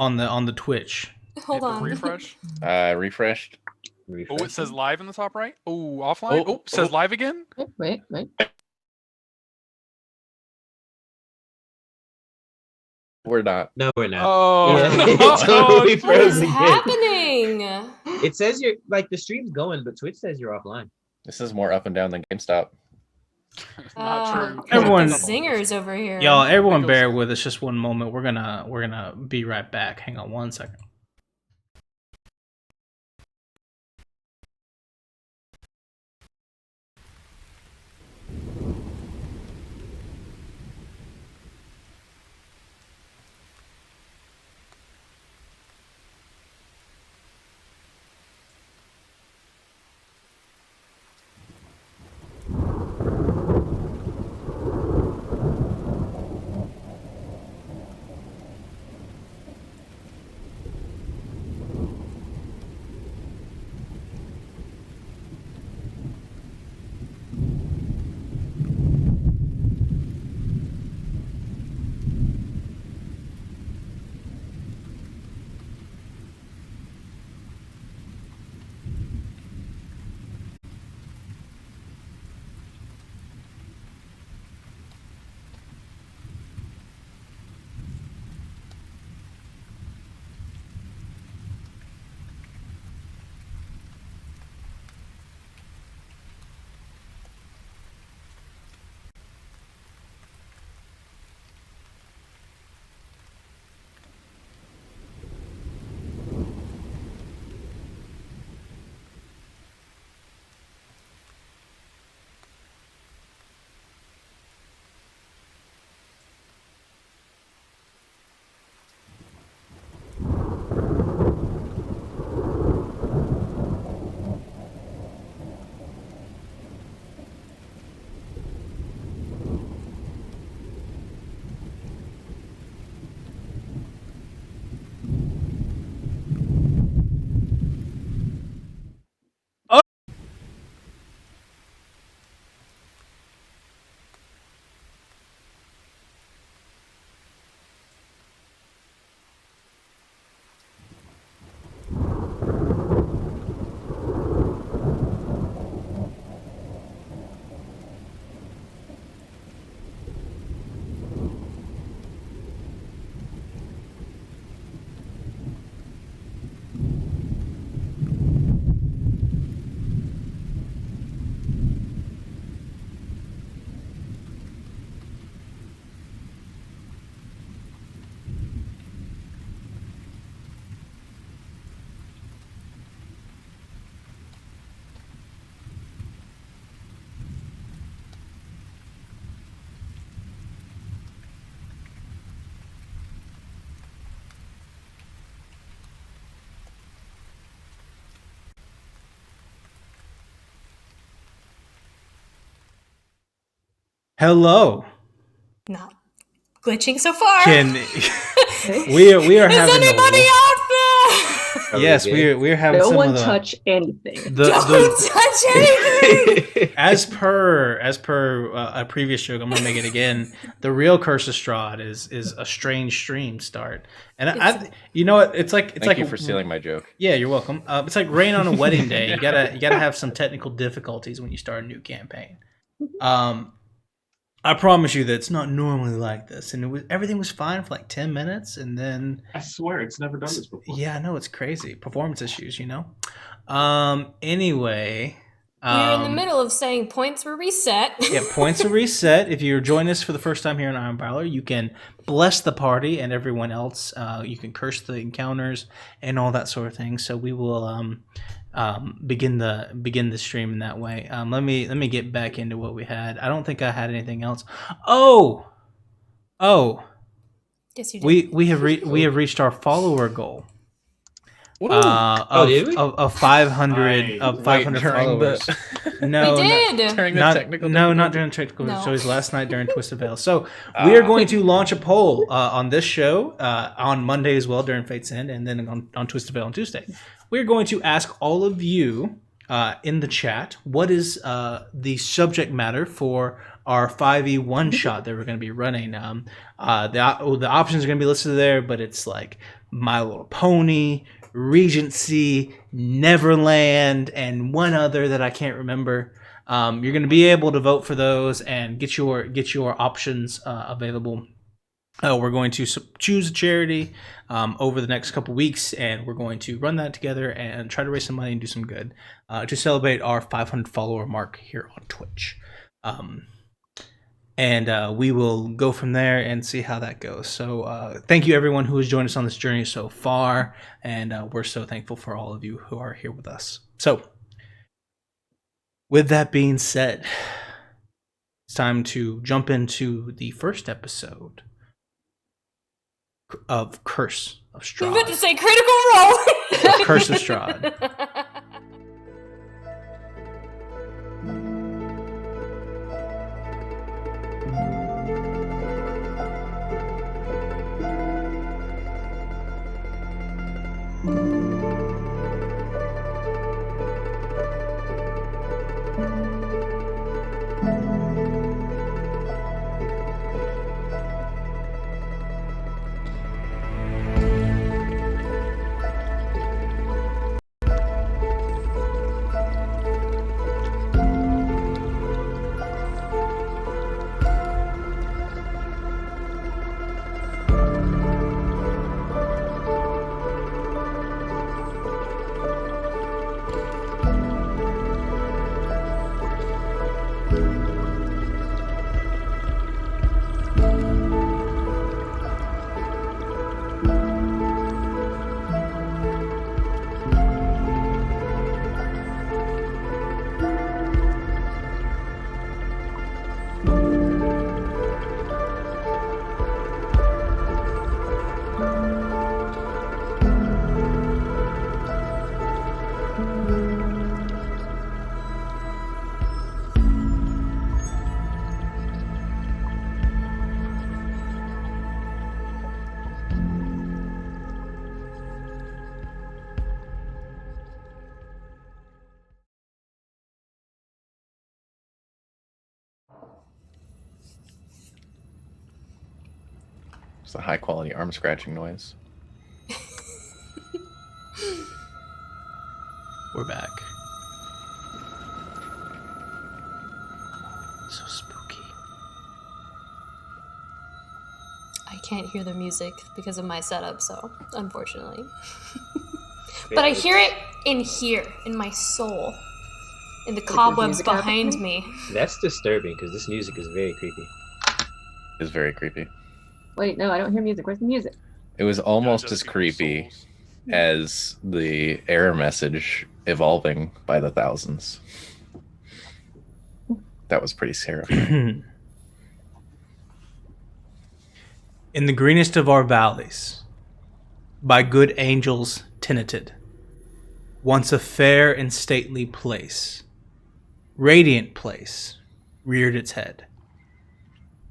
on the Twitch. Hold on. Refresh. Refreshed. Oh, it says live in the top right. Oh, offline. Oh, says live again. Wait. We're not. No, we're not. Oh, Yeah, no. it totally What froze is again. happening? It says you're like the stream's going, but Twitch says you're offline. This is more up and down than GameStop. Not true. Everyone- Zingers over here. Y'all, everyone bear with us just one moment. We're gonna be right back. Hang on one second. Hello. Not glitching so far. Can we are Is having anybody the, out there? yes, we're having No some one of the touch anything. Don't touch anything. as per a previous joke. I'm gonna make it again. The real Curse of Strahd is a strange stream start, and I you know what? It's like Thank you for stealing my joke. Yeah, you're welcome. It's like rain on a wedding day. You gotta have some technical difficulties when you start a new campaign. I promise you that it's not normally like this, and everything was fine for like 10 minutes, and then I swear it's never done this before. yeah, I know it's crazy. Performance issues, you know. Anyway, We're in the middle of saying points were reset. yeah, points are reset. If you're joining us for the first time here in Iron Valor, you can bless the party and everyone else. You can curse the encounters and all that sort of thing. So we will begin the stream in that way. Let me get back into what we had. I don't think I had anything else. Oh, Yes, you did. we have reached our follower goal. Did we? Of 500 followers. No, We did. During the not technical not during the technical No. difficulties. Last night during Twisted Veil. So we are going to launch a poll on this show on Monday as well during Fate's End, and then on Twisted Veil on Tuesday. We're going to ask all of you in the chat what is the subject matter for our 5e one shot that we're going to be running. The options are going to be listed there, but it's like My Little Pony, Regency, Neverland, and one other that I can't remember. You're going to be able to vote for those and get your options available. We're going to choose a charity over the next couple weeks, and we're going to run that together and try to raise some money and do some good to celebrate our 500 follower mark here on Twitch. And we will go from there and see how that goes. So thank you everyone who has joined us on this journey so far, and we're so thankful for all of you who are here with us. So with that being said, it's time to jump into the first episode of Curse of Strahd. You meant to say Critical Role. Curse of Strahd. It's a high quality arm scratching noise. We're back. So spooky. I can't hear the music because of my setup, so unfortunately. But I hear it in here, in my soul, in the cobwebs behind me. That's disturbing because this music is very creepy. It's very creepy. Wait, no, I don't hear music. Where's the music? It was almost Just as people's creepy souls. as the error message evolving by the thousands. That was pretty terrifying. In the greenest of our valleys, by good angels tenanted, once a fair and stately place, radiant place, reared its head.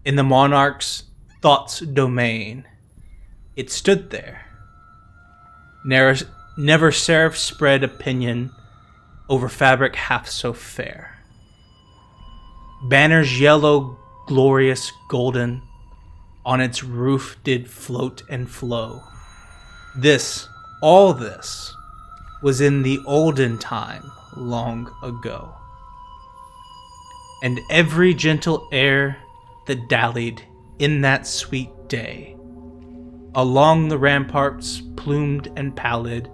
In the monarch's thought's domain, it stood there. Never seraph spread opinion over fabric half so fair. Banners yellow, glorious, golden, on its roof did float and flow. This, all this, was in the olden time, long ago. And every gentle air that dallied in that sweet day, along the ramparts, plumed and pallid,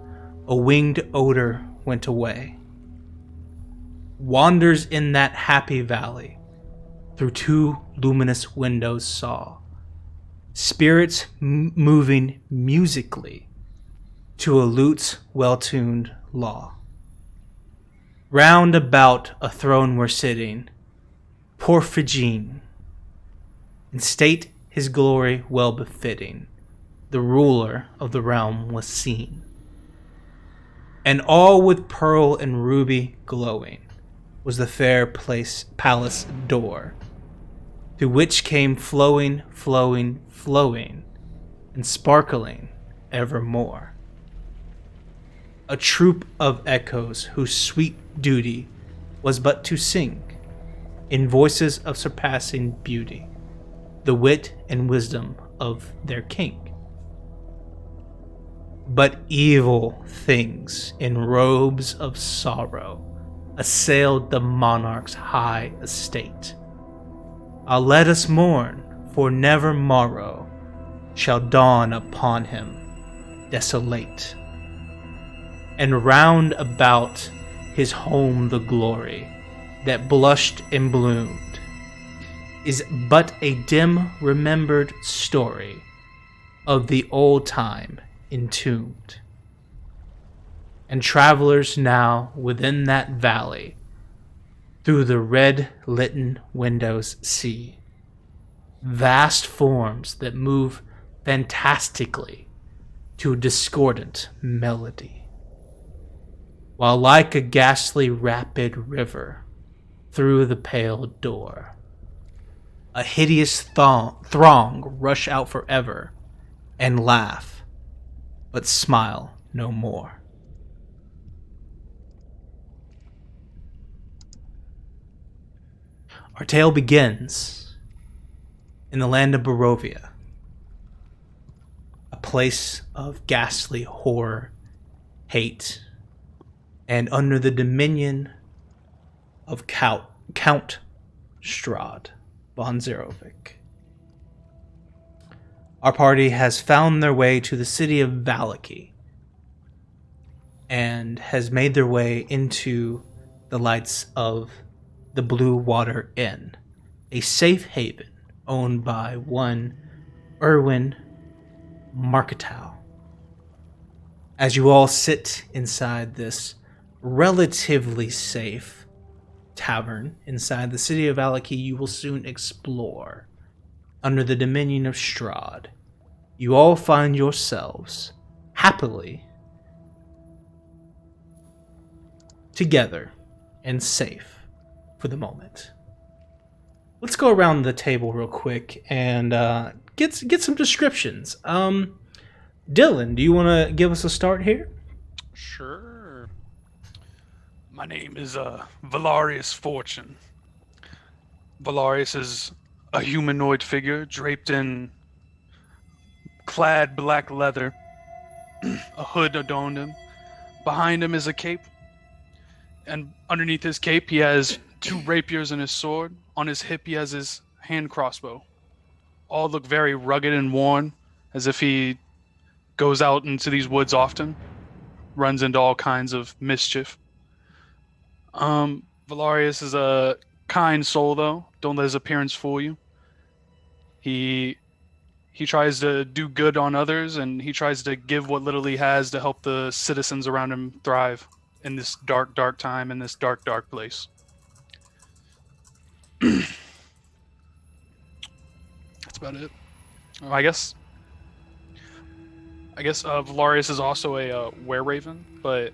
a winged odor went away. Wanders in that happy valley, through two luminous windows saw spirits moving musically to a lute's well-tuned law. Round about a throne were sitting Porphygene, in state his glory well befitting, the ruler of the realm was seen. And all with pearl and ruby glowing was the fair palace door, through which came flowing, flowing, flowing, and sparkling evermore a troop of echoes whose sweet duty was but to sing in voices of surpassing beauty, the wit and wisdom of their king. But evil things in robes of sorrow assailed the monarch's high estate. Let us mourn, for never morrow shall dawn upon him desolate. And round about his home the glory that blushed and bloomed is but a dim remembered story of the old time entombed. And travelers now within that valley through the red litten windows see vast forms that move fantastically to a discordant melody, while like a ghastly rapid river through the pale door a hideous throng rush out forever and laugh, but smile no more. Our tale begins in the land of Barovia, a place of ghastly horror, hate, and under the dominion of Count Strahd von Zerovic. Our party has found their way to the city of Vallaki and has made their way into the lights of the Blue Water Inn, a safe haven owned by one Erwin Marketow. As you all sit inside this relatively safe tavern inside the city of Vallaki, you will soon explore. Under the dominion of Strahd, you all find yourselves happily together and safe for the moment. Let's go around the table real quick and get some descriptions. Dylan, do you want to give us a start here? Sure. My name is Valarius Fortune. Valarius is a humanoid figure draped in clad black leather. A hood adorned him. Behind him is a cape. And underneath his cape, he has 2 rapiers and his sword. On his hip, he has his hand crossbow. All look very rugged and worn, as if he goes out into these woods often, runs into all kinds of mischief. Valarius is a kind soul, though. Don't let his appearance fool you. He tries to do good on others, and he tries to give what little he has to help the citizens around him thrive in this dark, dark time, in this dark, dark place. That's about it. I guess Valarius is also a were-raven, but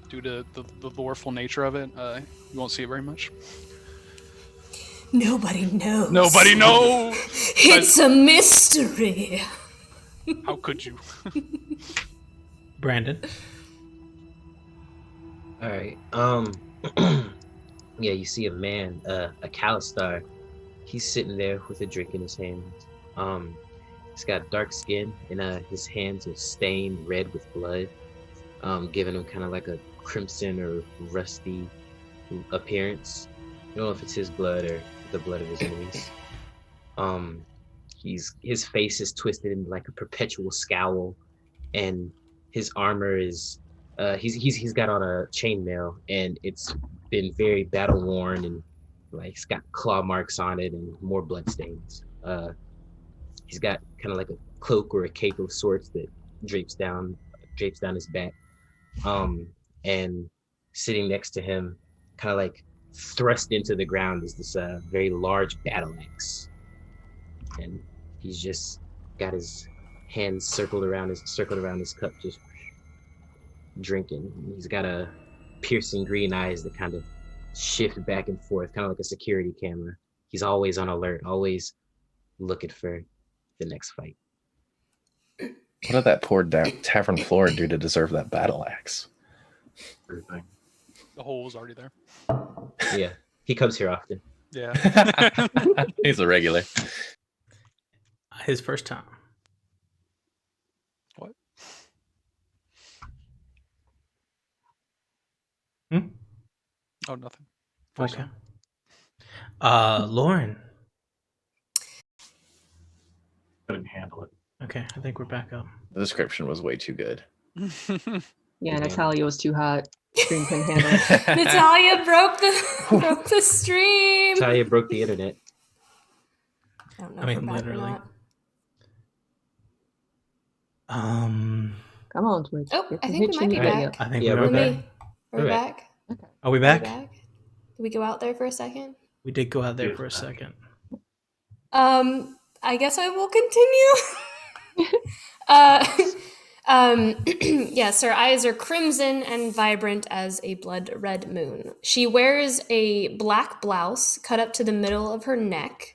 due to the loreful nature of it, you won't see it very much. Nobody knows. Nobody knows! It's a mystery. How could you? Brandon? Alright, yeah, you see a man, a Kalistar. He's sitting there with a drink in his hand. He's got dark skin, and his hands are stained red with blood, giving him kind of like a crimson or rusty appearance. I don't know if it's his blood or the blood of his enemies. His face is twisted into like a perpetual scowl, and his armor is he's got on a chainmail, and it's been very battle worn, and like it's got claw marks on it and more blood stains. He's got kind of like a cloak or a cape of sorts that drapes down his back. And sitting next to him, kind of like thrust into the ground, is this very large battle axe, and he's just got his hands circled around his cup, just drinking. He's got a piercing green eyes that kind of shift back and forth, kind of like a security camera. He's always on alert, always looking for the next fight. What did that poor tavern floor do to deserve that battle axe? Everything. The hole was already there. Yeah, He comes here often. Yeah. He's a regular. His first time. What? Hmm? Oh, nothing. First Okay. time. Lauren. Couldn't handle it. Okay, I think we're back up. The description was way too good. Yeah, Natalia was too hot. Stream couldn't handle it. Natalia broke the stream. Talia broke the internet. I don't know I if mean, we're back or literally. not. Come on, Twitch. Oh, Get I the think we hitch might in be your video. back. I think Yeah, we're we're okay. back. We're Alright. back. Okay. Are we We're back? back. Did we go out there for a second? We did go out there Yes, for a back. second. I guess I will continue. Yes, her eyes are crimson and vibrant as a blood red moon. She wears a black blouse cut up to the middle of her neck,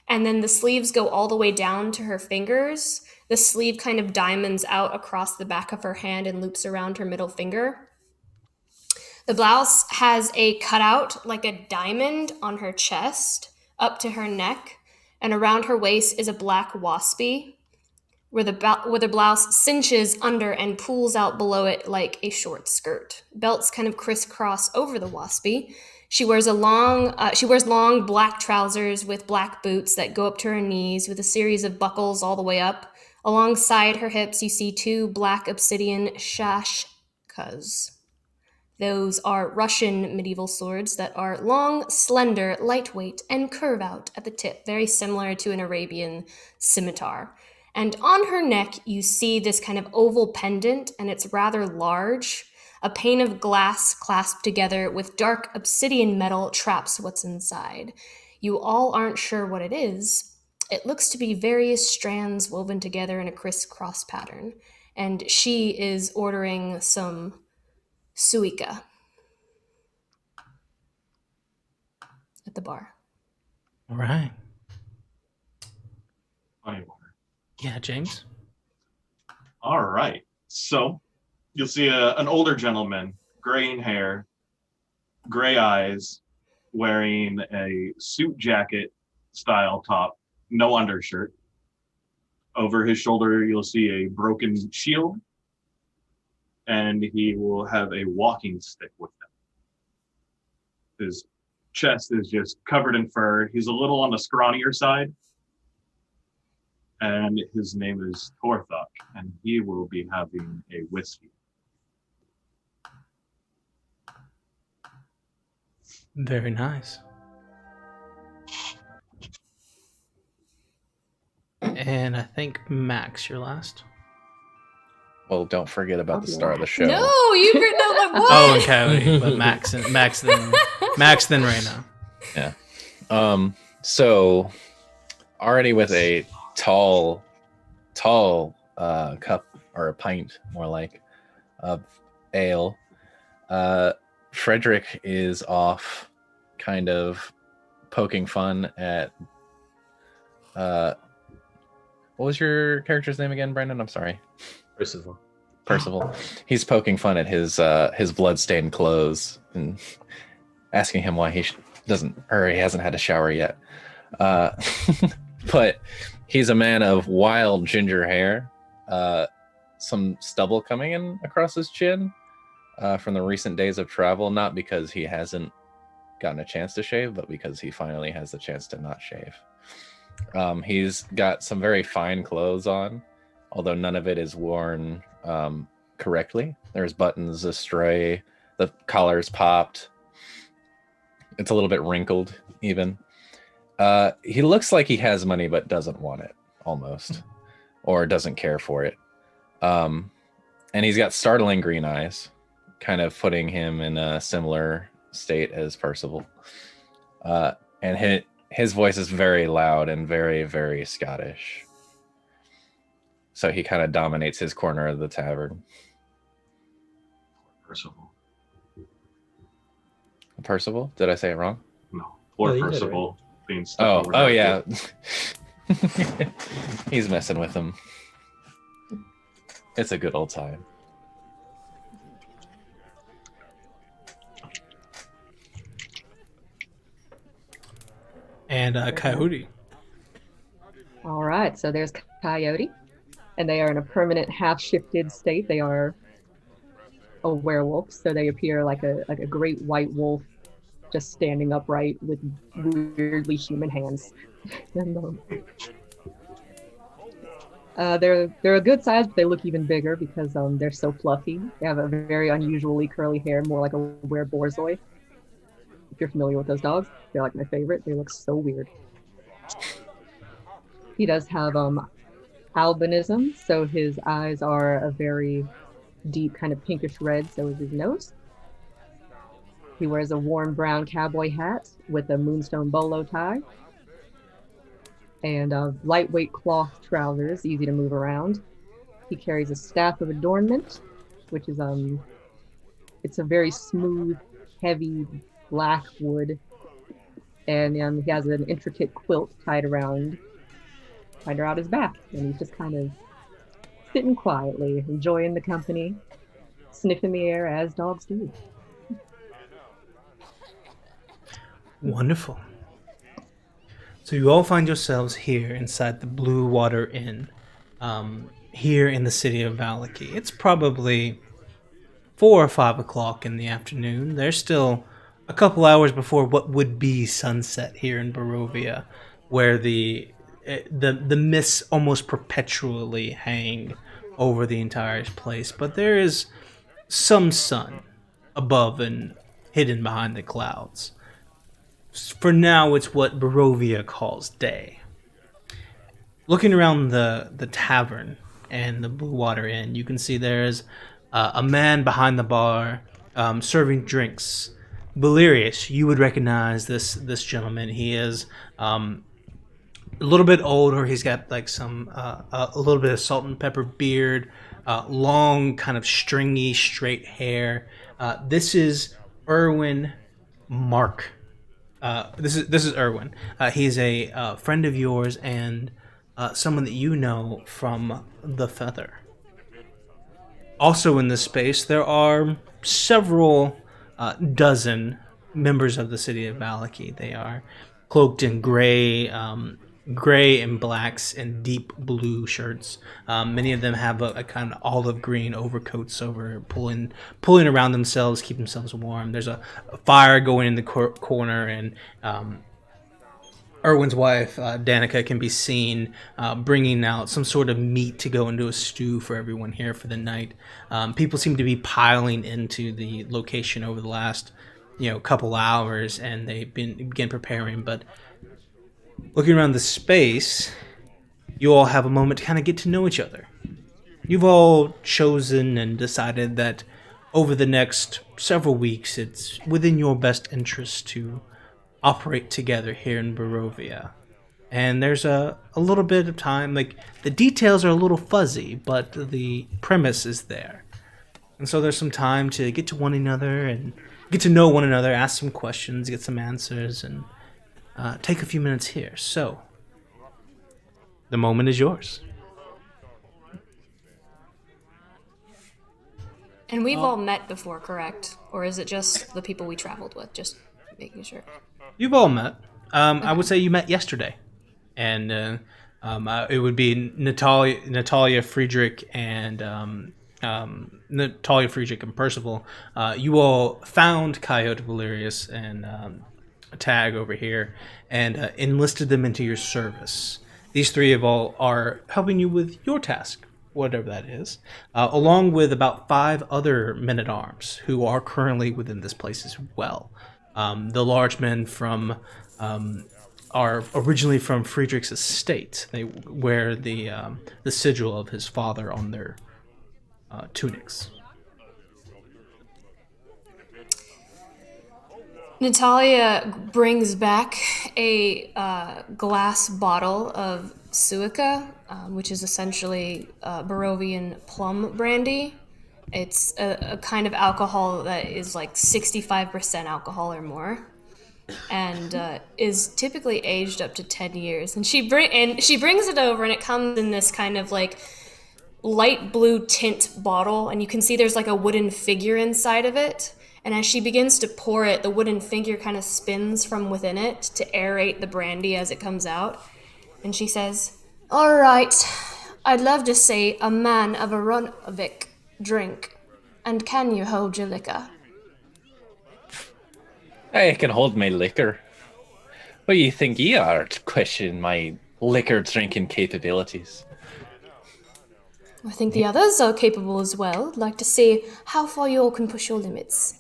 and then the sleeves go all the way down to her fingers. The sleeve kind of diamonds out across the back of her hand and loops around her middle finger. The blouse has a cutout like a diamond on her chest up to her neck, and around her waist is a black waspy where the blouse cinches under and pulls out below it like a short skirt. Belts kind of crisscross over the waspy. She wears long black trousers with black boots that go up to her knees with a series of buckles all the way up. Alongside her hips, you see two black obsidian shashkas. Those are Russian medieval swords that are long, slender, lightweight, and curve out at the tip, very similar to an Arabian scimitar. And on her neck, you see this kind of oval pendant, and it's rather large. A pane of glass clasped together with dark obsidian metal traps what's inside. You all aren't sure what it is. It looks to be various strands woven together in a crisscross pattern. And she is ordering some suika at the bar. All right. Funny water. Yeah, James. All right. So you'll see an older gentleman, graying hair, gray eyes, wearing a suit jacket style top, no undershirt. Over his shoulder, you'll see a broken shield, and he will have a walking stick with him. His chest is just covered in fur. He's a little on the scrawnier side, and his name is Torthok, and he will be having a whiskey. Very nice. And I think Max, you're last. Well, don't forget about the star of the show. No, you heard that. Like, what? Oh, okay. But Max then Reyna. Yeah. So already with a tall cup, or a pint more like, of ale, Frederick is off kind of poking fun at what was your character's name again, Brandon? I'm sorry. Percival. He's poking fun at his bloodstained clothes and asking him why he hasn't had a shower yet. But he's a man of wild ginger hair, some stubble coming in across his chin from the recent days of travel, not because he hasn't gotten a chance to shave, but because he finally has the chance to not shave. He's got some very fine clothes on, although none of it is worn correctly. There's buttons astray, the collar's popped. It's a little bit wrinkled even. He looks like he has money but doesn't want it, almost, or doesn't care for it. And he's got startling green eyes, kind of putting him in a similar state as Percival. And his voice is very loud and very, very Scottish. So he kind of dominates his corner of the tavern. Percival. Percival? Did I say it wrong? No. Poor you did it Percival being stuck over Oh there. yeah. He's messing with him. It's a good old time. And Coyote. All right, so there's Coyote, and they are in a permanent half-shifted state. They are a werewolf, so they appear like a great white wolf, just standing upright with weirdly human hands. And, they're a good size, but they look even bigger because they're so fluffy. They have a very unusually curly hair, more like a wereborzoi. If you're familiar with those dogs, they're like my favorite. They look so weird. He does have albinism, so his eyes are a very deep kind of pinkish red, so is his nose. He wears a worn brown cowboy hat with a moonstone bolo tie and lightweight cloth trousers, easy to move around. He carries a staff of adornment, which is it's a very smooth, heavy black wood, and he has an intricate quilt tied around his back, and he's just kind of sitting quietly, enjoying the company, sniffing the air as dogs do. Wonderful. So you all find yourselves here inside the Blue Water Inn, here in the city of Vallaki. It's probably 4 or 5 o'clock in the afternoon. There's still a couple hours before what would be sunset here in Barovia, where the mists almost perpetually hang over the entire place. But there is some sun above and hidden behind the clouds. For now, it's what Barovia calls day. Looking around the tavern and the Blue Water Inn, you can see there's a man behind the bar serving drinks. Valerius, you would recognize this gentleman. He is a little bit older. He's got like a little bit of salt and pepper beard, long kind of stringy straight hair. This is Erwin Mark. This is Erwin. He's a friend of yours and someone that you know from the Feather. Also in this space, there are several dozen members of the city of Vallaki. They are cloaked in gray and blacks and deep blue shirts. Many of them have a kind of olive green overcoats over, pulling around themselves, keep themselves warm. There's a fire going in the corner, and Erwin's wife, Danica, can be seen bringing out some sort of meat to go into a stew for everyone here for the night. People seem to be piling into the location over the last, couple hours, and they've begin preparing. But looking around the space, you all have a moment to kind of get to know each other. You've all chosen and decided that over the next several weeks, it's within your best interest to operate together here in Barovia. And there's a little bit of time, like the details are a little fuzzy, but the premise is there. And so there's some time to get to one another and get to know one another, ask some questions, get some answers, and take a few minutes here. So, the moment is yours. And we've all met before, correct? Or is it just the people we traveled with? Just making sure. You've all met. I would say you met yesterday. And it would be Natalia Friedrich and Natalia Friedrich and Percival. You all found Coyote, Valerius, and Tag over here and enlisted them into your service. These three of all are helping you with your task, whatever that is, along with about 5 other men-at-arms who are currently within this place as well. The large men are originally from Friedrich's estate. They wear the sigil of his father on their tunics. Natalia brings back a glass bottle of Suica, which is essentially Barovian plum brandy. It's a kind of alcohol that is like 65% alcohol or more, and is typically aged up to 10 years. And she brings it over, and it comes in this kind of like light blue tint bottle, and you can see there's like a wooden figure inside of it. And as she begins to pour it, the wooden figure kind of spins from within it to aerate the brandy as it comes out. And she says, "All right, I'd love to see a man of Aronovic drink. And can you hold your liquor?" I can hold my liquor. What do you think ye are to question my liquor drinking capabilities? I think the others are capable as well. I'd like to see how far you all can push your limits.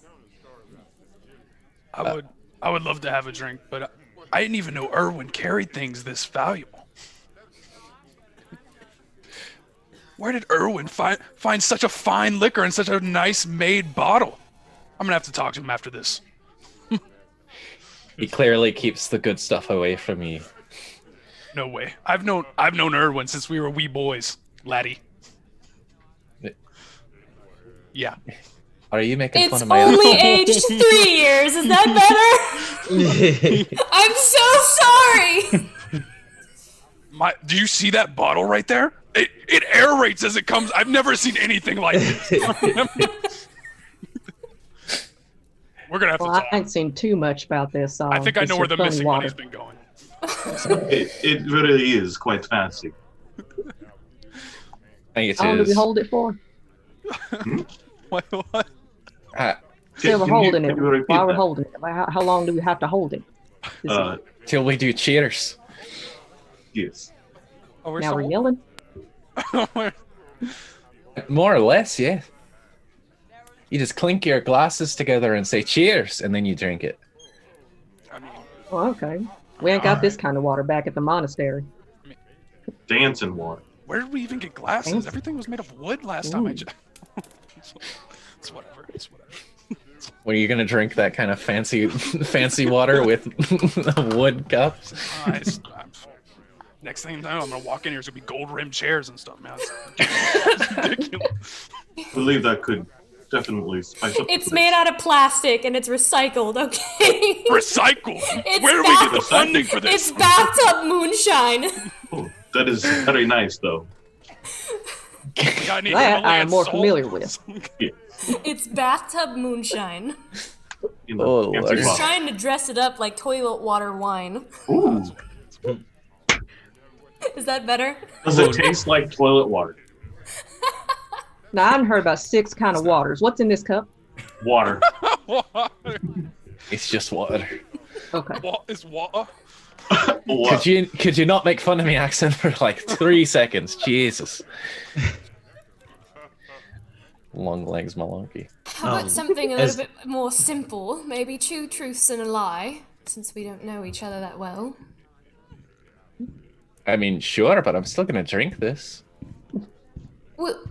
I would love to have a drink, but I didn't even know Erwin carried things this valuable. Where did Erwin find such a fine liquor in such a nice made bottle? I'm gonna have to talk to him after this. He clearly keeps the good stuff away from you. No way. I've known Erwin since we were wee boys, laddie. Yeah. Are you making It's fun of my only aged 3 years. Is that better? I'm so sorry. Do you see that bottle right there? It aerates as it comes. I've never seen anything like this. We're gonna have to talk. I ain't seen too much about this. I think I know where the missing water. money's been going. It really is quite fancy. I think it How long do we is. hold it for? What? Till we're Can you- holding can it. you repeat While we're that? holding it. How long do we have to hold it? Till we do cheers. Yes. Oh, we're Now we're still- yelling. More or less, yeah. You just clink your glasses together and say cheers, and then you drink it. I mean, Oh, okay. We ain't got this kind of water back at the monastery. Dancing water. where did we even get glasses? Thanks. Everything was made of wood last time I Ooh. checked. It's whatever. It's whatever. When are you gonna drink that kind of fancy water with wood cups? Next thing I know, I'm gonna walk in here. There's gonna be gold rimmed chairs and stuff, man. It's ridiculous. I believe that could definitely spice up. It's made out of plastic and it's recycled, okay? Recycle. It's Where do we get the bath- funding for this? It's bathtub moonshine. Oh, that is very nice, though. Got any That I Himalayan am more salt? familiar with. It's bathtub moonshine. In the Oh, fancy Lord. He's bottle. trying to dress it up like toilet water wine. Ooh. Is that better? Does it taste like toilet water? Now, I haven't heard about 6 kind of waters. What's in this cup? Water. It's just water. Okay. What is water? Water. Could you not make fun of me accent for like 3 seconds? Jesus. Long legs malarkey. How about something a little as- bit more simple? Maybe 2 truths and a lie, since we don't know each other that well. I mean, sure, but I'm still gonna drink this. Well,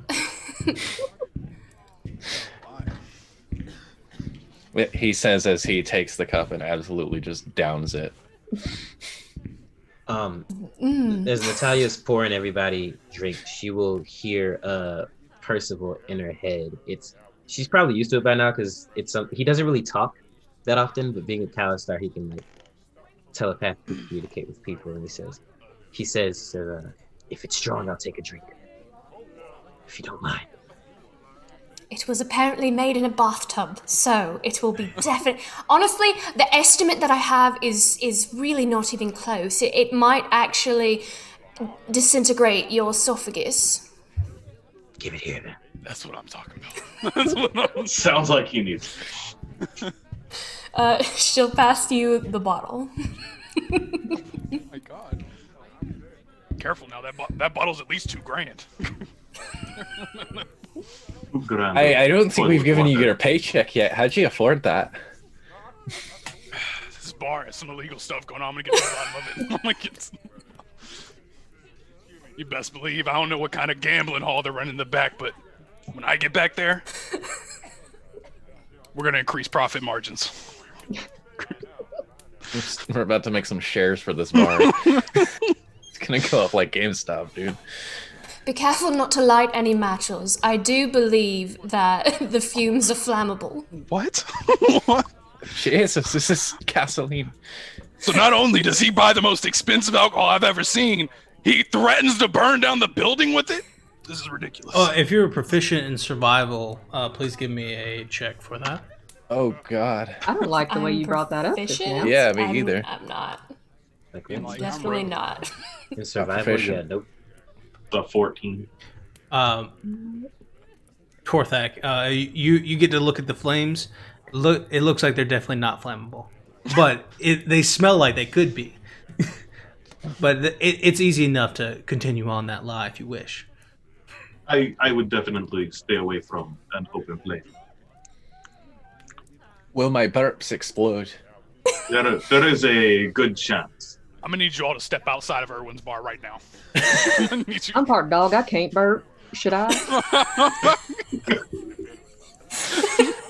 He says as he takes the cup and absolutely just downs it. As Natalia's pouring everybody drink, she will hear Percival in her head. She's probably used to it by now because he doesn't really talk that often, but being a Calistar, he can like telepathically communicate with people. And he says, "If it's strong, I'll take a drink, if you don't mind." it was apparently made in a bathtub, so it will be definite. Honestly, the estimate that I have is really not even close. It might actually disintegrate your esophagus. Give it here, then. That's what I'm talking about. That's what I'm Sounds like he needs. She'll pass you the bottle. Oh my god. Careful now, that bottle's at least $2,000. I don't think we've given you water. your paycheck yet. How'd you afford that? This bar has some illegal stuff going on. I'm gonna get to the bottom of it. I'm gonna get... You best believe I don't know what kind of gambling hall they're running in the back, but when I get back there, we're gonna increase profit margins. We're about to make some shares for this bar. It's gonna go up like GameStop, dude. Be careful not to light any matches. I do believe that the fumes are flammable. What? What? Jesus, this is gasoline. So not only does he buy the most expensive alcohol I've ever seen, he threatens to burn down the building with it? This is ridiculous. If you're proficient in survival, please give me a check for that. Oh God. I don't like the way I'm you brought that up just proficient. now. Yeah, me either. I'm not. Like, I'm like, Definitely I'm not. in survival, proficient. yeah, nope. The 14. Torthak, you get to look at the flames. Look, it looks like they're definitely not flammable, but they smell like they could be. But it's easy enough to continue on that lie if you wish. I would definitely stay away from an open flame. Will my burps explode? There is a good chance. I'm gonna need you all to step outside of Erwin's bar right now. Need you- I'm part dog. I can't burp. Should I?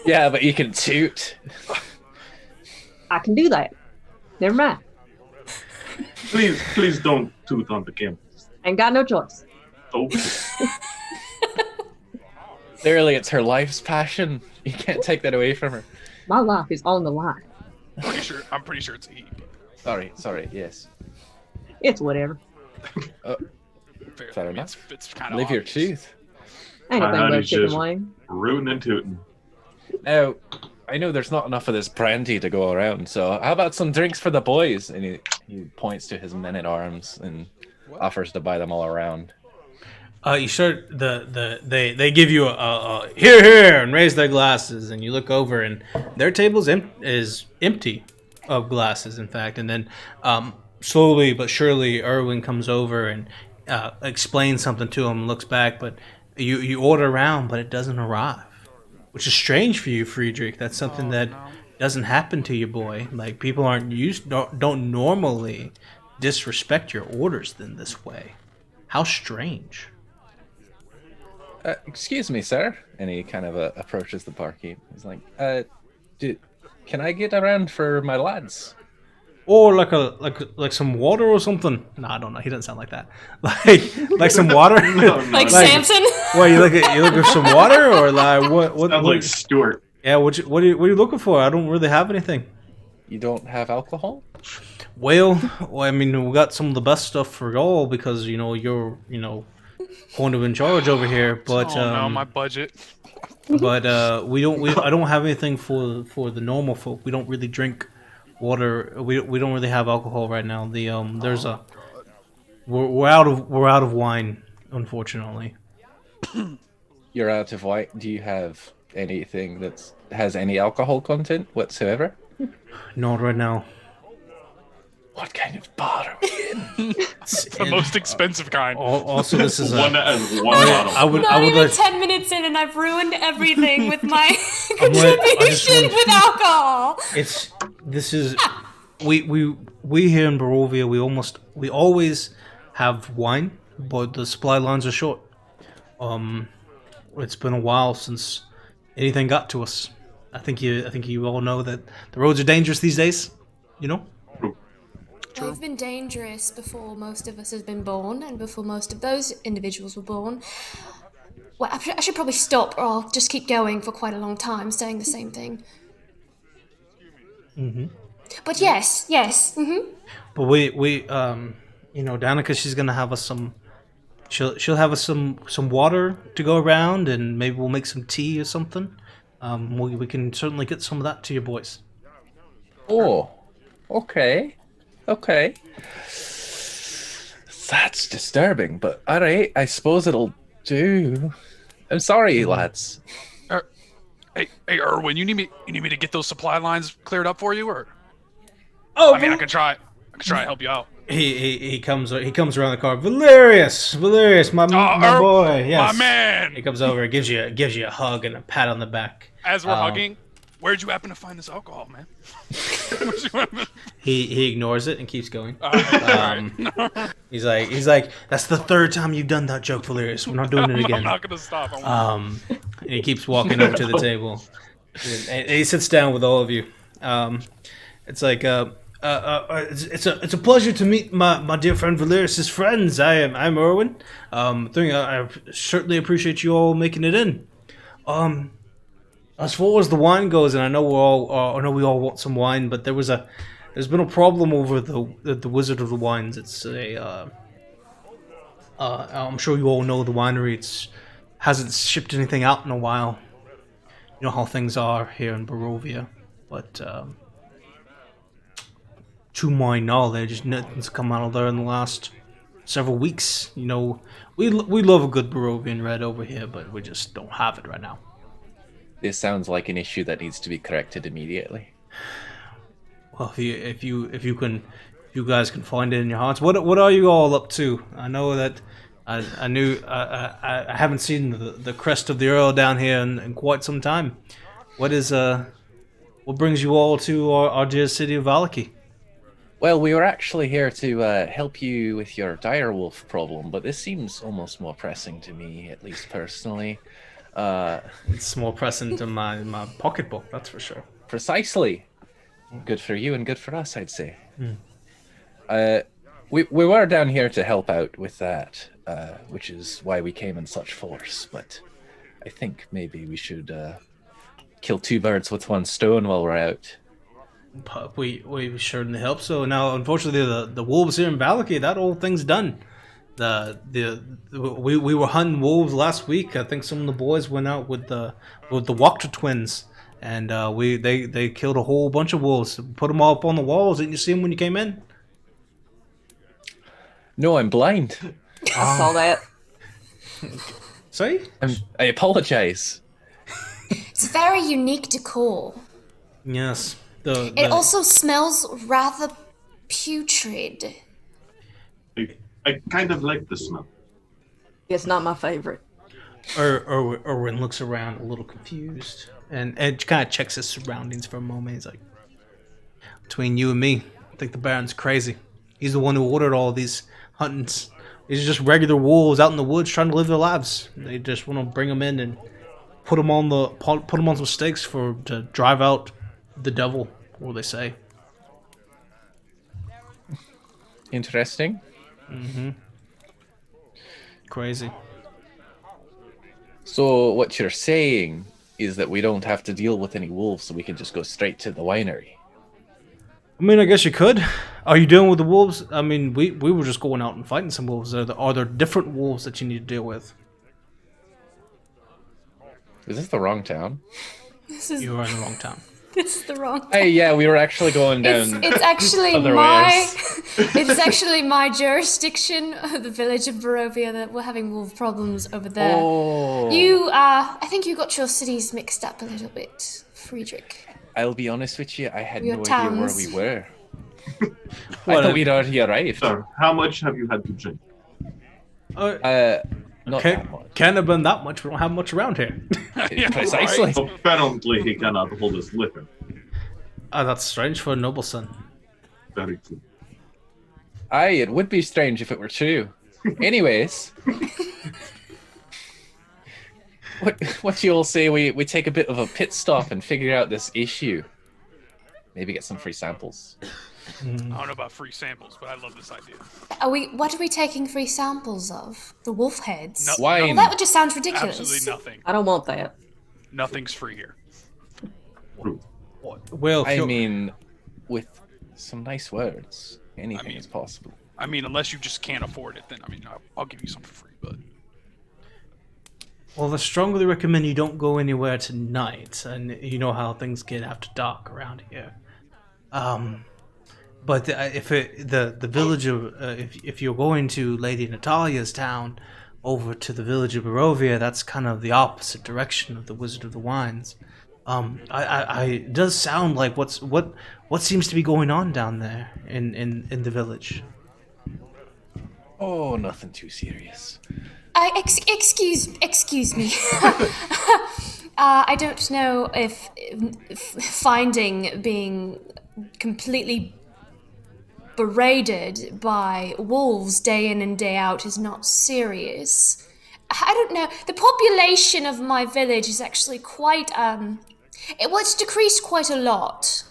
Yeah, but you can toot. I can do that. Never mind. Please don't toot on the campus. Ain't got no choice. Okay. Clearly, it's her life's passion. You can't take that away from her. My life is on the line. I'm pretty sure it's E. Sorry, yes. It's whatever. Fair enough. It's kind of Live your truth. Ain't a thing Honey's but chicken just wing. rooting and tooting. Now, I know there's not enough of this brandy to go around, so how about some drinks for the boys? And he points to his men-at-arms and offers to buy them all around. You start they give you a here and raise their glasses, and you look over and their table is empty of glasses, in fact. And then slowly but surely Erwin comes over and explains something to him, looks back, but you order around, but it doesn't arrive, which is strange for you, Friedrich. That's something that doesn't happen to you, boy. Like, people don't normally disrespect your orders in this way. How strange. Excuse me, sir. And he kind of approaches the barkeep. He's like, can I get around for my lads? Or like some water or something. No, I don't know. He doesn't sound like that. Like some water. No, Like no. Samson? What, you looking for some water, or like what? Sounds like Stuart. Yeah, what are you looking for? I don't really have anything. You don't have alcohol? Well, I mean, we got some of the best stuff for y'all because you're kind of in charge over here. But no, my budget. but I don't have anything for the normal folk. We don't really drink water. We don't really have alcohol right now. We're out of wine, unfortunately. You're out of wine. Do you have anything that has any alcohol content whatsoever? Not right now. What kind of bar are we in? The most expensive kind. Also, this is One a. bottle. I would Not even like. 10 minutes in, and I've ruined everything with my I just contribution want- with alcohol. This is we here in Barovia. We always have wine, but the supply lines are short. It's been a while since anything got to us. I think you all know that the roads are dangerous these days. They've been dangerous before most of us have been born, and before most of those individuals were born. Well, I should probably stop, or I'll just keep going for quite a long time, saying the same thing. Mm-hmm. But yes. Mm-hmm. But we Danica, she's gonna have us some. She'll have us some water to go around, and maybe we'll make some tea or something. We can certainly get some of that to you boys. Oh, okay. That's disturbing, but alright, I suppose it'll do. I'm sorry, lads. Hey, Erwin, you need me to get those supply lines cleared up for you, or? Oh, I mean, I can try to help you out. He comes around the car. Valerius, my boy. Yes. My man. He comes over, gives you a hug and a pat on the back. As we're hugging, where'd you happen to find this alcohol, man? He ignores it and keeps going. Alright. He's like, that's the third time you've done that joke, Valerius. We're not doing it again. I'm not gonna stop. And he keeps walking over to the table. And he sits down with all of you. It's like it's a pleasure to meet my dear friend Valerius' friends. I'm Erwin. I certainly appreciate you all making it in. As far as the wine goes, and I know we all want some wine, but there's been a problem over the Wizard of the Wines. It's I'm sure you all know the winery. Hasn't shipped anything out in a while. you know how things are here in Barovia, but to my knowledge, nothing's come out of there in the last several weeks. You know, we love a good Barovian red over here, but we just don't have it right now. This sounds like an issue that needs to be corrected immediately. Well, if you guys can find it in your hearts, what are you all up to? I know that I haven't seen the crest of the Earl down here in quite some time. What brings you all to our dear city of Vallaki? Well, we were actually here to help you with your direwolf problem, but this seems almost more pressing to me, at least personally. It's more pressing to my pocketbook, that's for sure. Precisely. Good for you and good for us, I'd say. We were down here to help out with that, which is why we came in such force, but I think maybe we should kill two birds with one stone while we're out. We certainly help. So now, unfortunately, the wolves here in Vallaki, that whole thing's done. We were hunting wolves last week. I think some of the boys went out with the Wachter twins, and they killed a whole bunch of wolves. Put them all up on the walls. Didn't you see them when you came in? No, I'm blind. I saw that. See? I apologize. It's very unique decor. Yes. It also smells rather putrid. I kind of like the smell. It's not my favorite. Erwin looks around a little confused and kind of checks his surroundings for a moment. He's like, between you and me, I think the Baron's crazy. He's the one who ordered all these huntings. These are just regular wolves out in the woods trying to live their lives. They just want to bring them in and put them on some stakes to drive out the devil, what they say. Interesting. Mm-hmm. Crazy. So what you're saying is that we don't have to deal with any wolves, so we can just go straight to the winery. I mean, I guess you could. Are you dealing with the wolves? I mean, we were just going out and fighting some wolves. Are there different wolves that you need to deal with? Is this the wrong town? You are in the wrong town. This is the wrong. Hey, yeah, we were actually going down. It's actually other my. ways. It's actually my jurisdiction, the village of Barovia, that we're having wolf problems over there. Oh. I think you got your cities mixed up a little bit, Friedrich. I'll be honest with you, I had Your no towns. idea where we were. I thought we'd already arrived. So, how much have you had to drink? Not that much. Can't have been that much. We don't have much around here. Yeah, Precisely. right. Apparently, he cannot hold his liquor. That's strange for a noble son. Very true. Aye, it would be strange if it were true. Anyways, what do you all say we take a bit of a pit stop and figure out this issue? Maybe get some free samples. I don't know about free samples, but I love this idea. What are we taking free samples of? The wolf heads? No, Wine. Well, that just sounds ridiculous. Absolutely nothing. I don't want that. Nothing's free here. Well, I mean, with some nice words, anything is possible. I mean, unless you just can't afford it, then I'll give you some for free. But I strongly recommend you don't go anywhere tonight, and you know how things get after dark around here. But if the village of if you're going to Lady Natalia's town, over to the village of Barovia, that's kind of the opposite direction of the Wizard of the Wines. It does sound like what seems to be going on down there in the village. Oh, nothing too serious. Excuse me. I don't know if finding being completely berated by wolves day in and day out is not serious. I don't know. The population of my village is actually quite, it's decreased quite a lot.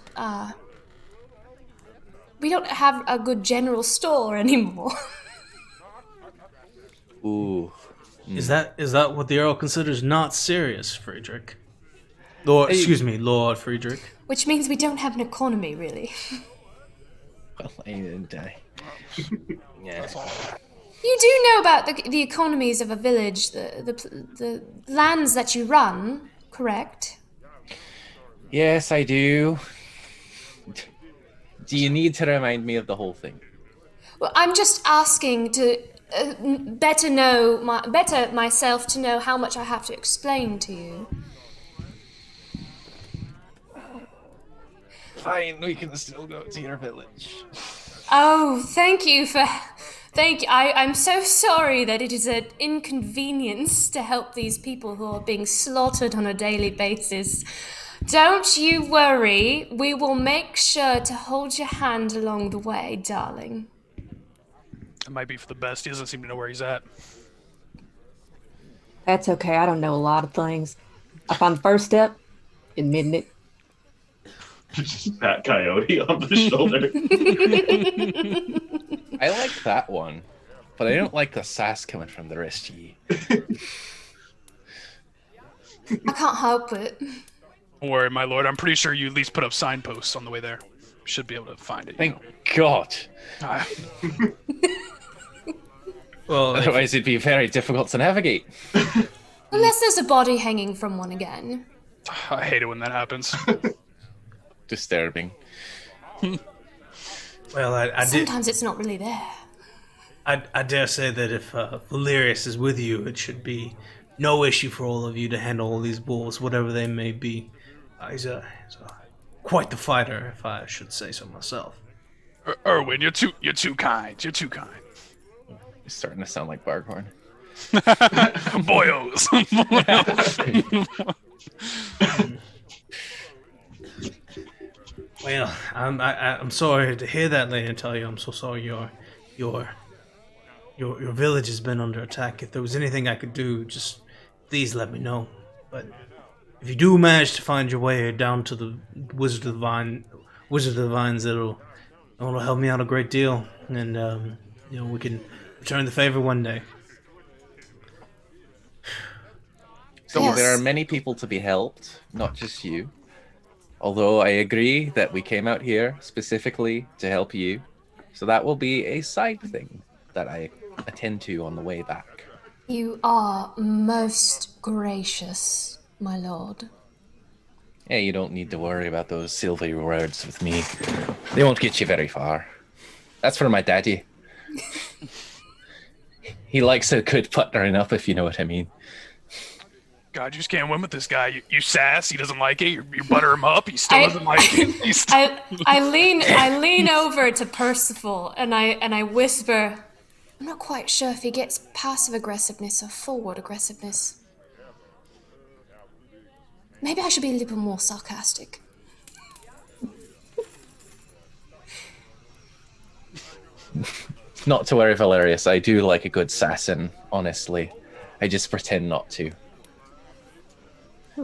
We don't have a good general store anymore. Ooh. Is that what the Earl considers not serious, Friedrich? Lord Friedrich. Which means we don't have an economy, really. Well, I didn't die. Yeah. You do know about the economies of a village, the lands that you run, correct? Yes, I do. Do you need to remind me of the whole thing? Well, I'm just asking to better myself to know how much I have to explain to you. Fine, we can still go to your village. Oh, thank you. I'm so sorry that it is an inconvenience to help these people who are being slaughtered on a daily basis. Don't you worry. We will make sure to hold your hand along the way, darling. It might be for the best. He doesn't seem to know where he's at. That's okay. I don't know a lot of things. I found the first step, admitting it. Just pat Coyote on the shoulder. I like that one, but I don't like the sass coming from the rest of you. I can't help it. Don't worry, my lord. I'm pretty sure you at least put up signposts on the way there. Should be able to find it. Thank God. Well, Otherwise, it'd be very difficult to navigate. Unless there's a body hanging from one again. I hate it when that happens. Disturbing. well, I did. Sometimes it's not really there. I dare say that if Valerius is with you, it should be no issue for all of you to handle all these bulls, whatever they may be. He's quite the fighter, if I should say so myself. Erwin, you're too kind. You're too kind. It's starting to sound like Barghorn. Boyos. Well, I'm sorry to hear that, Lady Natalia. I'm so sorry your village has been under attack. If there was anything I could do, just please let me know. But if you do manage to find your way down to the Wizard of the Vines, it'll help me out a great deal, and we can return the favor one day. So Yes. there are many people to be helped, not just you. Although I agree that we came out here specifically to help you. So that will be a side thing that I attend to on the way back. You are most gracious, my lord. Yeah, you don't need to worry about those silvery words with me. They won't get you very far. That's for my daddy. He likes a good buttering up, if you know what I mean. God, you just can't win with this guy. You sass, he doesn't like it. You butter him up, he still doesn't like it. I lean over to Percival and I whisper, I'm not quite sure if he gets passive aggressiveness or forward aggressiveness. Maybe I should be a little more sarcastic. Not to worry, Valerius. I do like a good assassin, honestly. I just pretend not to.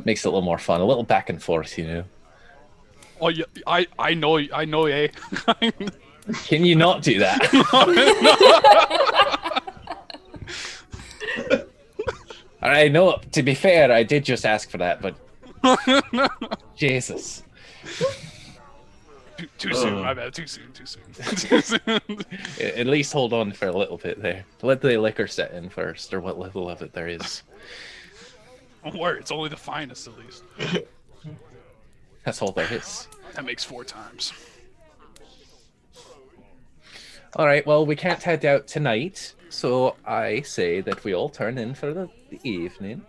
Makes it a little more fun, a little back and forth, you know. Oh, yeah, I know, eh? Can you not do that? I know, to be fair, I did just ask for that, but... Jesus. Too soon, my bad. Too soon. Too soon. At least hold on for a little bit there. Let the liquor set in first, or what level of it there is. Don't worry, it's only the finest, at least. That's all there is. That makes 4 times. Alright, well, we can't head out tonight, so I say that we all turn in for the evening.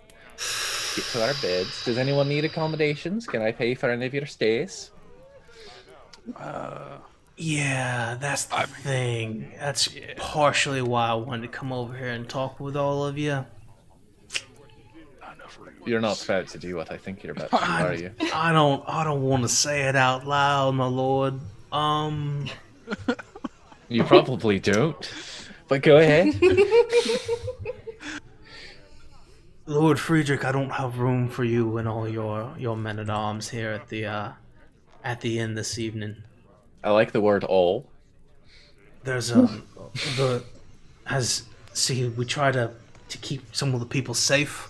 Get to our beds. Does anyone need accommodations? Can I pay for any of your stays? Yeah, that's the thing. That's partially why I wanted to come over here and talk with all of you. You're not about to do what I think you're about to do, are you? I don't want to say it out loud, my lord. You probably don't. But go ahead. Lord Friedrich, I don't have room for you and all your men-at-arms here at the inn this evening. I like the word all. There's we try to keep some of the people safe,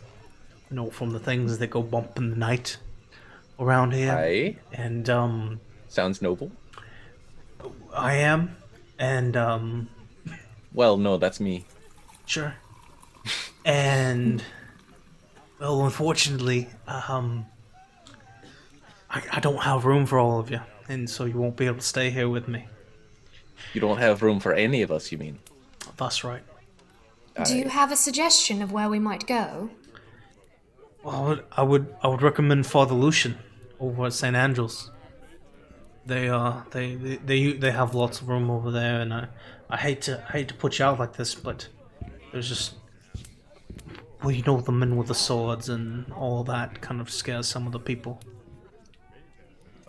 from the things that go bump in the night around here. Aye. And Sounds noble. I am, and Well, no, that's me. sure. And well, unfortunately, I I don't have room for all of you, and so you won't be able to stay here with me. You don't have room for any of us, you mean? That's right. Do you have a suggestion of where we might go? Well, I would recommend Father Lucian over at St. Andrew's. They have lots of room over there, and I hate to put you out like this, but there's just, well, you know, the men with the swords and all that kind of scares some of the people.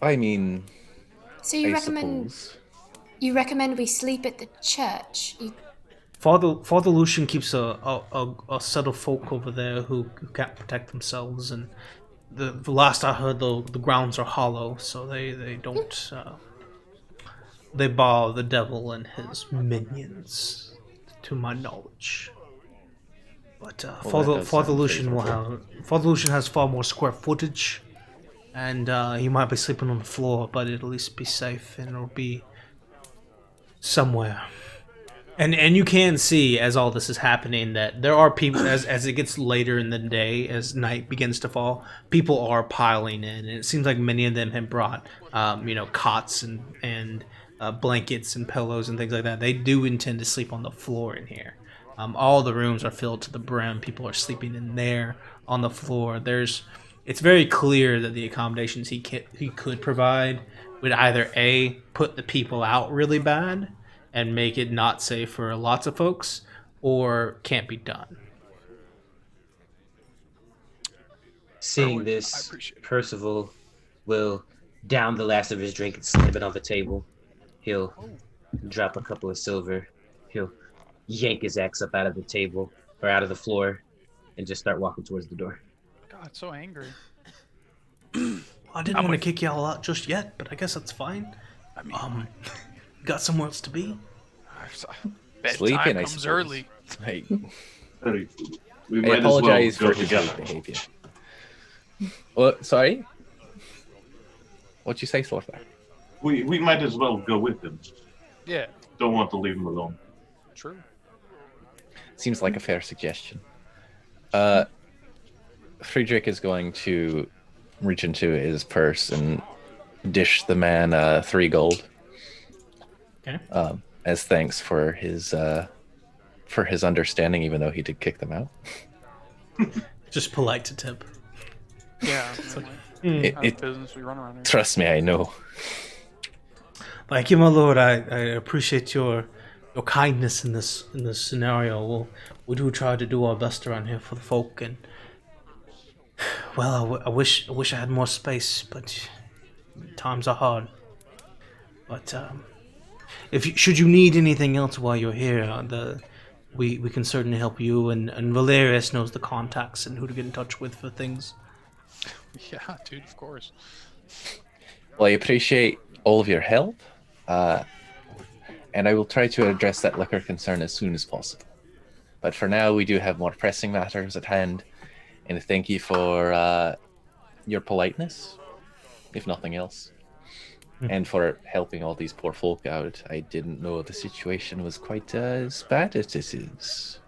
I mean, So I suppose. you recommend we sleep at the church? Father Lucian keeps a set of folk over there who can't protect themselves, and the last I heard, the grounds are hollow, so they don't. They bow the devil and his minions, to my knowledge. But Father Lucian Father Lucian has far more square footage, and he might be sleeping on the floor, but it'll at least be safe, and it'll be somewhere. And you can see, as all this is happening, that there are people, as it gets later in the day, as night begins to fall, people are piling in, and it seems like many of them have brought, cots and blankets and pillows and things like that. They do intend to sleep on the floor in here. All the rooms are filled to the brim. People are sleeping in there on the floor. It's very clear that the accommodations he could provide would either A, put the people out really bad and make it not safe for lots of folks, or can't be done. Seeing this, Percival will down the last of his drink and slam it on the table. He'll drop a couple of silver. He'll yank his axe up out of the table or out of the floor and just start walking towards the door. God, so angry. I didn't want to kick y'all out just yet, but I guess that's fine. I mean, got somewhere else to be? Sleeping, bedtime I comes suppose. early. I We might apologize as well for go his together. behavior. What? Sorry? What'd you say, Slorfback? We might as well go with him. Yeah, Don't want to leave him alone. true. Seems like a fair suggestion. Friedrich is going to reach into his purse and dish the man 3 gold. Okay. As thanks for his understanding, even though he did kick them out. Just polite to tip. Yeah, It- business we run around here. Trust me, I know. Thank you, my lord. I appreciate your kindness in this scenario. We do try to do our best around here for the folk, and well, I wish I had more space, but times are hard. But should you need anything else while you're here, we can certainly help you, and Valerius knows the contacts and who to get in touch with for things. Yeah, dude, of course. Well, I appreciate all of your help, and I will try to address that liquor concern as soon as possible. But for now, we do have more pressing matters at hand, and thank you for your politeness, if nothing else, and for helping all these poor folk out. I didn't know the situation was quite as bad as this is.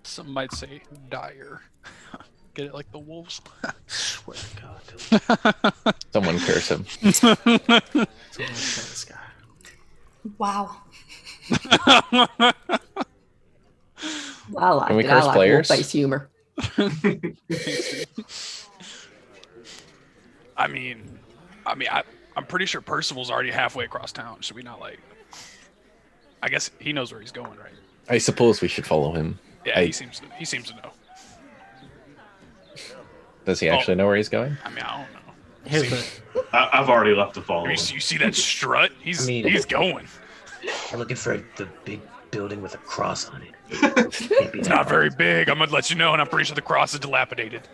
Some might say dire. Get it like the wolves. Swear to God. Someone curse him. Someone kill this guy. Wow. I like Can we it. curse I like players? face humor. I'm pretty sure Percival's already halfway across town. Should we not I guess he knows where he's going, right? I suppose we should follow him. Yeah, he seems to know. Does he actually know where he's going? I mean, I don't know. Here's I've already left to follow You him. see that strut? He's going. I'm looking for the big building with a cross on it. It's not very big. I'm gonna let you know, and I'm pretty sure the cross is dilapidated.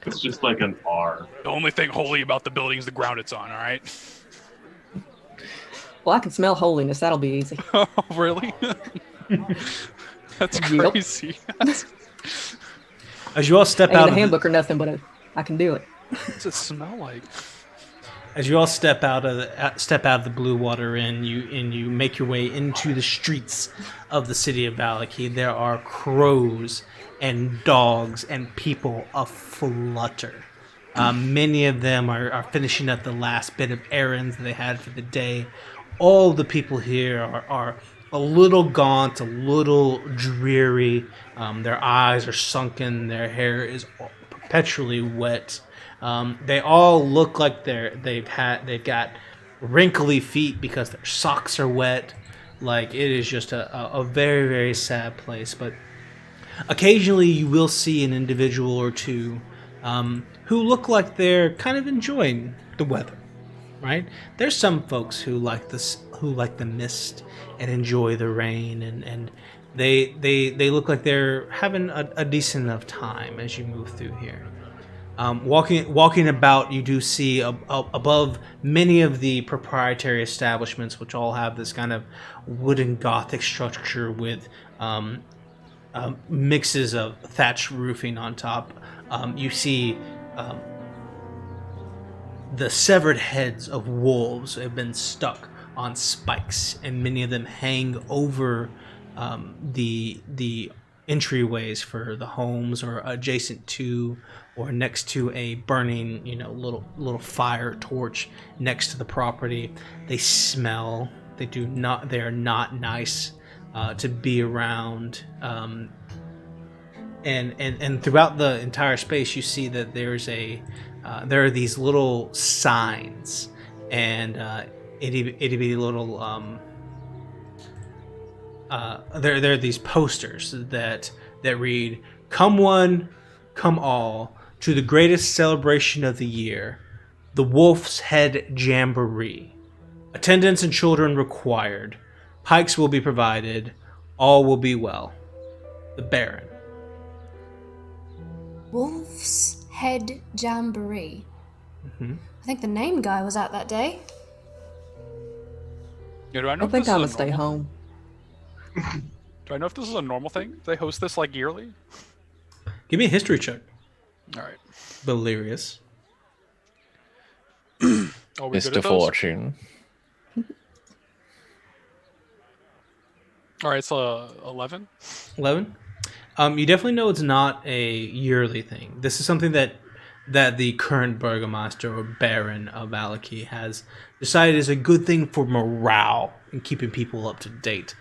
It's just like an R. The only thing holy about the building is the ground it's on. All right. Well, I can smell holiness. That'll be easy. Oh, really? That's Yep. crazy. As you all step Ain't out in of the handbook or nothing, but I can do it. What's it smell like? As you all step out of the Blue Water Inn, you make your way into the streets of the city of Vallaki. There are crows and dogs and people aflutter Many of them are finishing up the last bit of errands that they had for the day. All the people here are a little gaunt, a little dreary. Their eyes are sunken. Their hair is perpetually wet. They all look like they've got wrinkly feet because their socks are wet. Like it is just a very, very sad place. But occasionally you will see an individual or two who look like they're kind of enjoying the weather. Right? There's some folks who like the mist and enjoy the rain, and they look like they're having a decent enough time as you move through here. Walking about, you do see above many of the proprietary establishments, which all have this kind of wooden Gothic structure with mixes of thatched roofing on top. You see the severed heads of wolves have been stuck on spikes, and many of them hang over the entryways for the homes, or adjacent to or next to a burning, little fire torch next to the property. They smell. They are not nice to be around. And throughout the entire space, you see that there are these little signs and itty bitty little there are these posters that read, "Come one, come all, to the greatest celebration of the year, the Wolf's Head Jamboree. Attendants and children required. Pikes will be provided. All will be well. The Baron." Wolf's Head Jamboree. Mm-hmm. I think the name guy was out that day. Yeah, do I know I if think this I'm is gonna a stay normal- home. Do I know if this is a normal thing? Do they host this like yearly? Give me a history check. All right. Delirious. Oh, we good Mr. at those? Fortune. All right, so 11. 11. You definitely know it's not a yearly thing. This is something that the current Burgomaster or Baron of Vallaki has decided is a good thing for morale and keeping people up to date.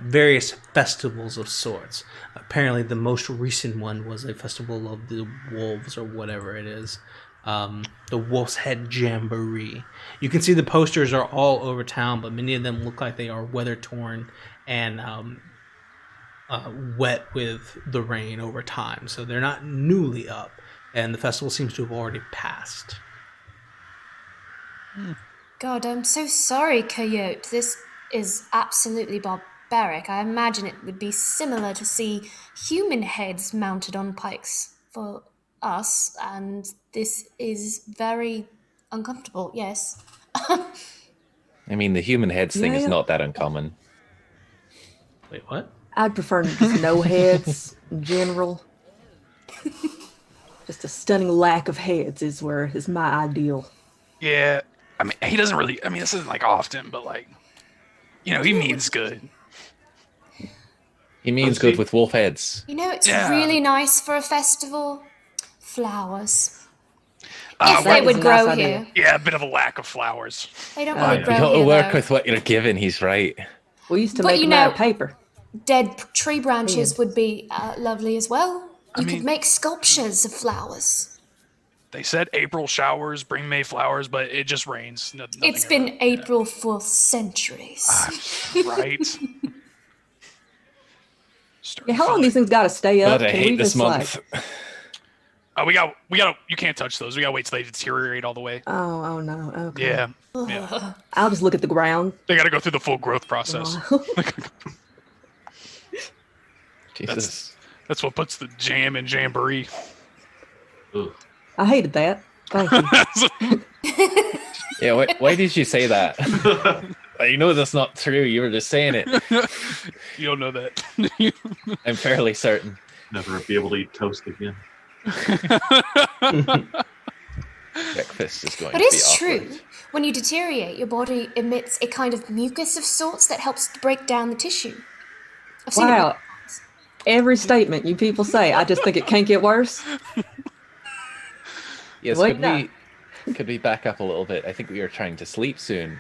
Various festivals of sorts. Apparently, the most recent one was a festival of the wolves or whatever it is. The Wolf's Head Jamboree. You can see the posters are all over town, but many of them look like they are weather torn and wet with the rain over time. So they're not newly up, and the festival seems to have already passed. God, I'm so sorry, Coyote. This is absolutely barbaric. I imagine it would be similar to see human heads mounted on pikes for us, and this is very uncomfortable, yes. I mean, the human heads thing is Yeah. not that uncommon. Wait, what? I'd prefer just no heads in general. Just a stunning lack of heads is my ideal. Yeah, I mean, he doesn't really. I mean, this isn't like often, but like, he means good. He means Let's good see. with wolf heads. You know, it's Yeah. really nice for a festival. Flowers. Uh, If that they is would a grow nice here. idea. Yeah, a bit of a lack of flowers. They don't Oh, really yeah. grow You gotta here, work though. with what you're given. He's right. We used to But make you them out know- of paper. Dead tree branches Yes. would be lovely as well. You mean- could make sculptures of flowers. They said April showers bring May flowers, but it just rains. Nothing It's ever- been April for centuries. right. Yeah, how long these things gotta stay up? But I Can we hate this just, month. We got. You can't touch those. We got to wait till they deteriorate all the way. Oh no. Okay. Yeah, yeah. I'll just look at the ground. They got to go through the full growth process. Jesus. That's what puts the jam in jamboree. Ugh. I hated that. Thank you. Yeah, why did you say that? You know that's not true. You were just saying it. You don't know that. I'm fairly certain. Never be able to eat toast again. Breakfast is going But to be it's awkward. true. When you deteriorate, your body emits a kind of mucus of sorts that helps to break down the tissue. I've seen it. Wow. Every statement you people say, I just think it can't get worse. Yes, Like that. could we back up a little bit? I think we are trying to sleep soon.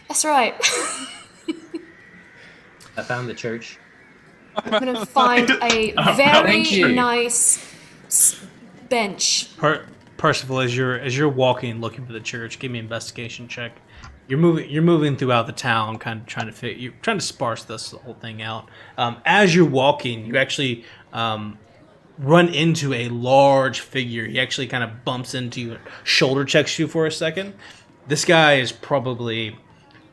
That's right. I found the church. I'm gonna find a Thank very you. nice bench. Percival, as you're walking looking for the church, give me an investigation check. You're moving throughout the town, kind of you're trying to sparse this whole thing out. As you're walking, you actually run into a large figure. He actually kind of bumps into you, shoulder checks you for a second. This guy is probably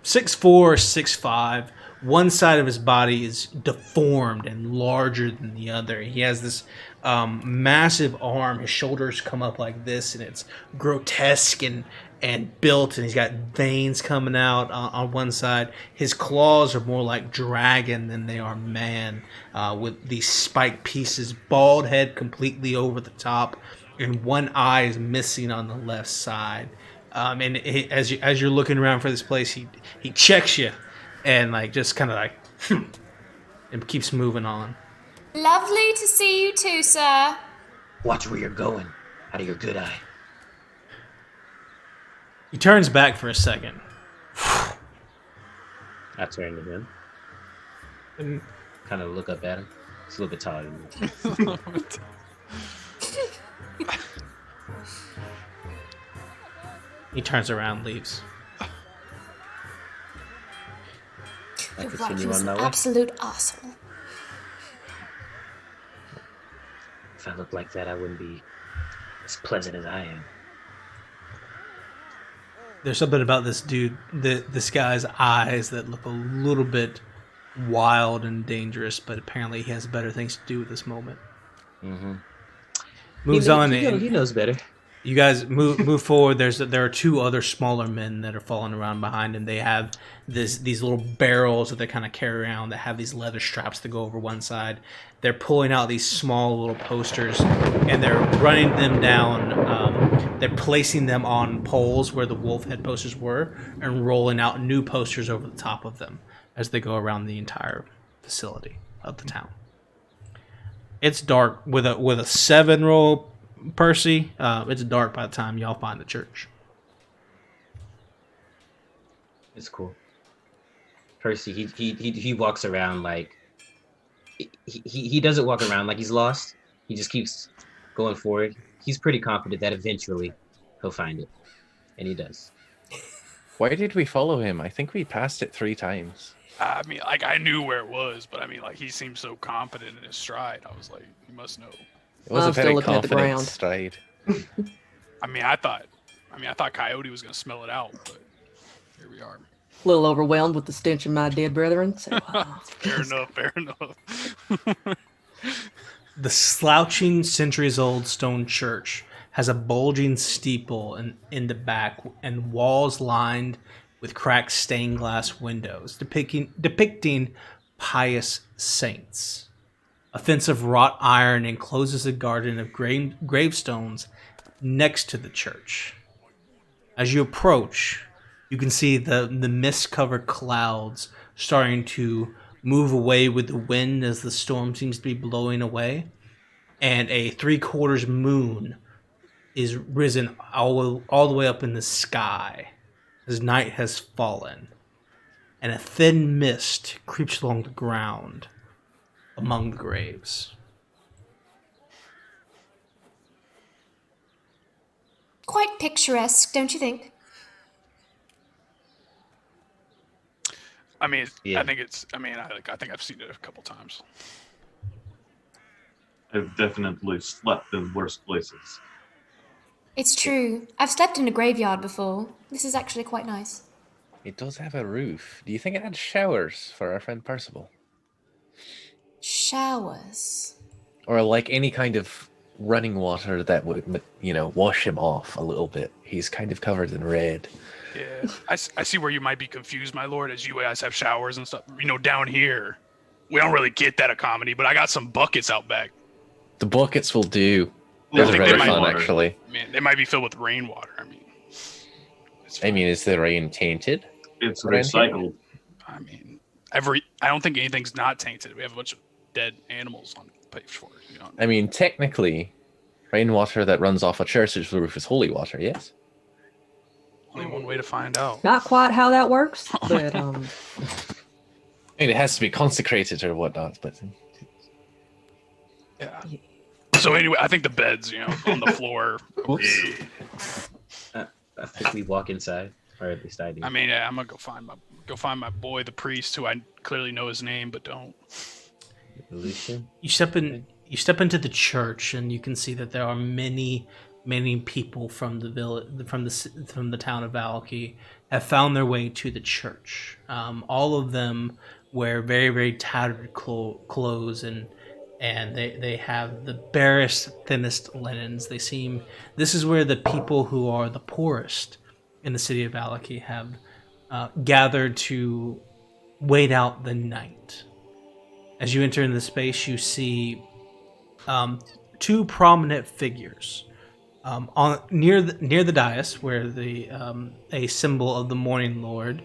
6'4", 6'5". One side of his body is deformed and larger than the other. He has this massive arm. His shoulders come up like this, and it's grotesque and built, and he's got veins coming out on one side. His claws are more like dragon than they are man, with these spike pieces, bald head completely over the top, and one eye is missing on the left side. And as you're looking around for this place, he checks you, and like just kind of like, and keeps moving on. Lovely to see you too, sir. Watch where you're going. Out of your good eye. He turns back for a second. I turn to him. And kind of look up at him. It's a little bit taller than me. He turns around and leaves. I You're right, he continue was on an my way. absolute asshole. If I looked like that, I wouldn't be as pleasant as I am. There's something about this dude, this guy's eyes that look a little bit wild and dangerous, but apparently he has better things to do with this moment. Mm-hmm. Moves on. He knows better. You guys move forward. There are two other smaller men that are following around behind him. They have these little barrels that they kind of carry around that have these leather straps that go over one side. They're pulling out these small little posters, and they're running them down. They're placing them on poles where the wolf head posters were, and rolling out new posters over the top of them as they go around the entire facility of the town. It's dark with a 7 roll. Percy, it's dark by the time y'all find the church. It's cool. Percy, he walks around like he doesn't walk around like he's lost. He just keeps going forward. He's pretty confident that eventually he'll find it, and he does. Why did we follow him? I think we passed it 3 times. I mean, like, I knew where it was, but I mean, like, he seemed so confident in his stride. I was like, he must know. It was I'm a still very looking at the confident ground. stride. I thought Coyote was gonna smell it out, but here we are. A little overwhelmed with the stench of my dead brethren. So, Fair enough. The slouching, centuries-old stone church has a bulging steeple in the back and walls lined with cracked stained glass windows depicting pious saints. A fence of wrought iron encloses a garden of gravestones next to the church. As you approach, you can see the mist-covered clouds starting to move away with the wind as the storm seems to be blowing away, and a 3/4 moon is risen all the way up in the sky as night has fallen, and a thin mist creeps along the ground among the graves. Quite picturesque, don't you think? I mean, Yeah. I think I've seen it a couple times. I've definitely slept in worse places. It's true. I've slept in a graveyard before. This is actually quite nice. It does have a roof. Do you think it had showers for our friend Percival? Showers. Or like any kind of running water that would, wash him off a little bit. He's kind of covered in red. Yeah, I see where you might be confused, my lord, as you guys have showers and stuff. Down here, we don't really get that economy, but I got some buckets out back. The buckets will do. Yeah, Those I are think very they might fun, water. actually. Man, they might be filled with rainwater. I mean, Is the rain tainted? It's Around here? recycled. I mean, I don't think anything's not tainted. We have a bunch of dead animals on page 4. I mean, technically, Rainwater that runs off a church's roof is holy water, yes? Only one way to find out. Not quite how that works, but I mean, it has to be consecrated or whatnot, but Yeah. So anyway, I think the bed's, on the floor. I think we walk inside, or at least I do. I mean, yeah, I'm gonna go find my boy, the priest, who I clearly know his name but don't. Lucian. You step into the church, and you can see that there are many people from the village, from the town of Vallaki, have found their way to the church. All of them wear very, very tattered clothes, and they have the barest, thinnest linens. This is where the people who are the poorest in the city of Vallaki have gathered to wait out the night. As you enter in the space, you see two prominent figures near the dais, where a symbol of the Morning Lord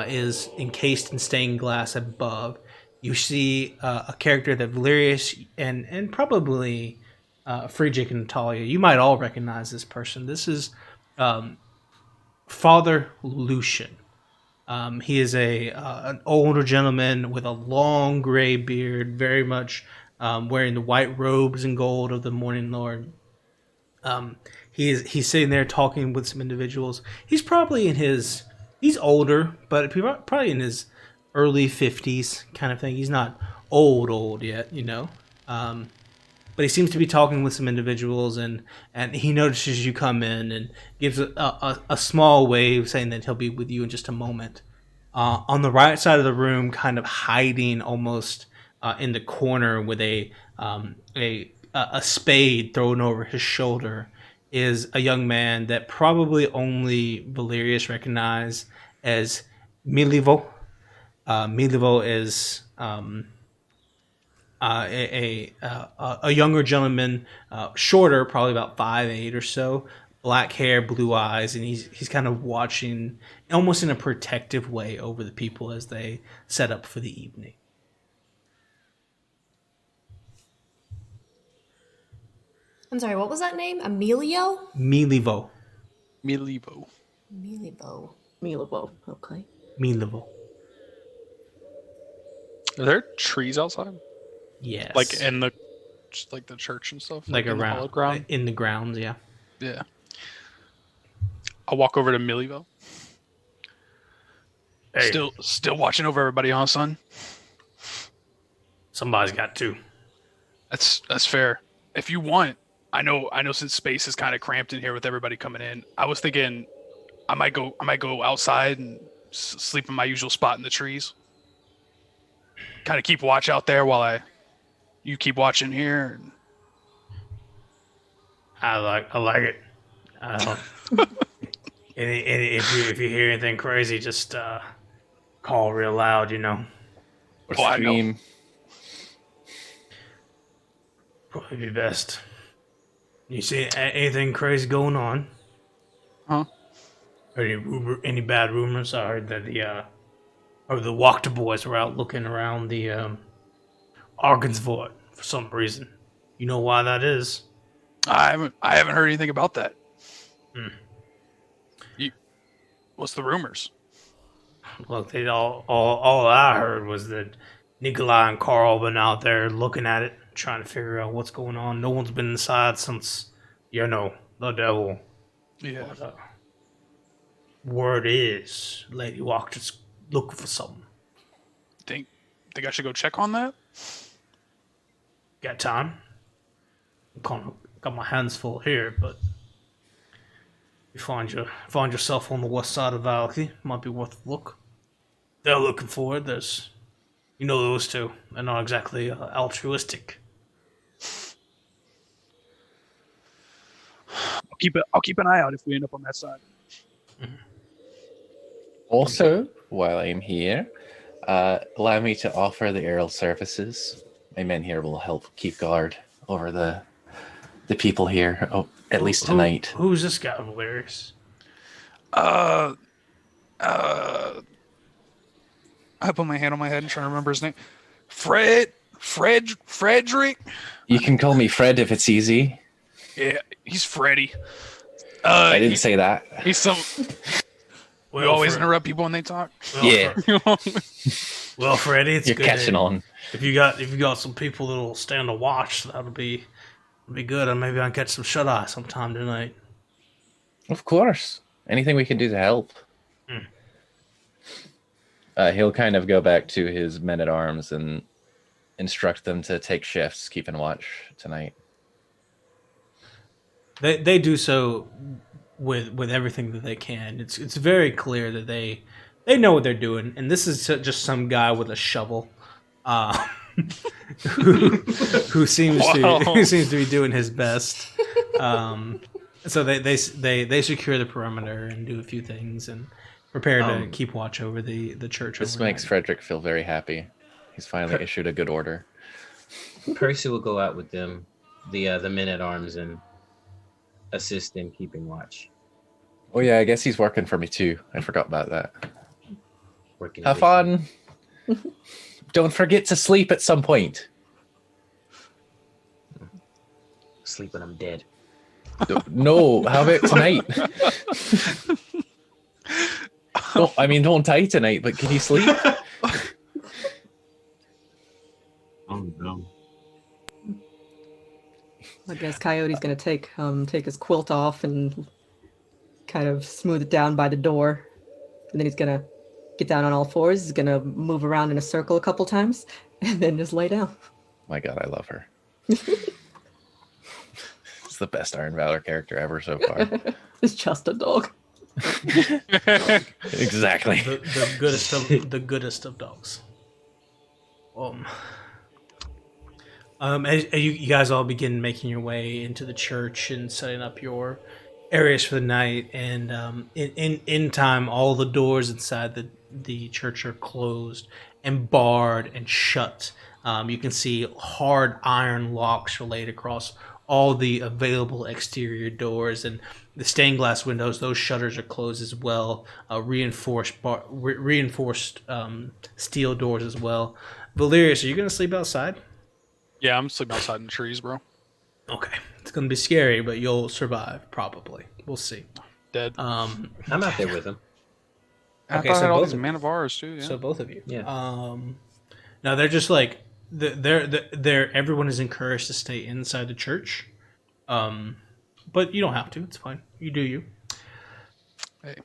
is encased in stained glass above. You see a character that Valerius and probably Friedrich and Natalia, you might all recognize this person. This is Father Lucian. He is an older gentleman with a long gray beard, very much wearing the white robes and gold of the Morning Lord. He's sitting there talking with some individuals. He's older, but probably in his early 50s kind of thing. He's not old yet, but he seems to be talking with some individuals, and he notices you come in and gives a small wave, saying that he'll be with you in just a moment. On the right side of the room, kind of hiding almost in the corner with a spade thrown over his shoulder, is a young man that probably only Valerius recognized as Milivo. Milivo is a younger gentleman, shorter, probably about 5'8" or so, black hair, blue eyes, and he's kind of watching almost in a protective way over the people as they set up for the evening. I'm sorry, what was that name? Emilio? Milivo. Milivo. Milivo. Okay. Milivo. Are there trees outside? Yes. Like in the church and stuff? Like in the around hallowed ground? in the grounds, yeah. Yeah. I'll walk over to Milivo. Hey. Still watching over everybody, huh, son? Somebody's got to. That's fair. If you want, I know since space is kind of cramped in here with everybody coming in, I was thinking I might go outside and sleep in my usual spot in the trees. Kind of keep watch out there while you keep watching here. I like it. If you hear anything crazy, just call real loud, Or I know. scream. Probably be best. You see anything crazy going on? Huh? Any bad rumors? I heard that the Wachter boys were out looking around the Arkansford for some reason. You know why that is? I haven't heard anything about that. Hmm. What's the rumors? Look, all I heard was that Nikolai and Carl been out there looking at it, trying to figure out what's going on. No one's been inside since, the devil. Yeah. But, word is, Lady Wachter's looking for something. Think I should go check on that? Got time? Got my hands full here, but you find yourself on the west side of Vallaki, might be worth a look. They're looking for it. There's, those two. They're not exactly altruistic. I'll keep an eye out if we end up on that side. Also, while I'm here, allow me to offer the Earl services. My men here will help keep guard over the people here, at least tonight. Who's this guy, Valerius? I put my hand on my head and try to remember his name. Frederick? You can call me Fred if it's easy. Yeah, he's Freddy. I didn't say that. He's some. We always interrupt people when they talk. Yeah. Well, Freddie, it's You're good catching on. If you got some people that'll stand to watch, that'll be good. And maybe I can catch some shut eye sometime tonight. Of course. Anything we can do to help. He'll kind of go back to his men-at-arms and instruct them to take shifts, keeping watch tonight. They do so with everything that they can. It's very clear that they know what they're doing, and this is just some guy with a shovel, who seems to be doing his best. So they secure the perimeter and do a few things and prepare to keep watch over the church. This makes Frederick feel very happy. He's finally issued a good order. Percy will go out with them, the men-at-arms, and assist in keeping watch. Oh yeah, I guess he's working for me too. I forgot about that. Working Have fun. Don't forget to sleep at some point. Sleep when I'm dead. No, how about tonight? Don't die tonight, but can you sleep? Oh no. I guess Coyote's gonna take his quilt off and kind of smooth it down by the door, and then he's gonna get down on all fours. He's gonna move around in a circle a couple times, and then just lay down. My God, I love her. It's the best Iron Valor character ever so far. It's just a dog. Exactly. The goodest of dogs. As you guys all begin making your way into the church and setting up your areas for the night, and in time, all the doors inside the church are closed and barred and shut. You can see hard iron locks are laid across all the available exterior doors, and the stained glass windows, those shutters are closed as well. Reinforced steel doors as well. Valerius, are you going to sleep outside? Yeah, I'm sleeping outside in the trees, bro. Okay. It's going to be scary, but you'll survive, probably. We'll see. Dead. I'm out there with him. I thought I had all these man of ours too. Yeah. So both of you. Yeah. Now they're just like they're everyone is encouraged to stay inside the church, but you don't have to. It's fine. You do you. Hey.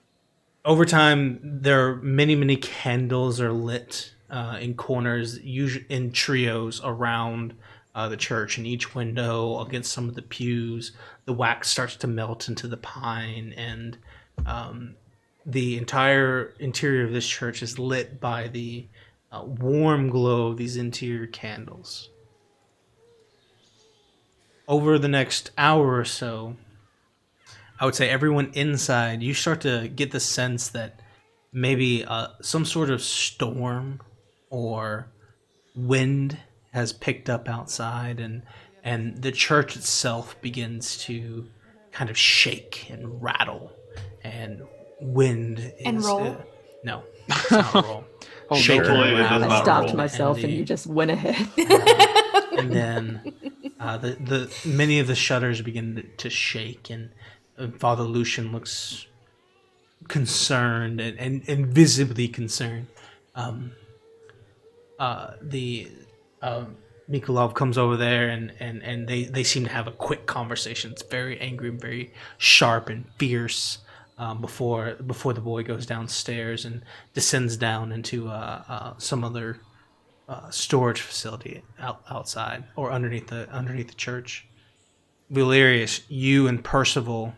Over time, there are many candles are lit in corners, usually in trios around the church. In each window, against some of the pews, the wax starts to melt into the pine, and the entire interior of this church is lit by the warm glow of these interior candles. Over the next hour or so, I would say everyone inside, you start to get the sense that maybe some sort of storm or wind has picked up outside, and the church itself begins to kind of shake and rattle, and wind is... And roll? No, it's not roll. Oh, Shake no. and It does rattle. not I stopped roll. myself, and the- you just went ahead. And then the many of the shutters begin to shake, and Father Lucian looks concerned and visibly concerned. Mikolov comes over there, and they seem to have a quick conversation. It's very angry and very sharp and fierce. Before the boy goes downstairs and descends down into some other storage facility outside or underneath the church. Valerius, you and Percival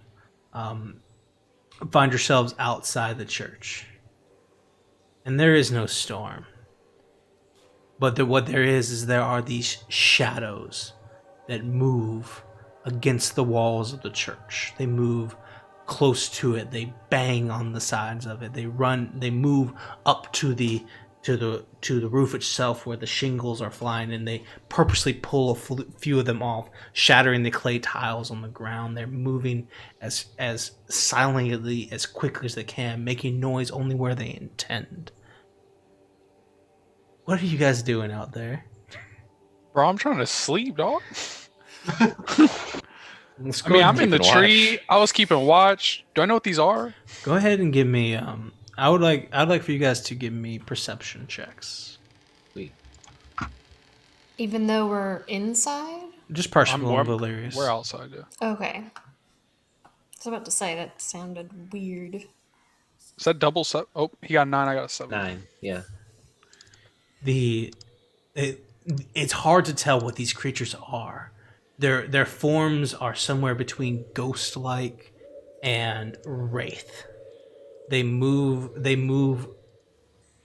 find yourselves outside the church, and there is no storm. But what there is there are these shadows that move against the walls of the church. They move close to it. They bang on the sides of it. They move up to the roof itself where the shingles are flying, and they purposely pull a few of them off, shattering the clay tiles on the ground. They're moving as silently, as quickly as they can, making noise only where they intend. What are you guys doing out there? Bro, I'm trying to sleep, dog. Let's I go mean, ahead I'm and in the keeping tree. watch. I was keeping watch. Do I know what these are? Go ahead and give me. I'd like for you guys to give me perception checks. Wait, Even though we're inside? Just Percival and Valerius. We're outside. Yeah. Okay. I was about to say that sounded weird. Is that double set? Oh, he got 9. I got a 7. 9. Yeah. It's hard to tell what these creatures are. Their forms are somewhere between ghost-like and wraith. They move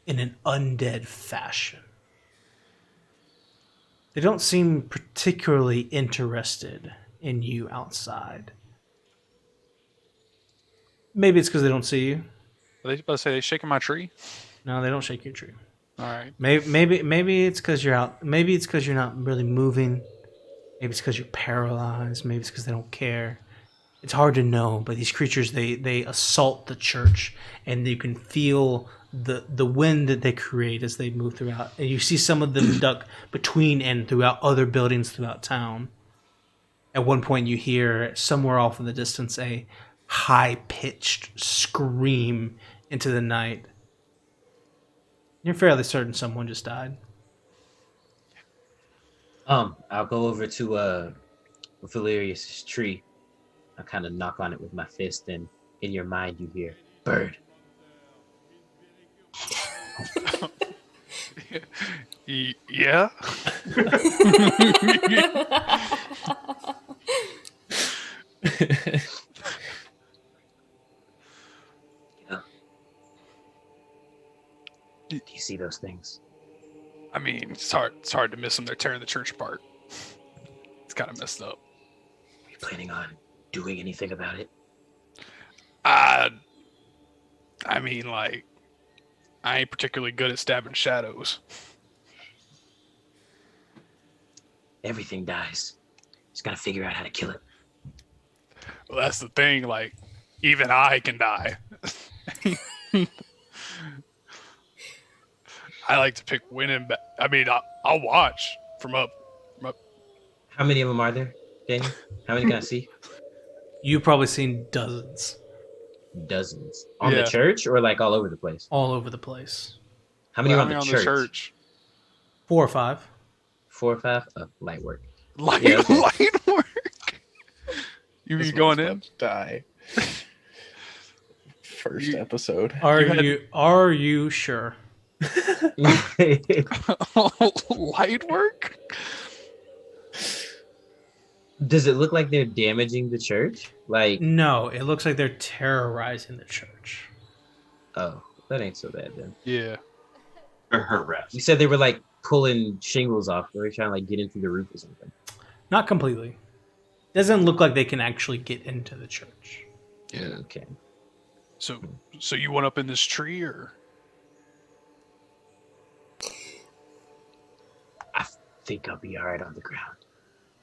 in an undead fashion. They don't seem particularly interested in you outside. Maybe it's because they don't see you. Are they about to say they shaking my tree? No, they don't shake your tree. All right. Maybe it's because you're out. Maybe it's because you're not really moving. Maybe it's because you're paralyzed. Maybe it's because they don't care. It's hard to know. But these creatures, they assault the church, and you can feel the wind that they create as they move throughout. And you see some of them duck between and throughout other buildings throughout town. At one point, you hear somewhere off in the distance a high-pitched scream into the night. You're fairly certain someone just died. I'll go over to Valerius' tree. I'll kind of knock on it with my fist, and in your mind you hear bird. Yeah. Do you see those things? I mean, it's hard to miss them. They're tearing the church apart. It's kind of messed up. Are you planning on doing anything about it? I mean, like, I ain't particularly good at stabbing shadows. Everything dies. Just gotta figure out how to kill it. Well, that's the thing. Like, even I can die. I like to pick winning. I mean, I'll watch from up. How many of them are there, Daniel? How many can I see? You've probably seen dozens Dozens. On Yeah. the church or like all over the place? all over the place. How many are on the on church? the church? 4 or 5. 4 or 5? Oh, light work. Light, Yeah, okay. light work. You This be going one's in? about to die. First episode. Are you sure? Light work? Does it look like they're damaging the church? Like, No, it looks like they're terrorizing the church. oh, that ain't so bad then. Yeah. Or harassed. You said they were like pulling shingles off. They were trying to like get into the roof or something. Not completely. Doesn't look like they can actually get into the church. Yeah. Okay. So you went up in this tree, or? I think I'll be all right on the ground.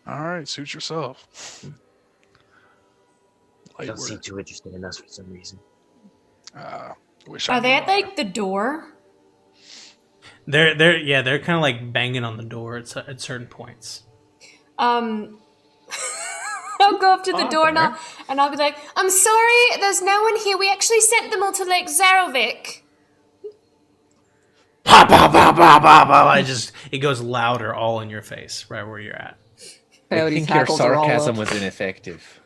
All right, suit yourself. They Light don't seem work. too interested in us for some reason. Wish I Are they knew at like the door? They're kind of like banging on the door at certain points. I'll go up to the door now and I'll be like, I'm sorry, there's no one here. We actually sent them all to Lake Zarovic. Pop, pop, pop, pop, pop, pop. It goes louder all in your face, right where you're at. I Coyote's think your hackles are all sarcasm up. was ineffective.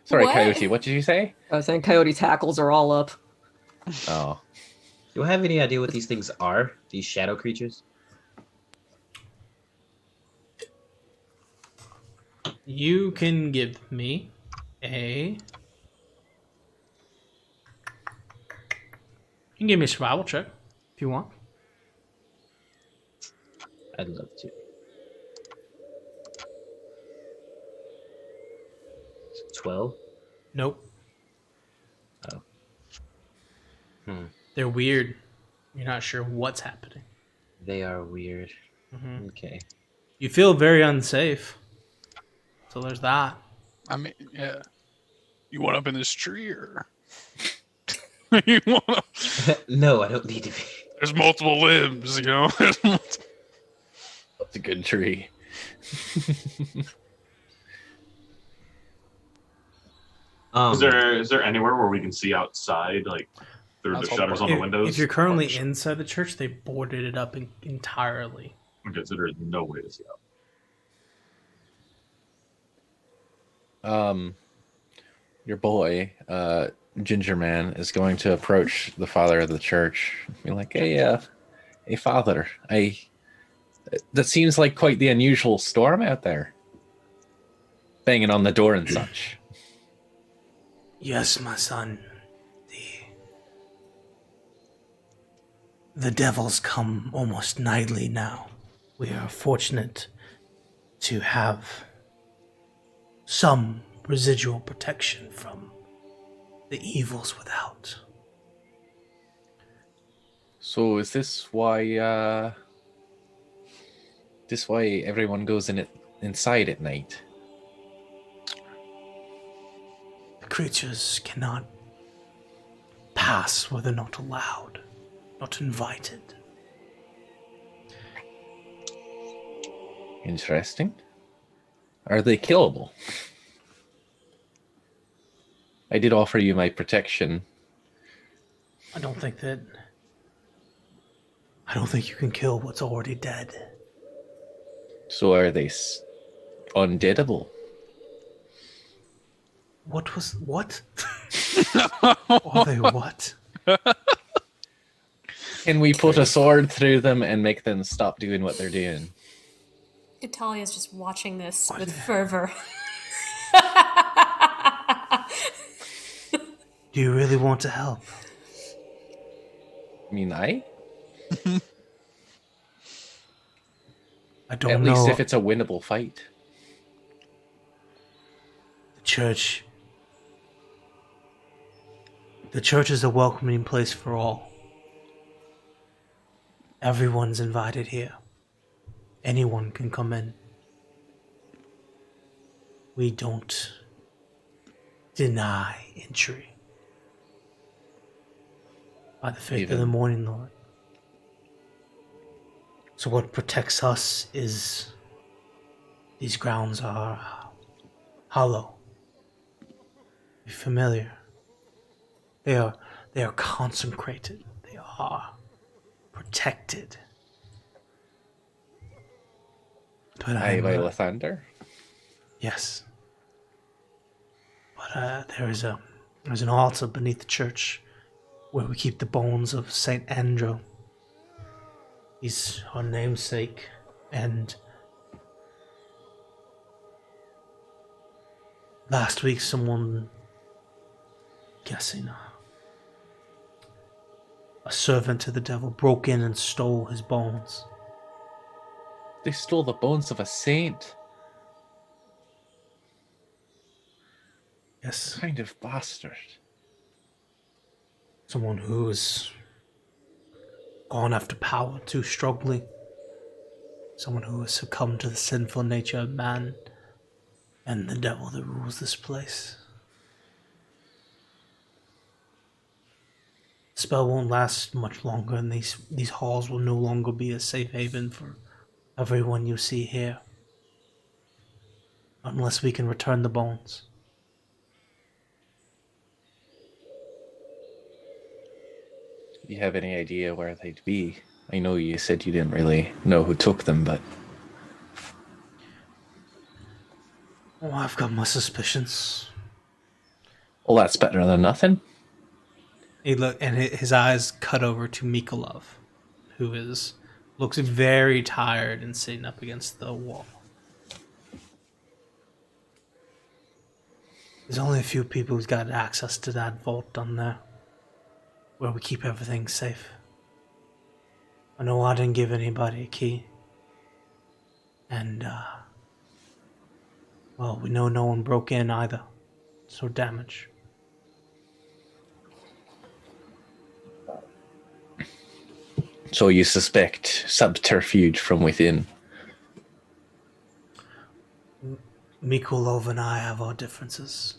Sorry, What? Coyote. What did you say? I was saying Coyote's hackles are all up. Oh, Do I have any idea what these things are? These shadow creatures? You can give me a. You can give me a survival check if you want. I'd love to. 12? Nope. Oh. They're weird. You're not sure what's happening. They are weird. Mhm. Okay. You feel very unsafe. So there's that. I mean, yeah. You went up in this tree, or? You want? No, I don't need to be. There's multiple limbs, you know. that's a good tree. Is there anywhere where we can see outside, like through the That's all shutters on part. the windows? If you're currently Oh, inside the church, they boarded it up entirely. okay, so there is no way to see out. Your boy, Ginger Man, is going to approach the father of the church, be like, "Hey, father, that seems like quite the unusual storm out there, banging on the door and such." Yes, my son. The devils come almost nightly now. We are fortunate to have some residual protection from the evils without. So is this why everyone goes inside at night? The creatures cannot pass where they're not allowed, not invited. Interesting. Are they killable? I did offer you my protection. I don't think you can kill what's already dead. So are they undeadable? What? Are they what? Can we put a sword through them and make them stop doing what they're doing? Italia's just watching this with fervor. Do you really want to help? I mean, I don't at know. least if it's a winnable fight. The church is a welcoming place for all. Everyone's invited here. Anyone can come in. We don't deny entry. By the faith of the Morning Lord. So what protects us is these grounds are hollow. Be familiar. They are consecrated. They are protected. But By Lathander? Yes. But there's an altar beneath the church where we keep the bones of Saint Andrew. He's our namesake, and last week someone, guessing a servant to the devil, broke in and stole his bones. They stole the bones of a saint. Yes. What kind of bastard? Someone who has gone after power too strongly. Someone who has succumbed to the sinful nature of man and the devil that rules this place. The spell won't last much longer, and these halls will no longer be a safe haven for everyone you see here. Unless we can return the bones. Do you have any idea where they'd be? I know you said you didn't really know who took them, but... Oh, I've got my suspicions. Well, that's better than nothing. And his eyes cut over to Mikolov, who looks very tired and sitting up against the wall. There's only a few people who's got access to that vault down there, where we keep everything safe. I know I didn't give anybody a key. And, well, we know no one broke in either. So damage. So you suspect subterfuge from within? Mikolov and I have our differences.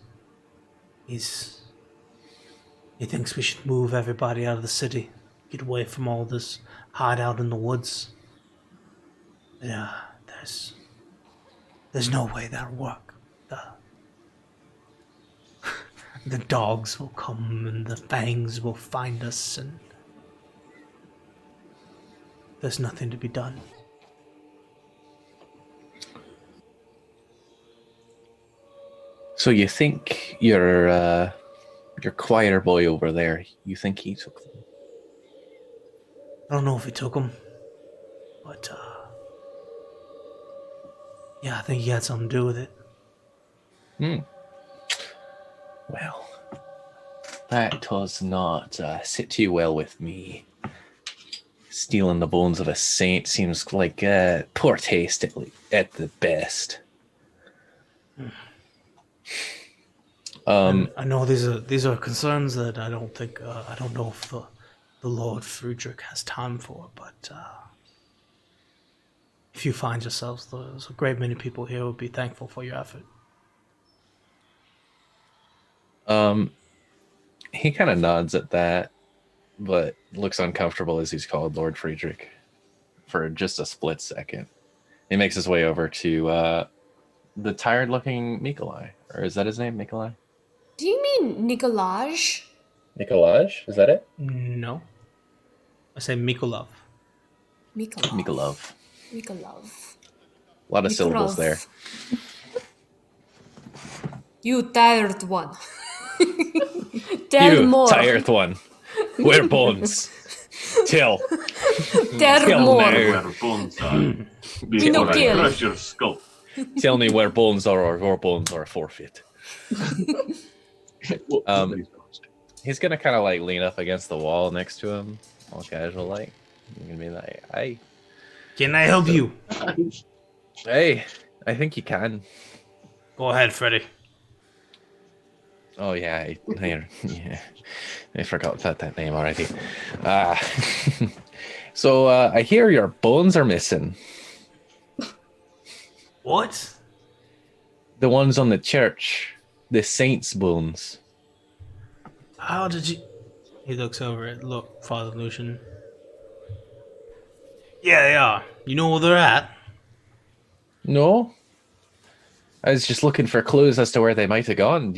He thinks we should move everybody out of the city. Get away from all this hideout in the woods. Yeah, there's no way that'll work. The dogs will come and the fangs will find us, and there's nothing to be done. So you think your choir boy over there, you think he took them? I don't know if he took them, but yeah, I think he had something to do with it. Well, that does not sit too well with me. Stealing the bones of a saint seems like poor taste at the best. And I know these are concerns that I don't think I don't know if the Lord Friedrich has time for, but if you find yourselves, there's a great many people here who would be thankful for your effort. He kind of nods at that, but looks uncomfortable as he's called Lord Friedrich for just a split second. He makes his way over to the tired-looking Mikolai, or is that his name, Mikolai? Do you mean Nikolaj? Nikolaj, is that it? No, I say Mikolov. Mikolov. Mikolov. A lot of syllables there. You tired one. Tell You more. tired one. Where bones? Tell. Tell more. now. Where bones are. Before I kill. crush your skull. Tell me where bones are, or your bones are forfeit. He's gonna kind of like lean up against the wall next to him, all casual like. He's gonna be like, "Hey, Can I help you? hey, I think you can." Go ahead, Freddy. Oh yeah, I forgot that name already. So I hear your bones are missing. What? The ones on the church, the saints' bones. How did you... He looks over at Father Lucian. Yeah, they are. You know where they're at? No, I was just looking for clues as to where they might have gone. Would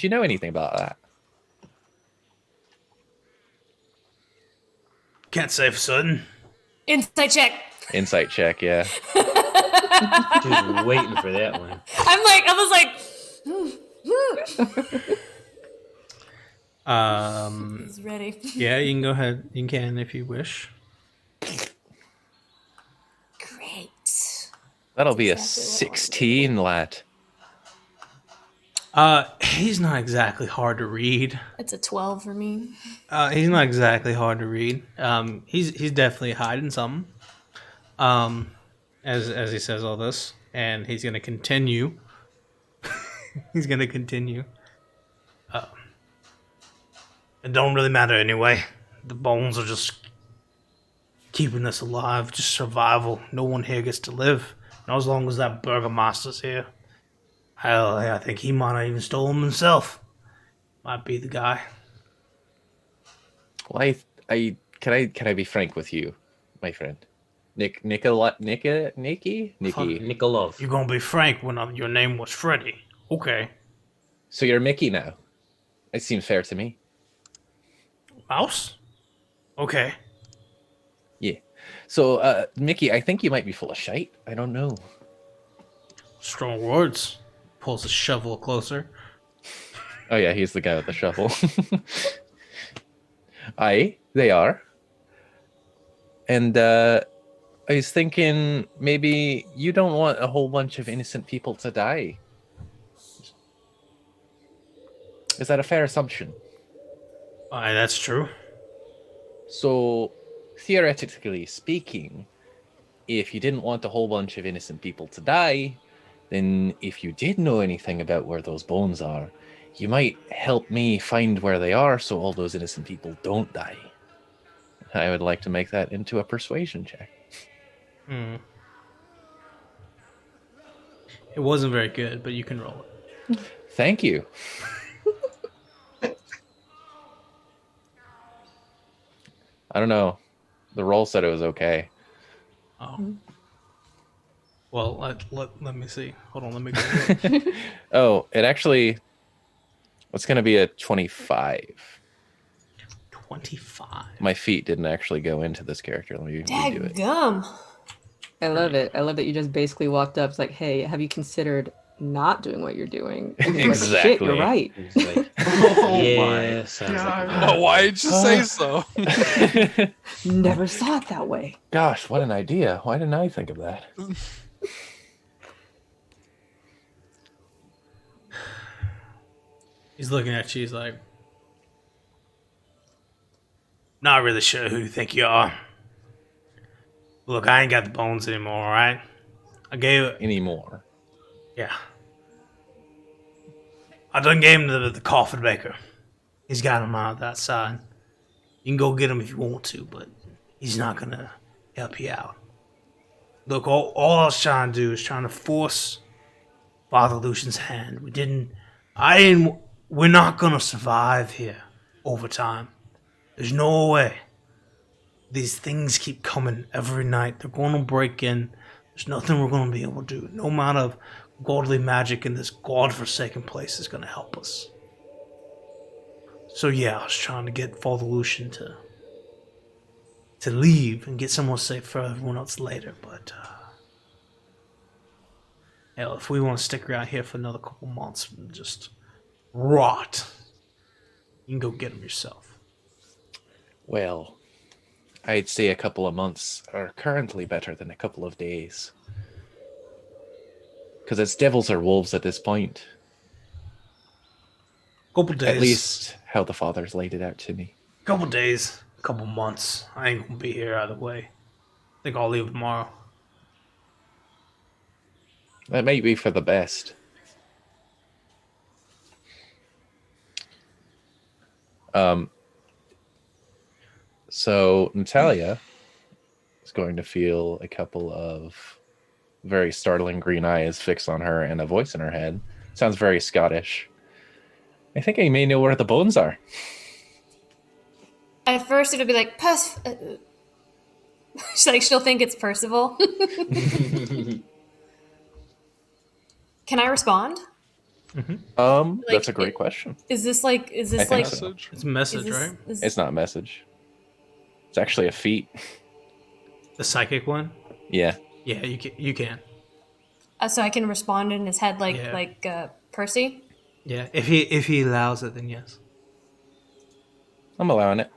you know anything about that? Can't say for certain. Insight check. Insight check, yeah. Just waiting for that one. I was like, he's ready. Yeah, you can go ahead. You can if you wish. Great. That'll be exactly a 16, lad. He's not exactly hard to read. It's a 12 for me. He's not exactly hard to read. He's definitely hiding something. As he says all this, and he's gonna continue. He's gonna continue. It don't really matter anyway. The bones are just keeping us alive, just survival. No one here gets to live. Not as long as that Burgomaster's here. Hell, I think he might have even stolen them himself. Might be the guy. Well, can I be frank with you, my friend? Nikki? Nikolov. You're gonna be frank when your name was Freddy. Okay. So you're Mickey now. It seems fair to me. Mouse? Okay. Yeah. So, Mickey, I think you might be full of shite. I don't know. Strong words. Pulls his shovel closer. Oh yeah, he's the guy with the shovel. Aye, they are. And I was thinking maybe you don't want a whole bunch of innocent people to die. Is that a fair assumption? Aye, that's true. So, theoretically speaking, if you didn't want a whole bunch of innocent people to die, then if you did know anything about where those bones are, you might help me find where they are so all those innocent people don't die. I would like to make that into a persuasion check. It wasn't very good, but you can roll it. Thank you. I don't know. The roll said it was okay. Oh. Well, let me see. Hold on, let me go. Oh, it actually It's going to be a 25. 25. My feet didn't actually go into this character. Let me redo it. Dadgum. I love it. I love that you just basically walked up. It's like, hey, have you considered not doing what you're doing? And he's like, shit, you're Exactly. right. He's like, Oh yeah, my sounds like God. a Well, why did you say so? Never saw it that way. Gosh, what an idea. Why didn't I think of that? He's looking at you. He's like, not really sure who you think you are. Look, I ain't got the bones anymore, all right? I gave it. Anymore. Yeah. I done gave him the coffin maker. He's got him out that side. You can go get him if you want to, but he's not going to help you out. Look, all I was trying to do is trying to force Father Lucian's hand. We're not going to survive here over time. There's no way. These things keep coming every night. They're going to break in. There's nothing we're going to be able to do. No amount of godly magic in this godforsaken place is going to help us. So yeah, I was trying to get Father Lucian to leave and get somewhere safe for everyone else later. But hell, if we want to stick around here for another couple months and just rot, you can go get them yourself. Well, I'd say a couple of months are currently better than a couple of days. Because it's devils or wolves at this point. Couple days. At least how the fathers laid it out to me. Couple days. Couple months. I ain't gonna be here either way. I think I'll leave tomorrow. That might be for the best. So Natalia is going to feel a couple of very startling green eyes fixed on her and a voice in her head. Sounds very Scottish. I think I may know where the bones are. At first, it'll be like, she'll think it's Percival. Can I respond? That's a great question. Is this like, I think so. Message. It's a message, is this, right? is- It's not a message. It's actually a feat. The psychic one? Yeah. Yeah, you can. so I can respond in his head like Yeah. Percy? Yeah, if he allows it, then yes. I'm allowing it.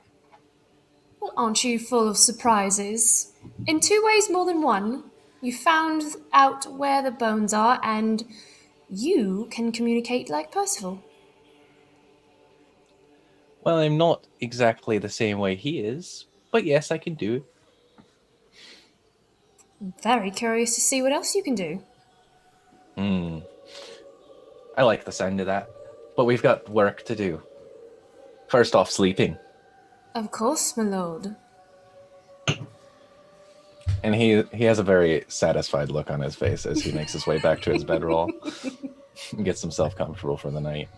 Well, aren't you full of surprises? In 2 ways more than one. You found out where the bones are, and you can communicate like Percival. Well, I'm not exactly the same way he is, but yes, I can do it. Very curious to see what else you can do. I like the sound of that. But we've got work to do. First off, sleeping. Of course, my lord. And he has a very satisfied look on his face as he makes his way back to his bedroll and gets himself comfortable for the night.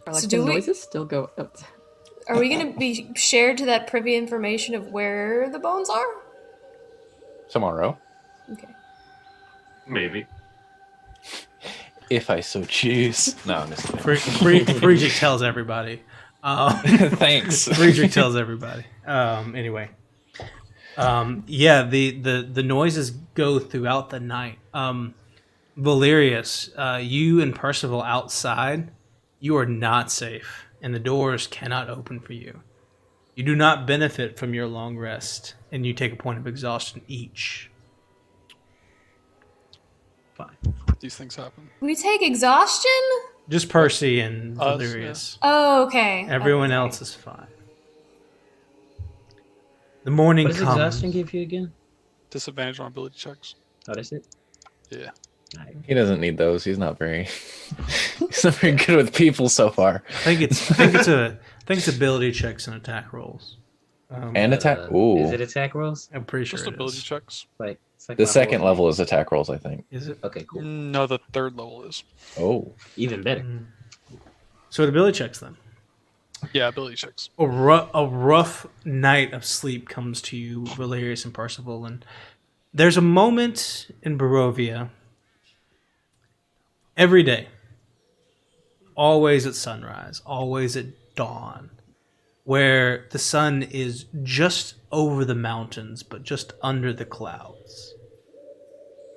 Are like So the do we- noises still go up? Are we going to be shared to that privy information of where the bones are? Tomorrow, Okay. Maybe. if I so choose. No, I'm just kidding. Friedrich tells everybody. Thanks. Friedrich tells everybody. Anyway. Yeah, the noises go throughout the night. Valerius, you and Percival outside, you are not safe, and the doors cannot open for you. You do not benefit from your long rest, and you take a point of exhaustion each. Fine. These things happen. We take exhaustion? Just Percy and Us, Valerius. Oh, okay. Everyone Okay. else is fine. The morning What does comes. exhaustion give you again? Disadvantage on ability checks. Oh, that's it? Yeah. He doesn't need those. He's not very good with people so far. I think it's ability checks and attack rolls. And attack. Ooh. Is it attack rolls? I'm pretty sure Just it ability is. checks. It's like The my second whole- level is attack rolls, I think. Is it? Okay, cool. No, the third level is. Oh. Even better. So it ability checks then. Yeah, ability checks. A rough night of sleep comes to you, Valerius and Percival, and there's a moment in Barovia Every day. Always at sunrise. Always at dawn. Where the sun is just over the mountains, but just under the clouds.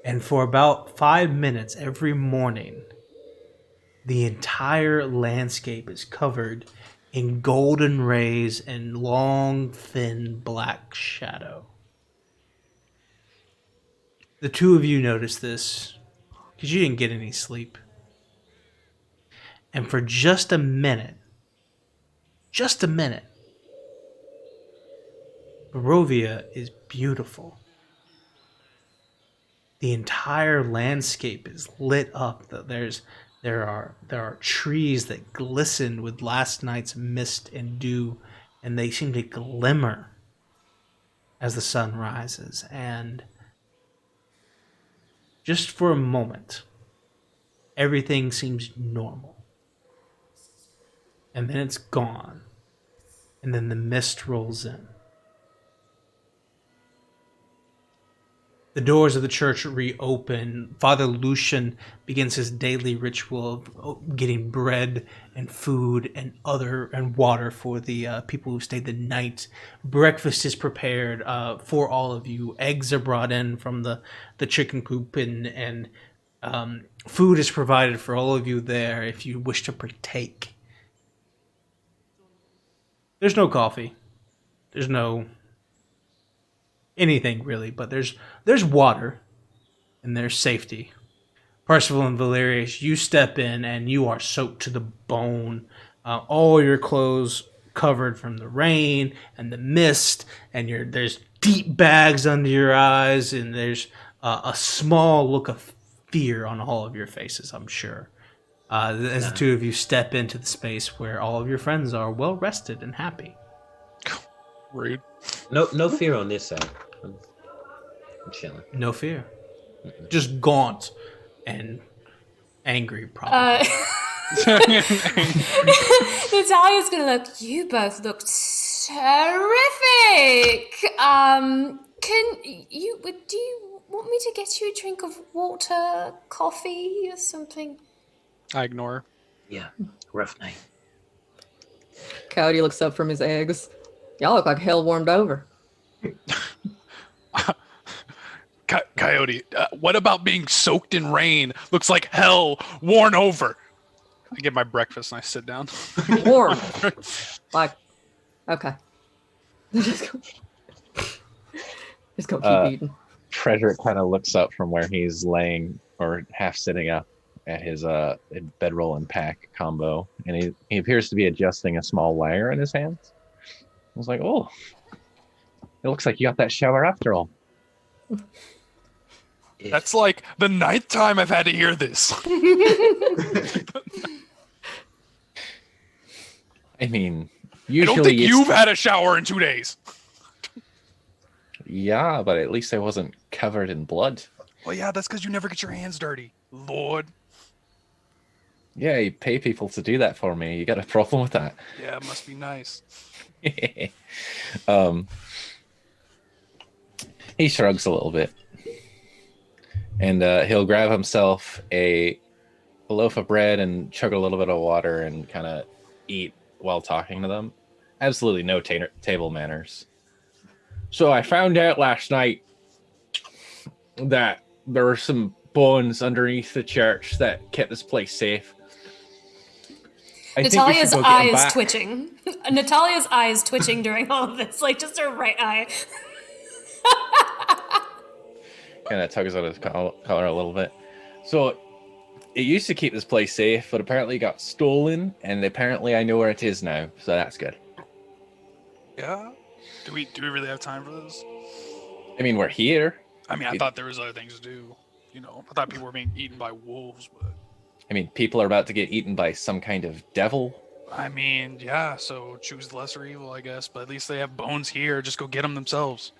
And for about 5 minutes every morning, the entire landscape is covered in golden rays and long, thin black shadow. The two of you notice this because you didn't get any sleep. And for just a minute, Barovia is beautiful. The entire landscape is lit up. There are trees that glisten with last night's mist and dew, and they seem to glimmer as the sun rises. And just for a moment, everything seems normal. And then it's gone. And then the mist rolls in. The doors of the church reopen. Father Lucian begins his daily ritual of getting bread and food and water for the people who stayed the night. Breakfast is prepared for all of you. Eggs are brought in from the chicken coop, and food is provided for all of you there if you wish to partake. There's no coffee. There's no anything really, but there's water and there's safety. Percival and Valerius, you step in and you are soaked to the bone. All your clothes covered from the rain and the mist, and there's deep bags under your eyes, and there's a small look of fear on all of your faces, I'm sure. As the two of you step into the space where all of your friends are well rested and happy. Rude. No fear on this side. I'm chilling. No fear. Just gaunt and angry, probably. Natalia's gonna look. You both look terrific. Do you want me to get you a drink of water, coffee, or something? I ignore. Yeah, rough night. Coyote looks up from his eggs. Y'all look like hell warmed over. Coyote, what about being soaked in rain? Looks like hell worn over. I get my breakfast and I sit down. Warm. Like, okay. Just go keep eating. Frederick kind of looks up from where he's laying or half sitting up at his bedroll and pack combo, and he appears to be adjusting a small lyre in his hands. I was like, oh, it looks like you got that shower after all. That's like the 9th time I've had to hear this. I mean, I don't think you've had a shower in 2 days. Yeah, but at least I wasn't covered in blood. Well, yeah, that's because you never get your hands dirty, Lord. Yeah, you pay people to do that for me. You got a problem with that? Yeah, it must be nice. He shrugs a little bit. And he'll grab himself a loaf of bread and chug a little bit of water and kind of eat while talking to them. Absolutely no table manners. So I found out last night that there were some bones underneath the church that kept this place safe. Natalia's eye is twitching. Natalia's eye is twitching during all of this, like just her right eye. Kind of tugs on his collar a little bit. So it used to keep this place safe, but apparently it got stolen, and apparently I know where it is now, so that's good. Yeah? Do we really have time for this? I mean, we're here. I mean, I thought there was other things to do. You know, I thought people were being eaten by wolves, but... I mean, people are about to get eaten by some kind of devil. I mean, yeah, so choose the lesser evil, I guess, but at least they have bones here. Just go get them themselves.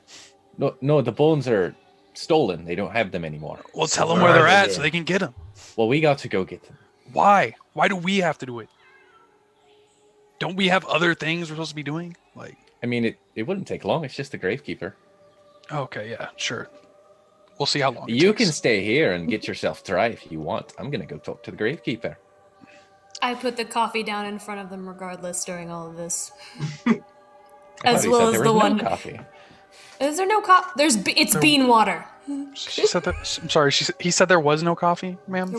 No, the bones are stolen. They don't have them anymore. Well, tell them where they're at so they can get them. Well, we got to go get them. Why? Why do we have to do it? Don't we have other things we're supposed to be doing? Like, I mean, it wouldn't take long. It's just the gravekeeper. okay, yeah, sure. We'll see how long it You takes. can stay here and get yourself dry if you want. I'm gonna go talk to the gravekeeper. I put the coffee down in front of them regardless during all of this. I As thought you well said as there the was one. no coffee. Is there no coffee? It's bean water. She said that. I'm sorry. He said there was no coffee, ma'am.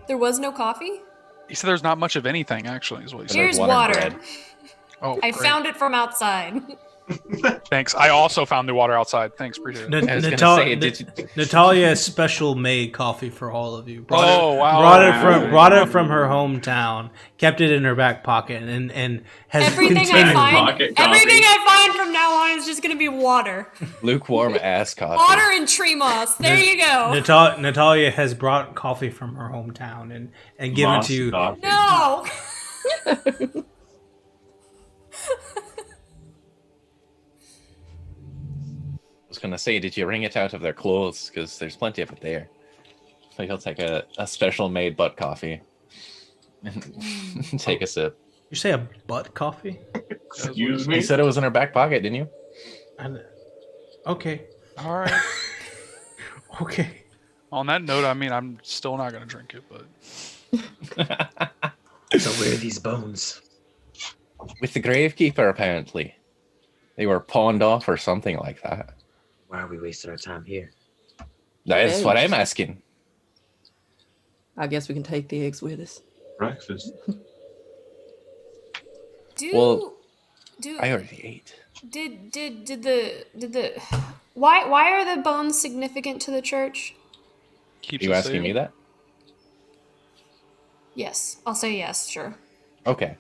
There was no coffee? He said there's not much of anything, actually, is what he said. Here's water and water. bread. Oh, I great. found it from outside. Thanks. I also found the water outside. Thanks, appreciate it. I was gonna say, did you- Natalia special made coffee for all of you. Oh, wow. Brought it from her hometown. Kept it in her back pocket and has Everything continued. Pocket coffee. everything I find from now on is just gonna be water. lukewarm ass coffee? Water and tree moss. There you go. Natalia has brought coffee from her hometown and given it Moss to you. coffee. No. I was gonna say, did you wring it out of their clothes? Because there's plenty of it there. So you'll take a special made butt coffee and take a sip. You say a butt coffee? Excuse You me. said it was in her back pocket, didn't you? Okay. All right. Okay. On that note, I mean, I'm still not going to drink it, but So where are these bones? With the gravekeeper, apparently. They were pawned off or something like that. Why are we wasting our time here? That's what Eggs. I'm asking. I guess we can take the eggs with us. Breakfast. Well, do I already ate. did the why are the bones significant to the church? keeps Are you it asking safe. me that? Yes, I'll say yes, sure. Okay.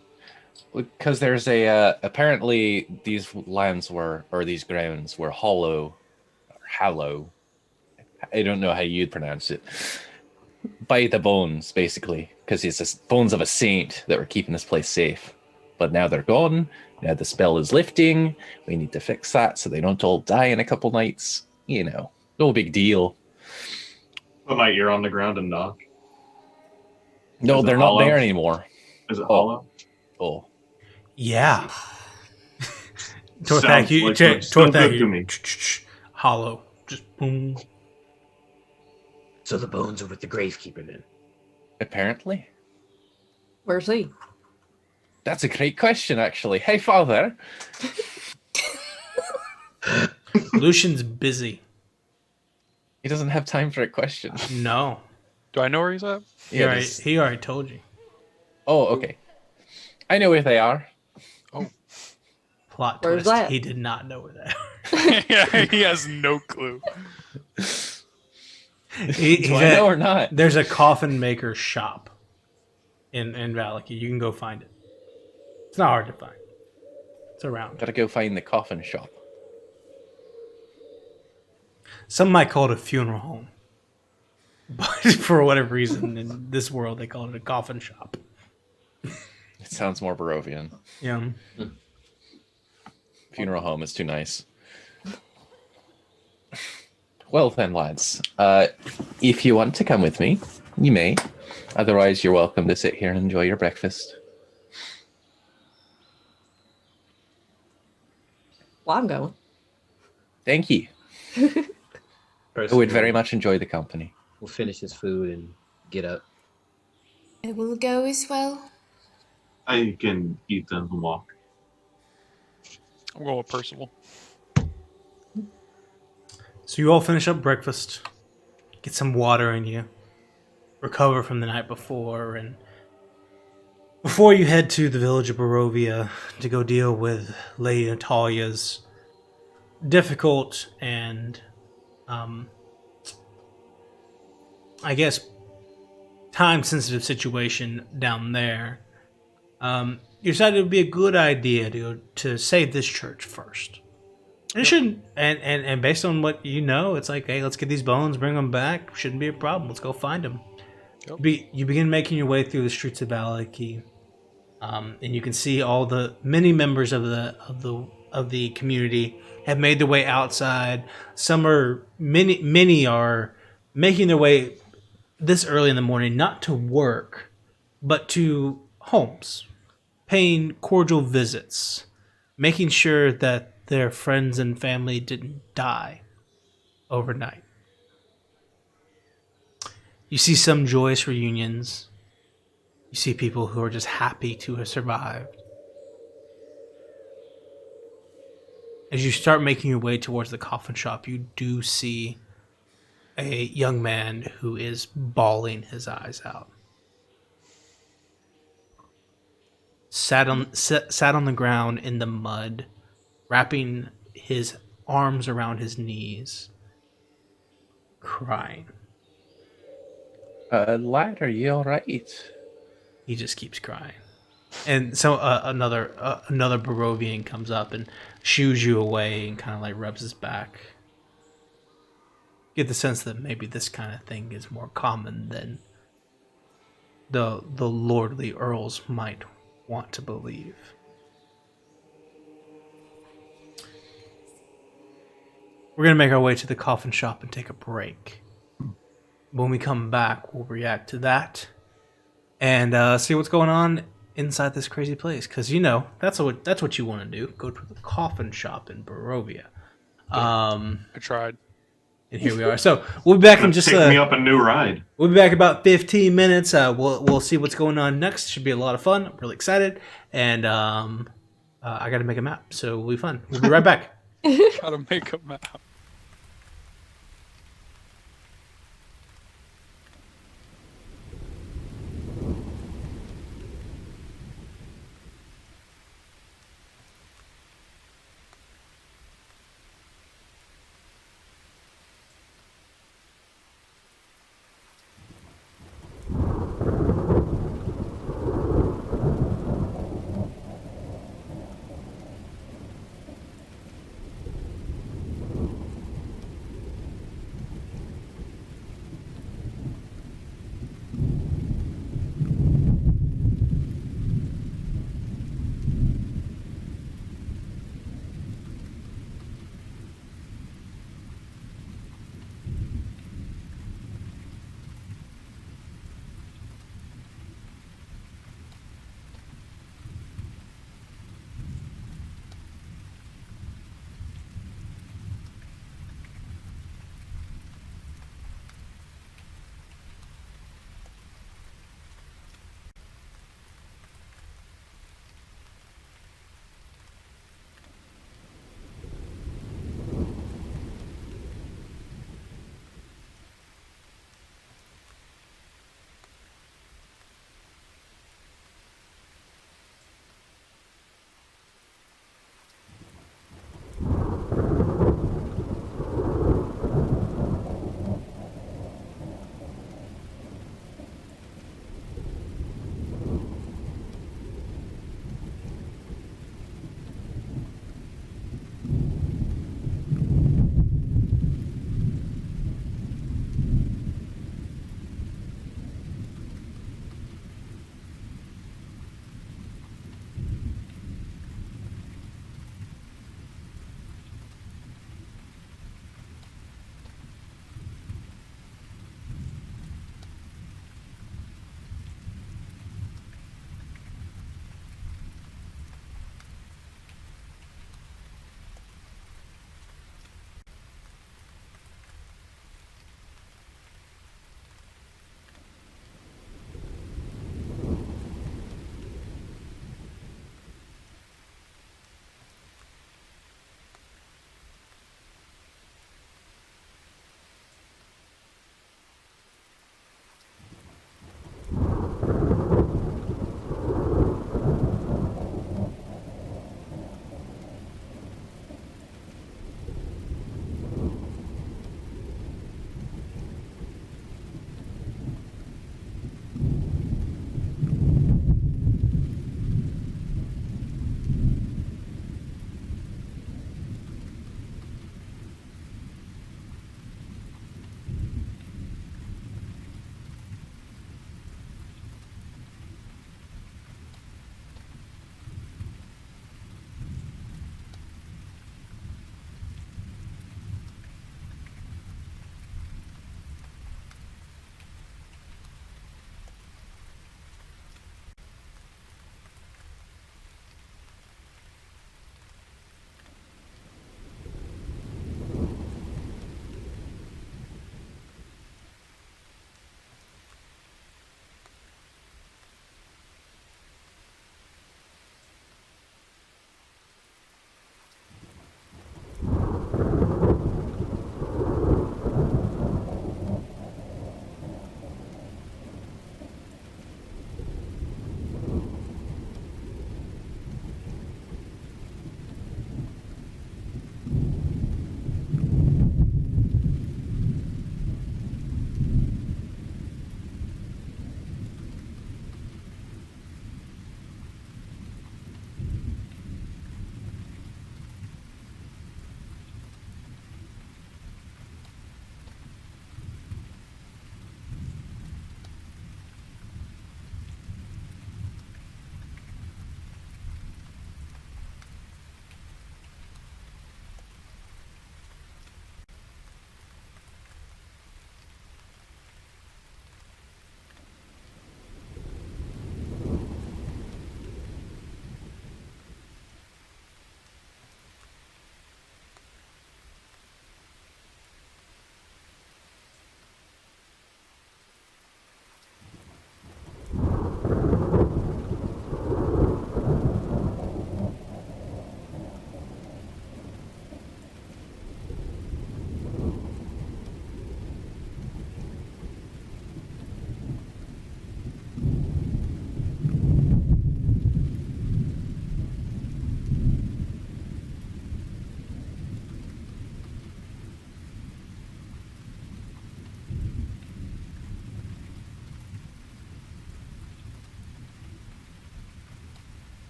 Because there's a apparently these lands were, or these grounds were hollow, or hallow. I don't know how you'd pronounce it. By the bones, basically, because it's the bones of a saint that were keeping this place safe. But now they're gone. Now the spell is lifting. We need to fix that so they don't all die in a couple nights. You know, no big deal. Put my ear on the ground and knock. No, Is it they're not hollow? there anymore. Is it hollow? Oh, Yeah. Sounds Torthak, you like check. what's still Torthak, good to me. hollow. Just boom. So the bones are with the gravekeeper then. apparently. Where's he? That's a great question, actually. Hey, Father. Lucian's busy. He doesn't have time for a question. No. Do I know where he's at? Yeah, He already told you. Oh, okay. I know where they are. Plot Where's twist. that? He did not know where that. Yeah, he has no clue. Do I know or not? There's a coffin maker shop in Vallaki. You can go find it. It's not hard to find. It's around. Gotta go find the coffin shop. Some might call it a funeral home. But for whatever reason, in this world, they call it a coffin shop. It sounds more Barovian. Yeah. Funeral home is too nice. Well then, lads. If you want to come with me, you may. Otherwise, you're welcome to sit here and enjoy your breakfast. Well, I'm going. Thank you. I would very much enjoy the company. We'll finish his food and get up. I will go as well. I can eat and walk. I'm going with Percival. So you all finish up breakfast, get some water in you, recover from the night before, and before you head to the village of Barovia to go deal with Lady Natalia's difficult and, I guess, time-sensitive situation down there, you decided it would be a good idea to save this church first. And it shouldn't, and based on what you know, it's like, hey, let's get these bones, bring them back. Shouldn't be a problem. Let's go find them. Yep. You begin making your way through the streets of Vallaki, and you can see all the many members of the community have made their way outside. Many are making their way this early in the morning, not to work, but to homes, paying cordial visits, making sure that their friends and family didn't die overnight. You see some joyous reunions. You see people who are just happy to have survived. As you start making your way towards the coffin shop, you do see a young man who is bawling his eyes out. Sat on the ground in the mud, wrapping his arms around his knees, crying. Lad, are you all right? He just keeps crying. And so another Barovian comes up and shoos you away and kind of like rubs his back. Get the sense that maybe this kind of thing is more common than the lordly earls might want to believe. We're going to make our way to the coffin shop and take a break. When we come back, we'll react to that and see what's going on inside this crazy place. Because, you know, that's what you want to do. Go to the coffin shop in Barovia. I tried. And here we are. So we'll be back in just... Take me up a new ride. We'll be back in about 15 minutes. We'll see what's going on next. Should be a lot of fun. I'm really excited. And I got to make a map, so it'll be fun. We'll be right back. Gotta make a map.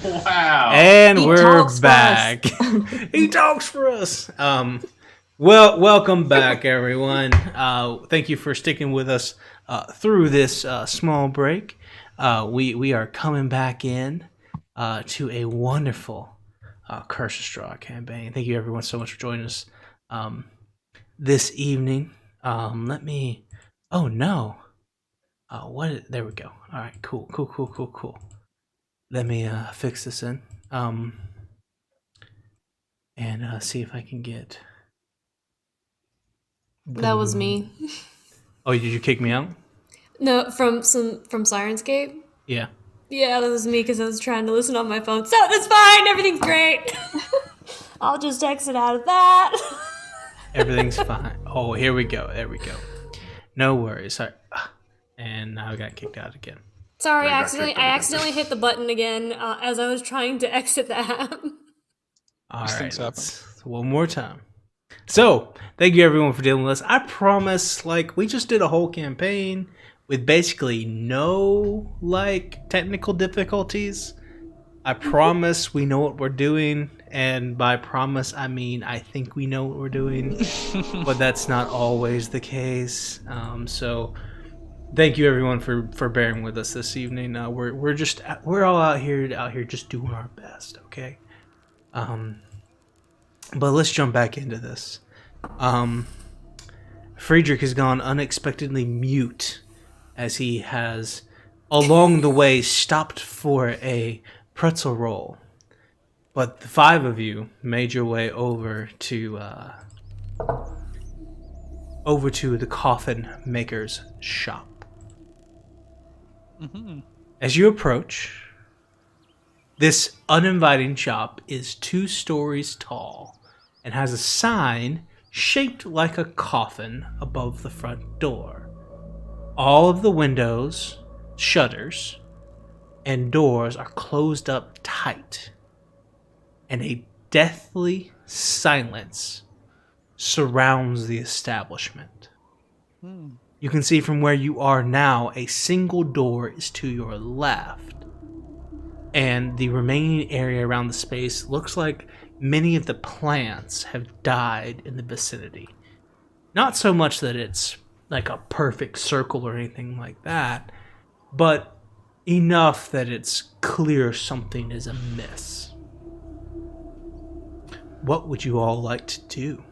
Wow. And He we're talks for us. back. He talks for us. Well, welcome back, everyone. Thank you for sticking with us through this small break. We are coming back in to a wonderful Curse of Strahd campaign. Thank you, everyone, so much for joining us this evening. Let me. Oh no. What? There we go. All right. Cool. Let me fix this in. And see if I can get. That was me. Oh, did you kick me out? No, from Sirenscape. Yeah. Yeah, that was me because I was trying to listen on my phone. So that's fine. Everything's great. I'll just exit out of that. Everything's fine. Oh, here we go. There we go. No worries. And now I got kicked out again. Sorry, Yeah, I I got kicked out accidentally hit the button again as I was trying to exit the app. All These right. things happen. Let's one more time. So, thank you everyone for dealing with us. I promise, we just did a whole campaign with basically no, technical difficulties. I promise we know what we're doing, and by promise, I mean I think we know what we're doing, but that's not always the case. So, thank you everyone for bearing with us this evening. We're all out here just doing our best, okay? But let's jump back into this. Friedrich has gone unexpectedly mute as he has, along the way, stopped for a pretzel roll. But the five of you made your way over to the coffin maker's shop. Mm-hmm. As you approach, this uninviting shop is 2 stories tall and has a sign shaped like a coffin above the front door. All of the windows, shutters, and doors are closed up tight, and a deathly silence surrounds the establishment. You can see from where you are now, a single door is to your left, and the remaining area around the space looks like many of the plants have died in the vicinity. Not so much that it's like a perfect circle or anything like that, but enough that it's clear something is amiss. What would you all like to do?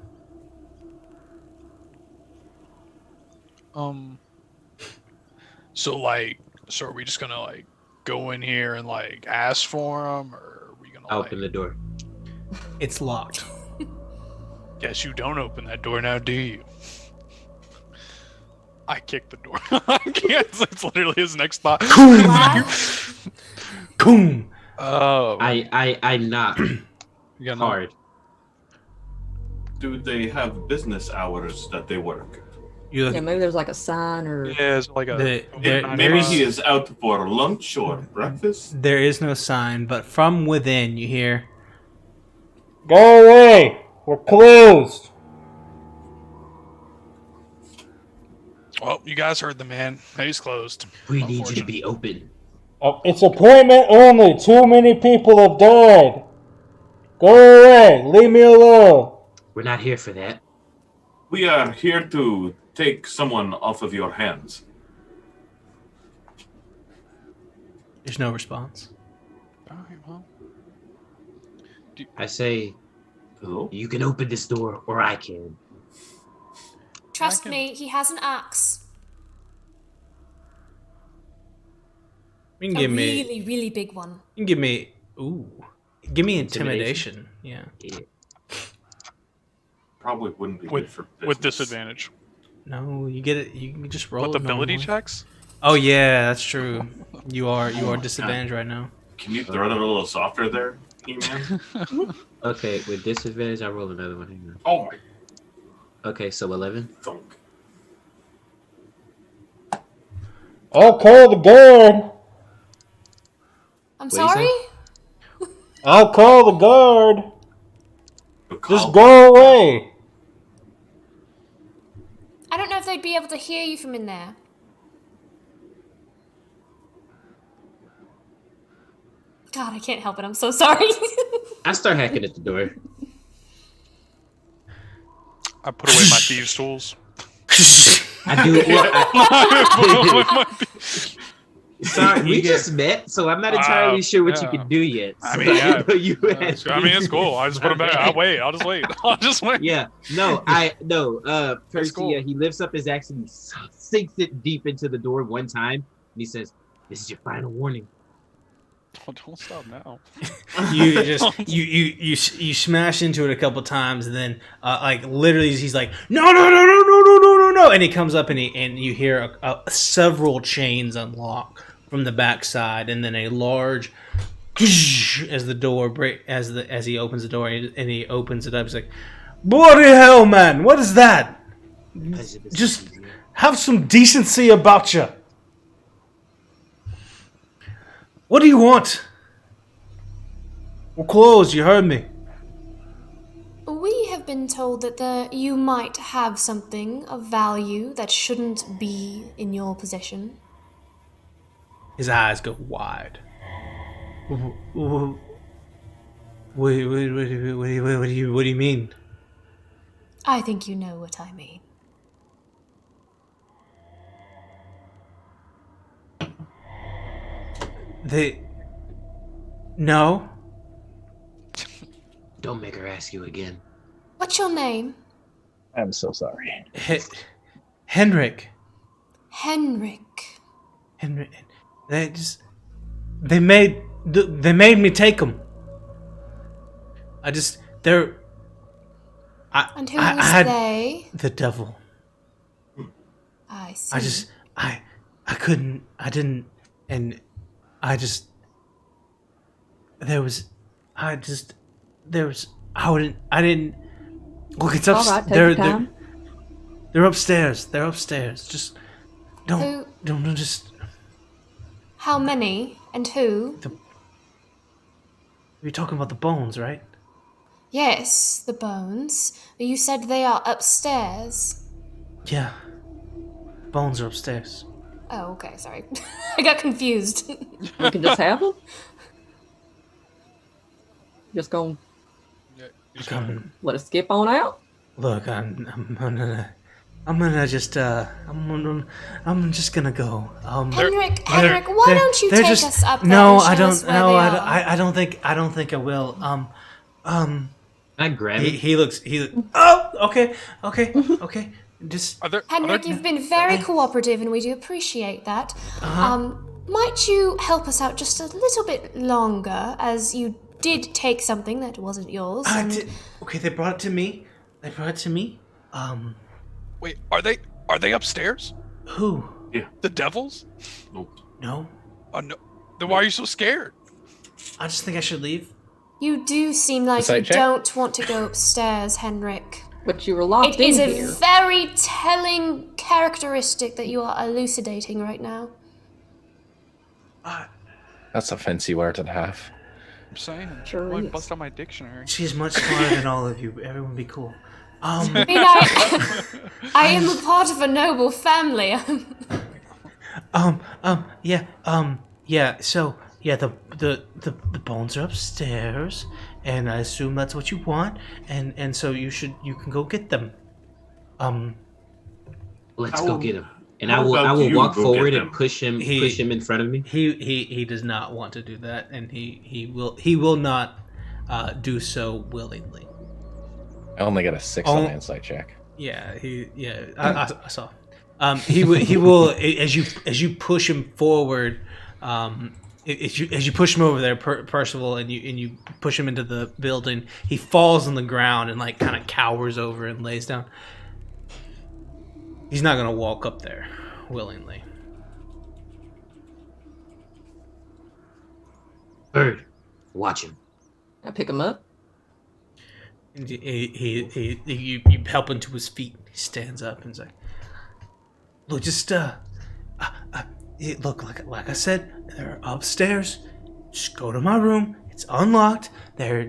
So are we just gonna go in here and ask for them, or are we gonna Open the door. It's locked. Guess you don't open that door now, do you? I kicked the door. It's literally his next thought. Boom! Oh, I knock you got no- hard. Do they have business hours that they work? You look Yeah, maybe there's like a sign or Yeah, it's like a. Maybe he is out for lunch or breakfast. There is no sign, but from within you hear, "Go away! We're closed!" Well, you guys heard the man. He's closed. We need you to be open. It's appointment only. Too many people have died. Go away. Leave me alone. We're not here for that. We are here to take someone off of your hands. There's no response. All right, well. I say, Hello? you can open this door, or I can. Trust me, he has an axe. You can A give me. really, really big one. You can give me. Ooh. Give me intimidation. Yeah. Probably wouldn't be good With for business. with disadvantage. No, you get it. You can just roll. With it ability normally. checks. Oh yeah, that's true. You are disadvantaged right now. Can you throw it a little softer there, E-Man? Okay, with disadvantage, I roll another one. Hang on. Oh my Okay, so 11. thunk. I'll call the guard. I'm What do you sorry? say? I'll call the guard. Just Call- go away. I don't know if they'd be able to hear you from in there. God, I can't help it. I'm so sorry. I start hacking at the door. I put away my thieves' tools. I do. Sorry, we just met, so I'm not entirely sure what you can do yet. So I mean, yeah. didn't know you had It's cool. I just put them back. I'll wait. I'll just wait. Yeah, Percy, cool. he lifts up his axe and he sinks it deep into the door one time, and he says, "This is your final warning." Don't stop now. You just you smash into it a couple times, and then like literally he's like, no, and he comes up and you hear several chains unlock from the backside, and then a large as the door as he opens the door and he opens it up. He's like, bloody hell, man, what is that? Just have some decency about you. What do you want? We're closed, you heard me. We have been told that you might have something of value that shouldn't be in your possession. His eyes go wide. What do you mean? I think you know what I mean. No. Don't make her ask you again. What's your name? I'm so sorry. Henrik. Henrik. They made me take them. And who was they? The devil. I see. I didn't, and I just, I didn't, look, it's All right, take your they're time. upstairs, just, don't, just, How many and who? you're talking about the bones, right? Yes, the bones. You said they are upstairs. Yeah, bones are upstairs. Oh, okay, sorry. I got confused. We can just have them. Just gonna let us skip on out. Look, I'm just gonna go. Henrik, why don't you take us up there? No, and show us where they are? I don't think I will. I grab it. He looks. Oh, okay. Just. Henrik, you've been very cooperative, and we do appreciate that. Might you help us out just a little bit longer, as you did take something that wasn't yours? Okay, they brought it to me. Wait, are they upstairs? Who? Yeah. The devils? No. Oh no. Then why are you so scared? I just think I should leave. You do seem like you Insight check? don't want to go upstairs, Henrik. But you were locked It in is a here. very telling characteristic that you are elucidating right now. That's a fancy word and a half. I'm saying. Sure I is. bust out my dictionary. She's much smarter than all of you. Everyone be cool. I mean, I am a part of a noble family. Yeah. So, yeah, the bones are upstairs, and I assume that's what you want, and so you can go get them. Let's How- go get him. And how I will about you walk go forward get and them? push him in front of me. He does not want to do that, and he will not do so willingly. I only got a 6 on the insight check. Yeah, I saw. He will as you push him forward. As you push him over there, Percival, and you push him into the building, he falls on the ground and like kind of cowers over and lays down. He's not gonna walk up there willingly. Bird, watch him. I pick him up. And you help him to his feet. He stands up and he's like, "Look, just look, like I said, they're upstairs. Just go to my room. It's unlocked. They're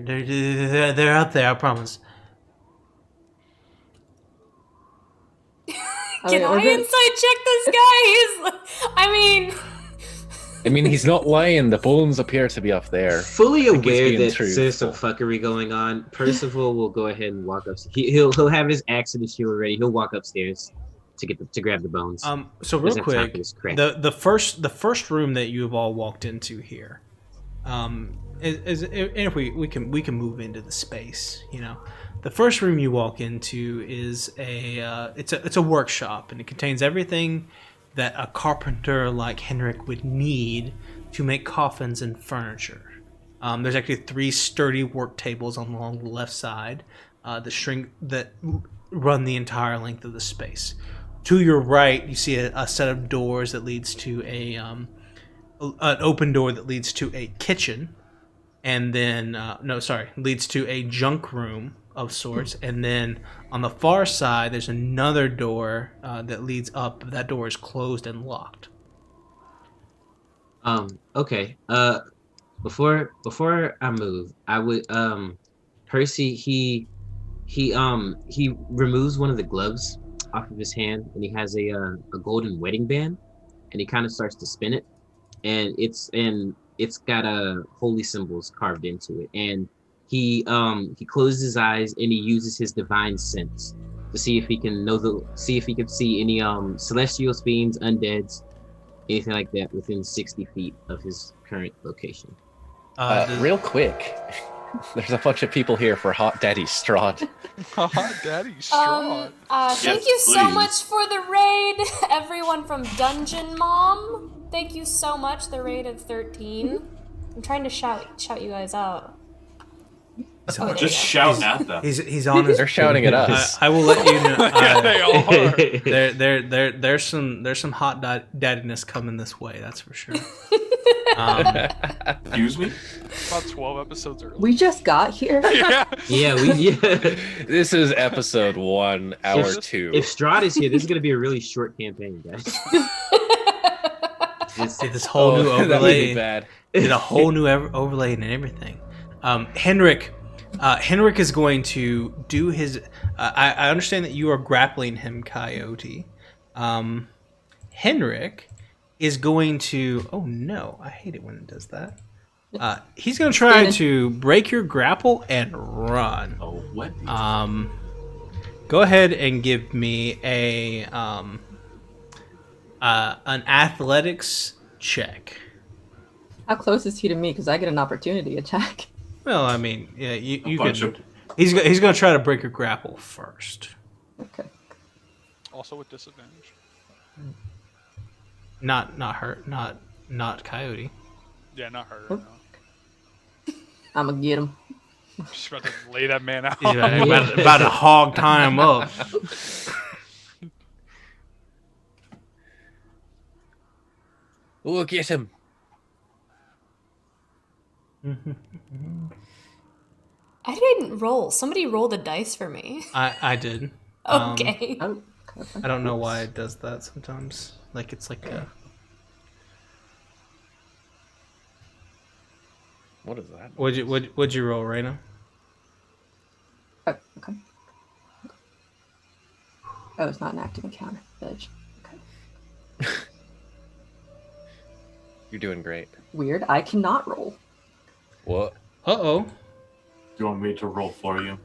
up there. I promise." Can I insight check this guy? I mean, I mean, he's not lying. The bones appear to be up there. Fully think he's aware being that there's some truthful. fuckery going on, Percival will go ahead and walk up. He'll have his axe and his shield ready. He'll walk upstairs to grab the bones. So real Doesn't have time quick, for this crap. the first room that you've all walked into here, is and if we can move into the space, you know. The first room you walk into is it's a workshop, and it contains everything that a carpenter like Henrik would need to make coffins and furniture. There's actually 3 sturdy work tables along the left side, that run the entire length of the space. To your right, you see a set of doors that leads to an open door that leads to a kitchen, and then leads to a junk room of sorts, and then on the far side there's another door that leads up. That door is closed and locked. Okay. Before I move, I would Percy he removes one of the gloves off of his hand, and he has a golden wedding band, and he kind of starts to spin it, and it's got holy symbols carved into it, and he closes his eyes and he uses his divine sense to see if he can see any celestials, fiends, undeads, anything like that within 60 feet of his current location. Real quick, there's a bunch of people here for Hot Daddy Strahd. Hot Daddy Strahd. Thank you so please. much for the raid, everyone from Dungeon Mom. Thank you so much, the raid of 13. I'm trying to shout you guys out. Oh, there Just you go. shout at them. He's on his. They're shouting at us. I will let you know. Yeah, they all are. There's some hot daddiness coming this way. That's for sure. Excuse me? About 12 episodes early. We just got here. Yeah. Yeah. This is episode 1, hour 2. If Strahd is here, this is gonna be a really short campaign, guys. See this whole new that would be overlay. bad. Did a whole new overlay and everything. Henrik is going to do his. I understand that you are grappling him, Coyote. Henrik is going to. Oh no! I hate it when it does that. He's going to try to break your grapple and run. Oh, what? Go ahead and give me an athletics check. How close is he to me? Because I get an opportunity attack. Well, I mean, yeah, you bunch could. of- He's going to try to break your grapple first. Okay. Also with disadvantage. Not hurt. Not Coyote. Yeah, not her. Oh. No. I'm gonna get him. She's about to lay that man out. He's about to hog tie him up. We'll get him. I didn't roll. Somebody rolled the dice for me. I did. Okay. Oh. I don't know why it does that sometimes. Like it's like a. What is that? What'd you roll, Raina? Oh, okay. Oh, it's not an active encounter. Bitch. Okay. You're doing great. Weird. I cannot roll. What? Uh-oh. Do you want me to roll for you?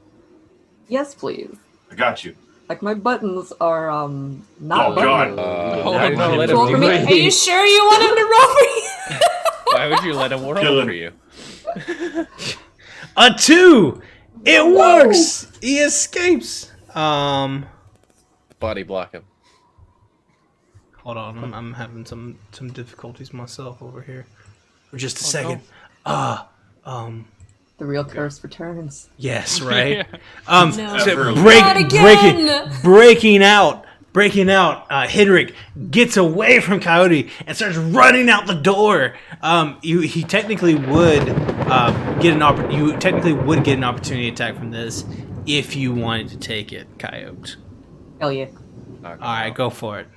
Yes, please. I got you. Like my buttons are not Oh, buttons. God. Why would you let him Roll do for me. that? Are you sure you want him to roll for you? Why would you let him roll Kill him. for you? A 2. It works. He escapes. Hold Body block him. on. I'm having some difficulties myself over here. For just a second. No. The real curse returns. Yes, right. No. So Not again! breaking out. Henrik gets away from Coyote and starts running out the door. He technically would get an opportunity attack from this if you wanted to take it, Coyote. Hell yeah. All right, go for it.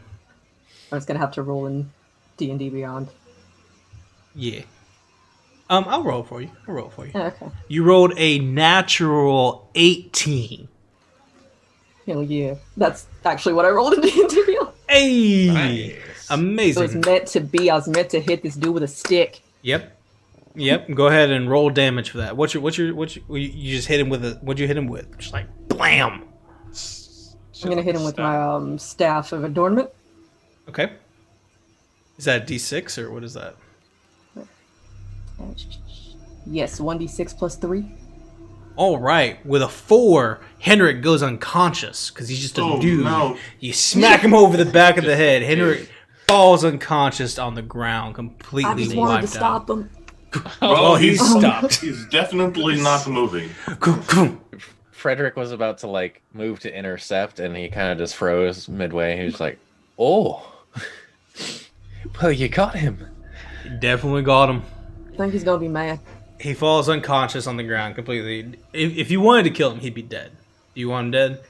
I'm just gonna have to roll in D&D Beyond. Yeah. I'll roll for you. Yeah, okay. You rolled a natural 18. Hell yeah. That's actually what I rolled in D&D Beyond. Hey. Nice. Amazing. So it's meant to be. I was meant to hit this dude with a stick. Yep. Go ahead and roll damage for that. What's your? You just hit him with a. What'd you hit him with? Just like blam. I'm gonna hit him with my staff of adornment. Okay. Is that a D6 or what is that? Yes, 1d6 plus 3. All right. With a 4, Henrik goes unconscious because he's just a dude. No. You smack him over the back of the head. Henrik falls unconscious on the ground, completely I just wanted to wiped out. stop him. Oh, he's stopped. He's definitely not moving. Frederick was about to like move to intercept, and he kind of just froze midway. He was like, "Oh, well, you got him." Definitely got him. I think he's gonna be mad. He falls unconscious on the ground completely. If you wanted to kill him, he'd be dead. Do you want him dead?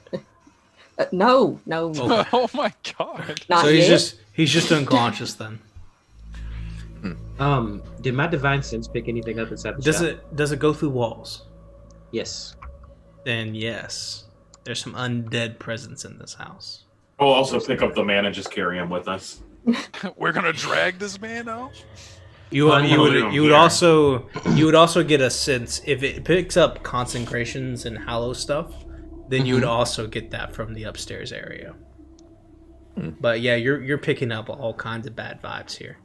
No. Okay. Oh my god. Not So yet. he's just unconscious then. Did my divine sense pick anything up inside the shop? Does it go through walls? Yes. Then yes. There's some undead presence in this house. We'll also pick up the man and just carry him with us. We're gonna drag this man out? You would also get a sense if it picks up consecrations and hallow stuff, then you would also get that from the upstairs area. But yeah, you're picking up all kinds of bad vibes here.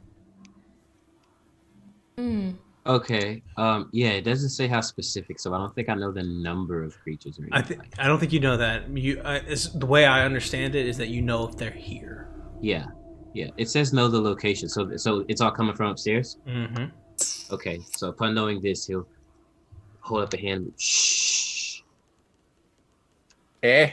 Okay. Yeah, it doesn't say how specific, so I don't think I know the number of creatures or anything. I don't think you know that. The way I understand it is that you know if they're here. Yeah. It says know the location, so it's all coming from upstairs. Mm-hmm. Okay. So upon knowing this, he'll hold up a hand. Shh. Eh?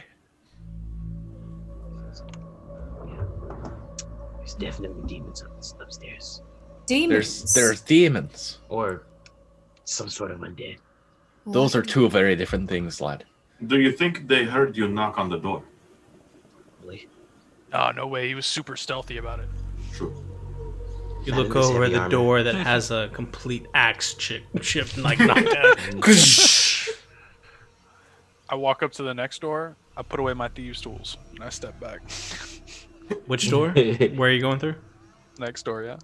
There's definitely demons upstairs, Demons. There's demons. or some sort of undead. Those are two very different things, lad. Do you think they heard you knock on the door? Probably. Oh, no way. He was super stealthy about it. True. You Not look in this over heavy the armor. door that has a complete axe chip like knocked out. I walk up to the next door. I put away my thieves' tools, and I step back. Which door? Where are you going through? Next door, yeah.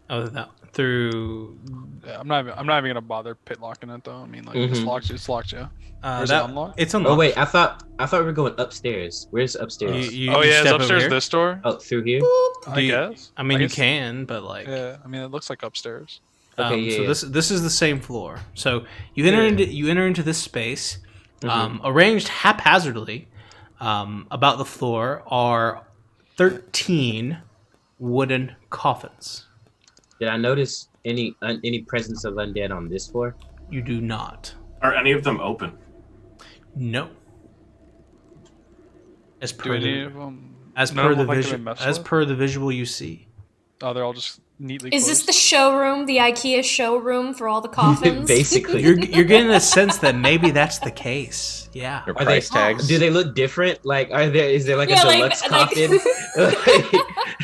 Oh, that through. Yeah, I'm not even gonna bother pit locking it though. I mean, like it's locked. It's locked, yeah. Or is it unlocked? It's unlocked. Oh wait, I thought we were going upstairs. Where's upstairs? Oh you yeah, it's step over upstairs. here? This door. Oh, through here. I guess. I mean, I you guess- can, but like. Yeah, I mean, it looks like upstairs. Okay, yeah, So this is the same floor. So you enter into this space, arranged haphazardly. About the floor are 13 wooden coffins. Did I notice any presence of undead on this floor? You do not. Are any of them open? No. As Do per any the of them? as none per of the them like to be visual messed as with? per the visual you see. Oh, they're all just neatly. Is this closed? the showroom, the IKEA showroom for all the coffins? Basically. You're getting a sense that maybe that's the case. Yeah. Your Are they- price tags. Do they look different? Like, is there like Yeah, a like- deluxe like- coffin?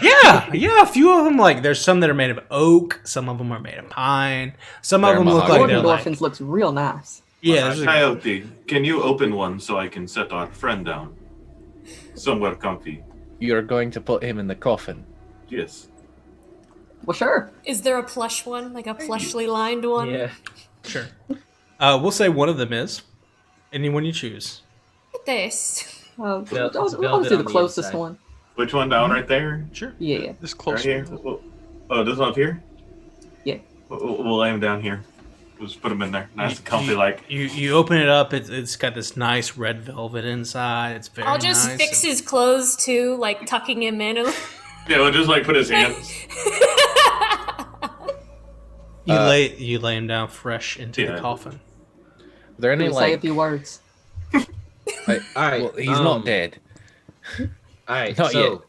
Yeah, a few of them there's some that are made of oak, some of them are made of pine, some of They're them look like mahogany. they're like Orphans looks real nice. yeah. There's a, Coyote, can you open one so I can set our friend down? Somewhere comfy. You're going to put him in the coffin. Yes. Well, sure. Is there a plush one, like a plushly lined one? Yeah. sure. We'll say one of them is anyone you choose. Look at this. Vel- it's I'll velvet do on the the closest inside. one. Which one down right there? Sure. Yeah. This Right close. here? Oh, this one up here? Yeah. We'll lay him down here. We'll just put him in there. Nice and comfy like. You open it up. It's got this nice red velvet inside. It's very I'll just nice. fix his clothes too, like tucking him in. Yeah, we'll just like put his hands. You lay him down fresh into Yeah. the coffin. Are there any Say a like? few words. like All right. well, he's not dead. All right. Not so yet.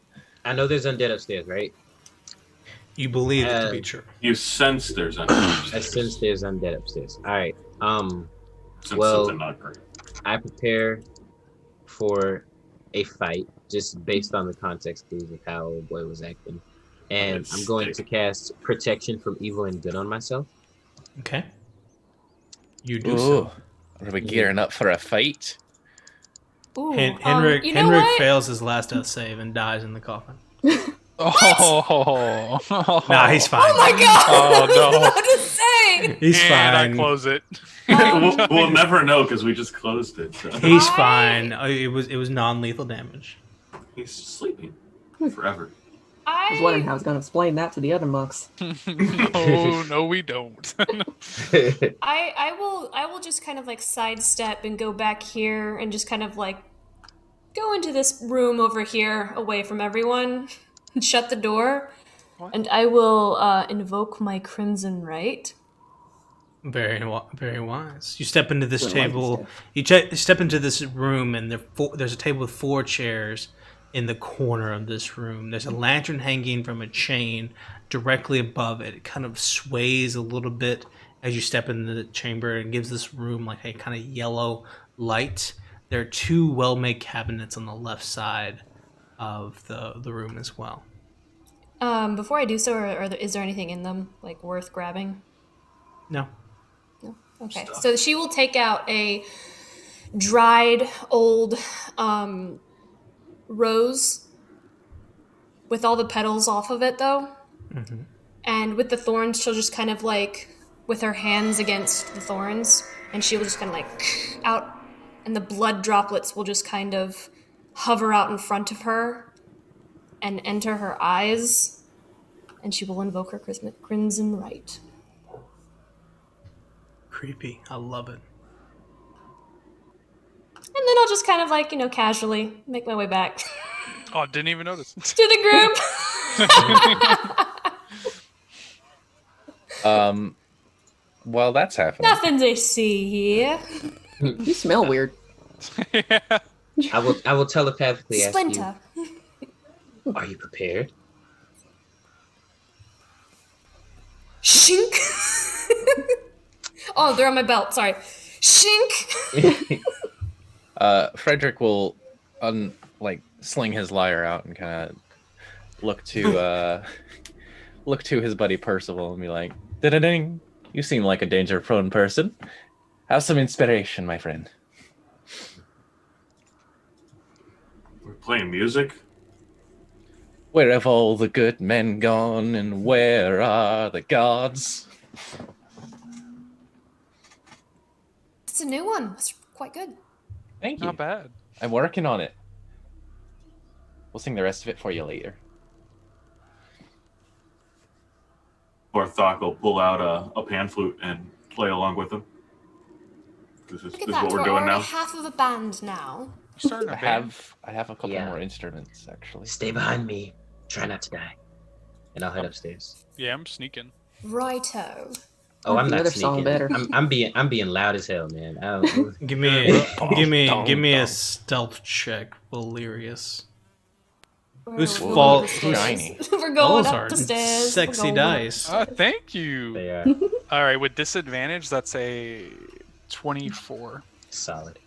I know there's undead upstairs, right? You believe it to be true. You sense there's an I sense there's undead upstairs. All right. Sense well- something not great. I prepare for a fight just based on the context clues of how old boy was acting, and Let's I'm going to stick. cast protection from evil and good on myself. Okay. You do Ooh, so. are we gearing up for a fight? Ooh, Henrik you know Henrik what? fails his last death save and dies in the coffin. Oh. Nah, he's fine. Oh my god! Oh, no. I was about to say. He's And I fine. close it. we'll never know because we just closed it. So. He's fine. It was non-lethal damage. He's sleeping forever. I was wondering how I was going to explain that to the other monks. No, we don't. I will just kind of like sidestep and go back here and just kind of like go into this room over here away from everyone and shut the door. What? And I will invoke my Crimson Right. Very wise. You step into this Wouldn't like table. this You step into this room, and there's a table with 4 chairs in the corner of this room. There's a lantern hanging from a chain directly above it. It kind of sways a little bit as you step into the chamber and gives this room like a kind of yellow light. There are 2 well-made cabinets on the left side of the room as well. Before I do so, is there anything in them like worth grabbing? No. No. Okay. So she will take out a dried old rose with all the petals off of it, though. Mm-hmm. And with the thorns, she'll just kind of like, with her hands against the thorns, and she'll just kind of like out, and the blood droplets will just kind of hover out in front of her and enter her eyes, and she will invoke her Crimson Right. Creepy. I love it. And then I'll just kind of like, casually make my way back Oh, didn't even notice. to the group. While that's happening, Nothing to see here. You smell weird. Yeah. I will telepathically ask Splinter. you, are you prepared? Shink. Oh, they're on my belt. Sorry. Shink. Frederick will sling his lyre out and kind of look to his buddy Percival and be like, "Da-da-ding! You seem like a danger-prone person. Have some inspiration, my friend." We're playing music. Where have all the good men gone, and where are the gods? It's a new one. It's quite good. Thank you. Not bad. I'm working on it. We'll sing the rest of it for you later. Orthok will pull out a pan flute and play along with him. This is Look at what that. we're We're doing already now. half of a band now. You starting I a band? have a couple Yeah. more instruments actually. Stay behind me. Try not to die. And I'll head upstairs. Yeah, I'm sneaking. Righto. Oh, I'm the not other song sneaking. better. I'm being loud as hell, man. I don't, Give me a stealth check, Valerius. Who's We're fall? going up the Who's stairs. shiny? We're going Those up are the stairs. sexy We're going up. dice. Thank you. they are All right, with disadvantage, that's a 24. solid.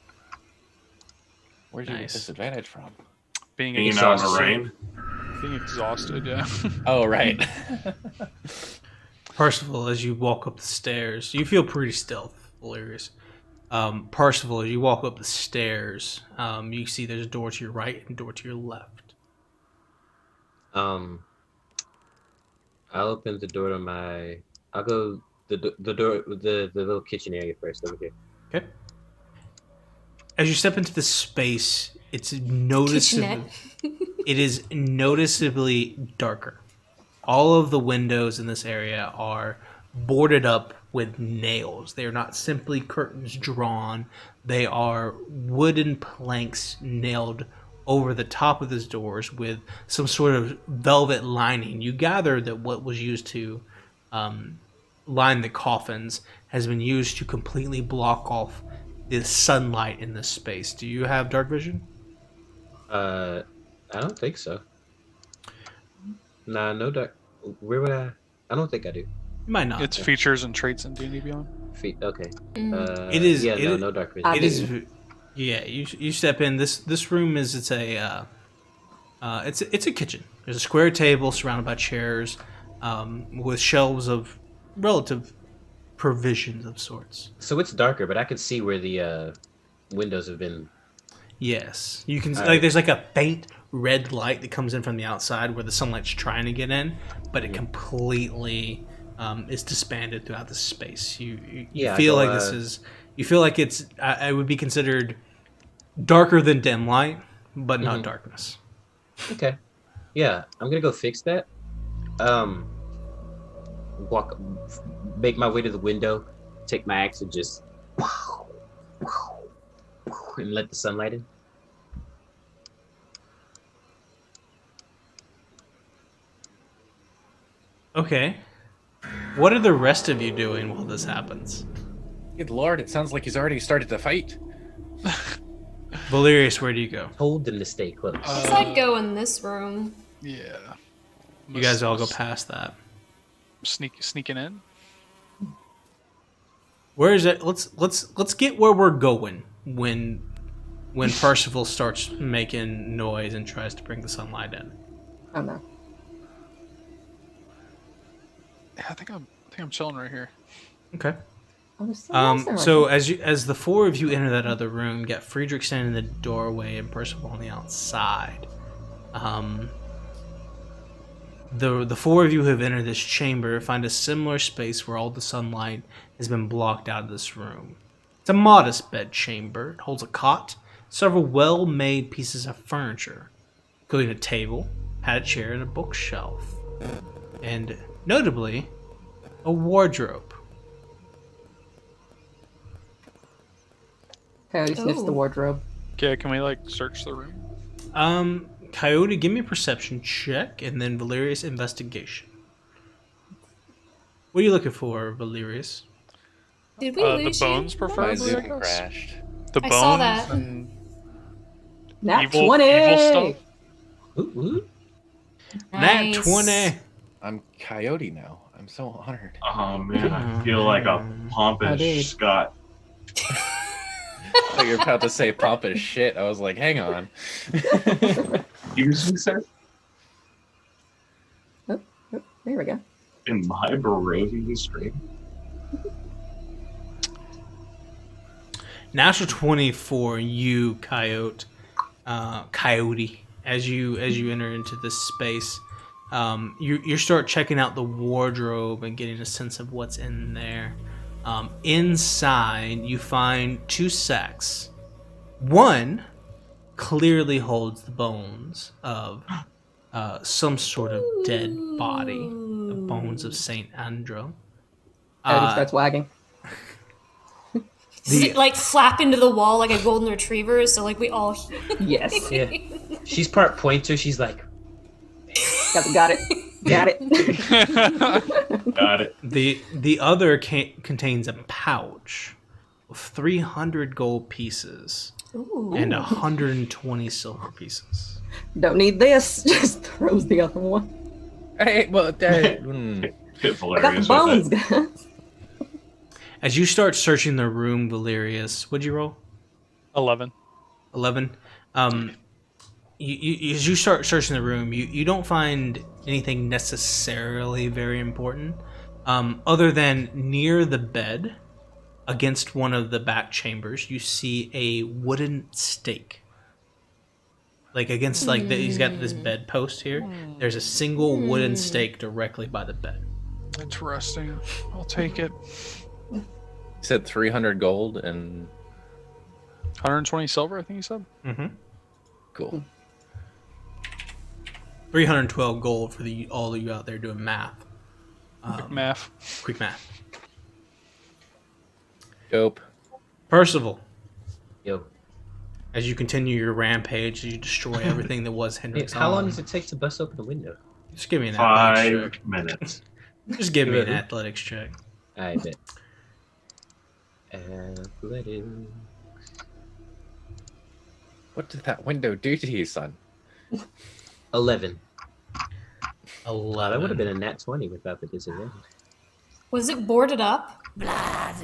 Where'd you get Nice. disadvantage from? Being Hanging out in the exhausted. rain. Being exhausted, yeah. Oh, right. Percival, as you walk up the stairs, you feel pretty stealth, Valerius. Percival, as you walk up the stairs, you see there's a door to your right and a door to your left. I'll open the door to my. I'll go the door, the little kitchen area first over here. Okay. As you step into the space, it's noticeably Kitchenette. it is noticeably darker. All of the windows in this area are boarded up with nails. They are not simply curtains drawn. They are wooden planks nailed over the top of these doors with some sort of velvet lining. You gather that what was used to line the coffins has been used to completely block off the sunlight in this space. Do you have dark vision? I don't think so. Nah, no dark. Where would I? I don't think I do. You might not. It's features and traits in D&D Beyond. Feet. Okay. Mm. It is- Yeah. it No. is- No dark vision. It is. Yeah, you step in. This room is it's a kitchen. There's a square table surrounded by chairs, with shelves of relative provisions of sorts. So it's darker, but I can see where the windows have been. Yes, you can All like right. there's like a faint red light that comes in from the outside where the sunlight's trying to get in, but it completely is disbanded throughout the space. You feel like this is. You feel like it's. It would be considered darker than dim light, but not darkness. Okay. Yeah, I'm gonna go fix that. Make my way to the window, take my axe and just and let the sunlight in. Okay. What are the rest of you doing while this happens? Good lord, it sounds like he's already started to fight. Valerius, where do you go? Told them to stay close. I guess I'd go in this room. Yeah. You guys all go past that. Sneaking in. Where is it? Let's get where we're going when Percival starts making noise and tries to bring the sunlight in. Oh no. Yeah, I think I'm chilling right here. Okay. Oh, there's someone else there, So right? as the four of you enter that other room, you got Friedrich standing in the doorway and Percival on the outside. The four of you who have entered this chamber find a similar space where all the sunlight has been blocked out of this room. It's a modest bed chamber. It holds a cot, several well-made pieces of furniture, including a table, a chair, and a bookshelf. And notably, a wardrobe. Coyote sniffs the Ooh. wardrobe. Okay, can we like search the room? Coyote, give me a perception check, and then Valerius, investigation. What are you looking for, Valerius? Did we The lose you? bones, My preferably. I Zoom guess. crashed. The I bones saw that. and Nat evil 20! stuff. Ooh. Nat Nice. 20. I'm Coyote now. I'm so honored. Oh man, I feel like a Oh, dude. pompous Scot. Oh, you're about to say pompous shit. I was like, hang on. Excuse me, sir. Oh, there we go. In my Barovia stream. Natural 20 for you, Coyote. Coyote. As you enter into this space, you start checking out the wardrobe and getting a sense of what's in there. Inside, you find two sacks. One clearly holds the bones of some sort of dead body, the bones of Saint Andro. Coyote starts wagging. Does it like flap into the wall like a golden retriever? So like we all. Yes. Yeah. She's part pointer. She's like, Got it. Got it. Got it. The other contains a pouch of 300 gold pieces Ooh. and 120 silver pieces. Don't need this. Just throws the other one. Hey, well, Hit I got the Valerius bones, with it. guys. As you start searching the room, Valerius, what'd you roll? 11. 11. As you start searching the room, you don't find anything necessarily very important, other than near the bed, against one of the back chambers, you see a wooden stake. Like against he's got this bed post here. There's a single wooden stake directly by the bed. Interesting. I'll take it. You said 300 gold and 120 silver, I think you said. Mm-hmm. cool. 312 gold for all of you out there doing math. Quick math. Quick math. Dope. Percival, yo. as you continue your rampage, you destroy everything that was Hey, Hendrix. how long does it take to bust open the window? Just give me an athletics 5 check. minutes. Just give me an athletics check. I bet. Athletics. What did that window do to you, son? 11. 11. That would have been a nat 20 without the disadvantage. Was it boarded up? Yeah,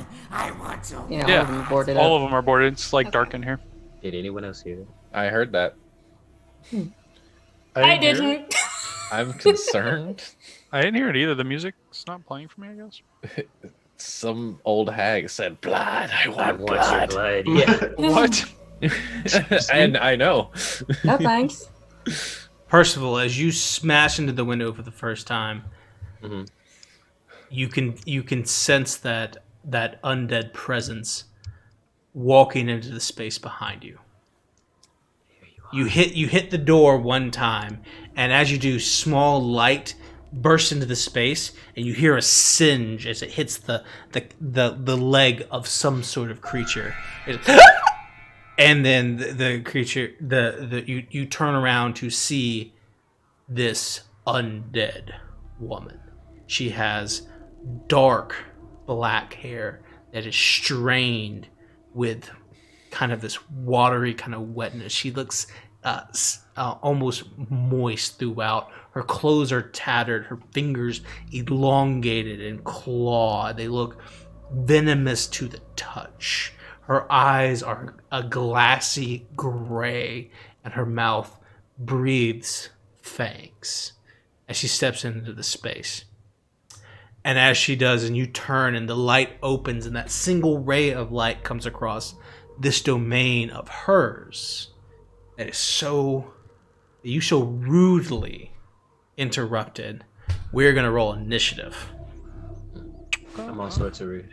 Yeah. all of them boarded All up. of them are boarded. It's like Okay. dark in here. Did anyone else hear that? I heard that. I hear it. didn't. I'm concerned. I didn't hear it either. The music's not playing for me, I guess. Some old hag said, "Blood. I I want want your blood." blood. Yeah. What? And I know. No thanks. Percival, as you smash into the window for the first time, Mhm. you can sense that undead presence walking into the space behind you. You hit the door one time, and as you do, small light bursts into the space, and you hear a singe as it hits the leg of some sort of creature. And then the creature, you turn around to see this undead woman. She has dark black hair that is strained with kind of this watery kind of wetness. She looks almost moist throughout. Her clothes are tattered, her fingers elongated and clawed. They look venomous to the touch. Her eyes are a glassy gray, and her mouth breathes fangs as she steps into the space. And as she does, and you turn, and the light opens, and that single ray of light comes across this domain of hers that is you so rudely interrupted. We're gonna roll initiative. I'm all sorts of rude.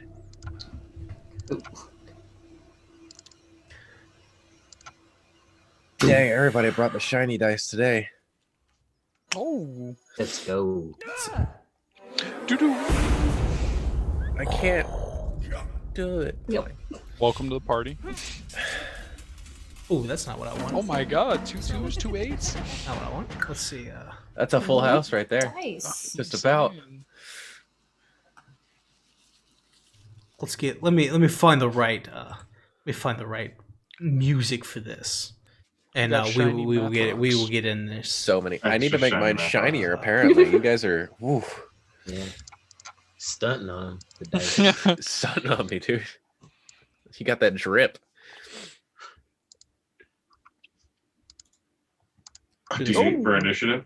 Dang, everybody brought the shiny dice today. Oh. Let's go. Doo-doo. I can't do it. Yep. Welcome to the party. Oh, that's not what I want. Oh my god, 2 2s, 2 8s. Not what I want. Let's see. That's a full house right there. Nice. Just about. Let's get. Let me find the right. Music for this, and That we shiny will get it. We will math get in this. So many. I need to Extra make mine shiny shinier, math. apparently. You guys are woo, Yeah. Stunting on him. The dice. stunning on me, dude. You got that drip. Do you need for initiative?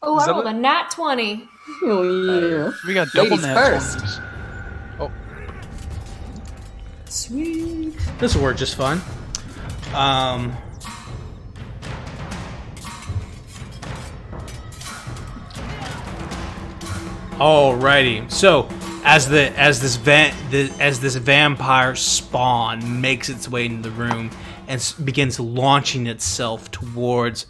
Oh, Is I that rolled it? a nat 20. Oh yeah. We got double Ladies nat first. 20s. Sweet. This will work just fine. Alrighty. So, as this vampire spawn makes its way into the room and begins launching itself towards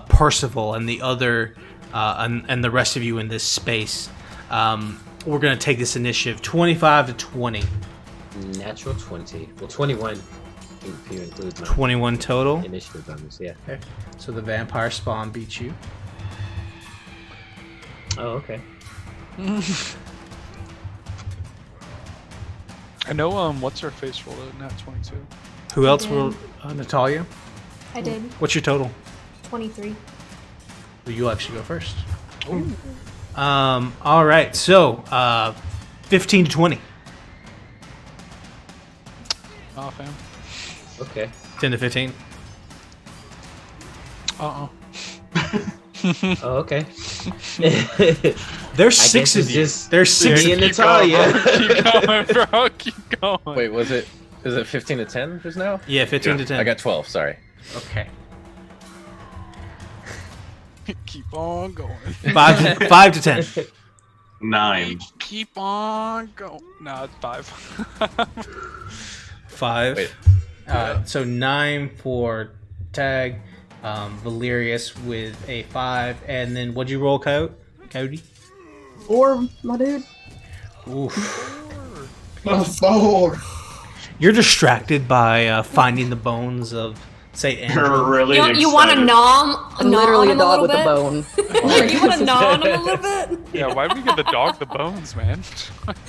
Percival and the other and the rest of you in this space, we're gonna take this initiative 25 to 20. Natural 20. Well, 21 if you include my 21 total. initiative bonus. Yeah. Okay. So the vampire spawn beats you. Oh, okay. I know, what's her face rolled a nat 22. Who else did. will? Natalia. I did. What's your total? 23. Well, you'll actually go first. All right. So, 15 to 20. Nah, fam. Okay. 10 to 15. Uh-uh. Oh, okay. There's I six guess of it's you. just There's six me of and you. Natalia. Keep going, bro. Keep going. Wait, is it 15 to 10 just now? Yeah, 15 to Yeah, 10. I got 12, sorry. Okay. Keep on going. 5 to 10. 9. Keep on going. No, it's 5. 5. Wait. So 9 for Tag. Valerius with a 5. And then what'd you roll, Cody? 4, my dude. Oof. Oh, You're distracted by finding the bones of St. Andrew. You're really You want to excited. nom literally on a him a dog little with bit? a bone. You want to gnaw on him a little bit? Yeah, why would we give the dog the bones, man?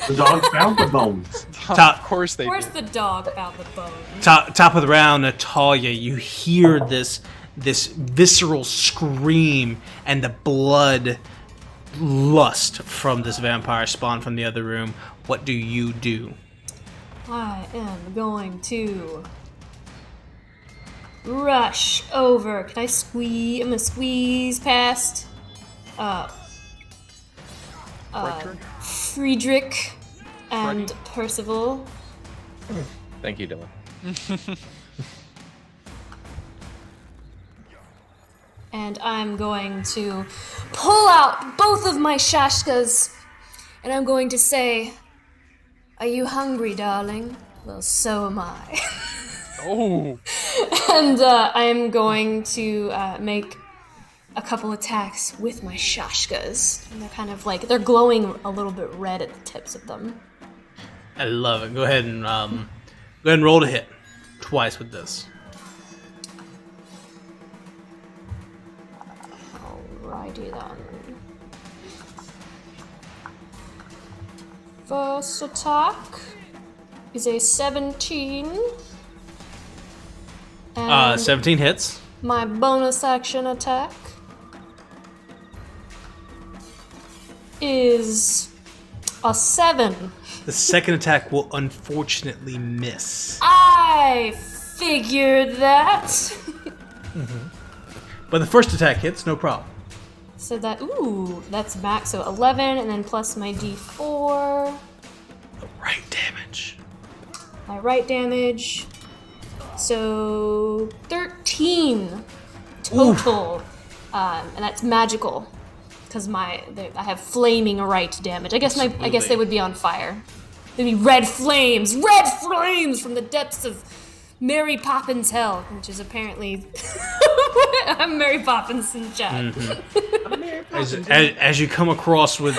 The dog found the bones. Of course they Where's do. the dog about the bone? Top of the round, Natalia, you hear this visceral scream and the blood lust from this vampire spawn from the other room. What do you do? I am going to rush over. Can I squeeze? I'm gonna squeeze past Friedrich and Percival. Thank you, Dylan. and I'm going to pull out both of my shashkas, and I'm going to say, "Are you hungry, darling? Well, so am I." Oh. And I am going to make a couple attacks with my shashkas. And they're kind of like, they're glowing a little bit red at the tips of them. I love it. Go ahead and roll to hit twice with this. Alrighty then. First attack is a 17. And 17 hits. my bonus action attack is a 7. The second attack will unfortunately miss. I figured that. But the first attack hits, no problem. So that, that's max, so 11, and then plus my d4. The right damage. My right damage. So 13 total. And that's magical. Because I have flaming right damage. I guess they would be on fire. They'd be red flames from the depths of Mary Poppins hell, which is apparently I'm Mary Poppins in chat. As you come across with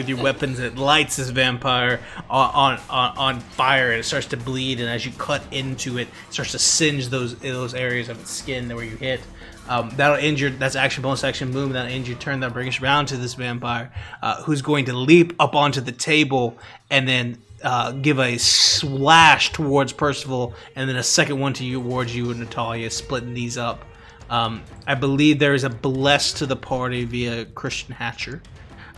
your weapons, it lights this vampire on fire, and it starts to bleed. And as you cut into it, it starts to singe those areas of its skin where you hit. That'll end your. That's action, bonus action, movement. That'll end your turn. That brings us around to this vampire, who's going to leap up onto the table and then give a slash towards Percival, and then a second one towards you and Natalia, splitting these up. I believe there is a bless to the party via Christian Hatcher.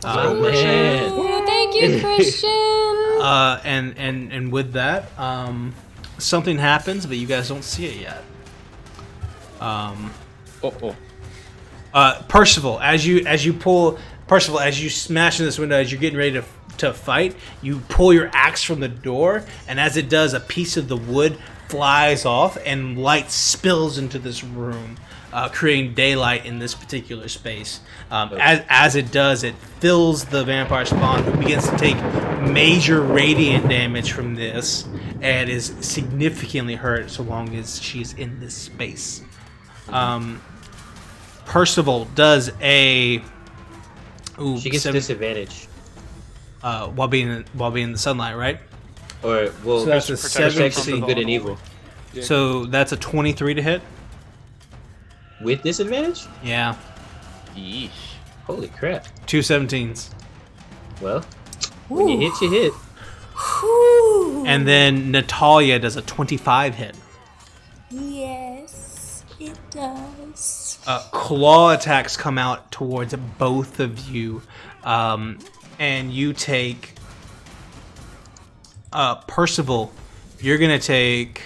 Man. Ooh, thank you, Christian. And with that, something happens, but you guys don't see it yet. Percival, as you smash in this window, as you're getting ready to fight, you pull your axe from the door, and as it does, a piece of the wood flies off and light spills into this room, creating daylight in this particular space. As it does, it fills the vampire spawn, who begins to take major radiant damage from this and is significantly hurt so long as she's in this space. Percival does a. She gets disadvantage. While being in the sunlight, right? Or So that's a protection 17. from good and evil. So that's a 23 to hit. With disadvantage? Yeah, Yeesh. Holy crap. 2 17s. Well, when you hit, you hit. And then Natalia does a 25 hit. Yes, it does. Claw attacks come out towards both of you, and you take Percival. You're gonna take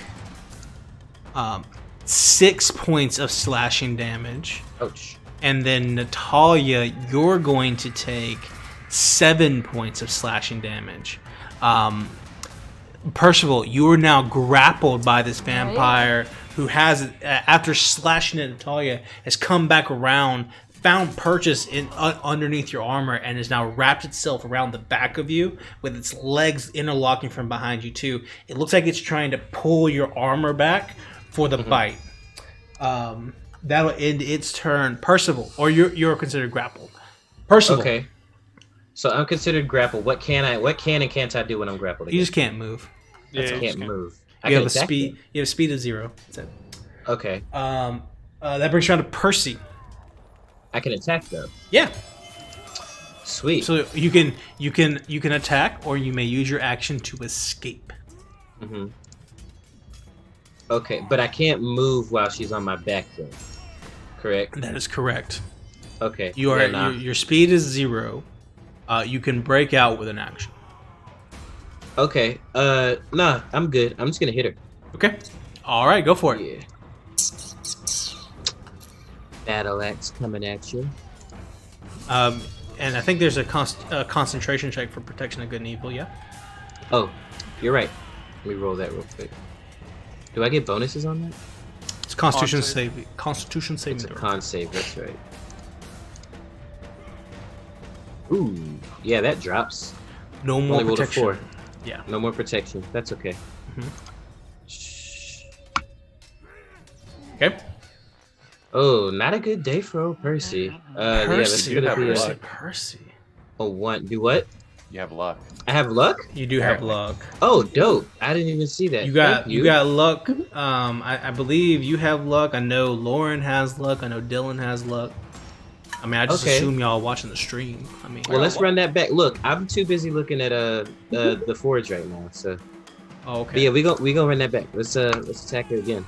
6 points of slashing damage, Ouch. and then Natalia, you're going to take 7 points of slashing damage. Percival, you are now grappled by this vampire who has, after slashing at Natalia, has come back around, found purchase underneath your armor, and has now wrapped itself around the back of you with its legs interlocking from behind you too. It looks like it's trying to pull your armor back for the bite. That'll end its turn. Percival, or you're considered grappled. Percival. Okay. So I'm considered grappled. What can and can't I do when I'm grappled? You just can't move. Yeah, I you can't just move. You have a speed. You have a speed of 0. That's it. Okay. That brings you on to Percy. I can attack though. Yeah. Sweet. So you can attack, or you may use your action to escape. Mm-hmm. Okay, but I can't move while she's on my back though. Correct? That is correct. Okay. You are then, your speed is 0. You can break out with an action. Okay. Nah, I'm good. I'm just gonna hit her. Okay. All right, go for it. Yeah. Battle axe coming at you. And I think there's a concentration check for protection of good and evil. Yeah. Oh, you're right. Let me roll that real quick. Do I get bonuses on that? Constitution Con save. save. Constitution It's saving a throw. con save. That's right. Ooh, yeah, that drops. No more Only rolled a protection. 4. Yeah. No more protection. That's okay. Okay. Oh, not a good day for old Percy. Yeah, that's Percy. gonna be Percy. Percy. a 1. Do what? You have luck. I have luck? You do have Apparently. luck. Oh, dope. I didn't even see that. You got Thank you got luck. I believe you have luck. I know Lauren has luck. I know Dylan has luck. I mean, I just Okay. assume y'all watching the stream. I mean, Well, let's run that back. Look, I'm too busy looking at the forge right now. So, oh, but okay. yeah, we gonna run that back. Let's attack it again.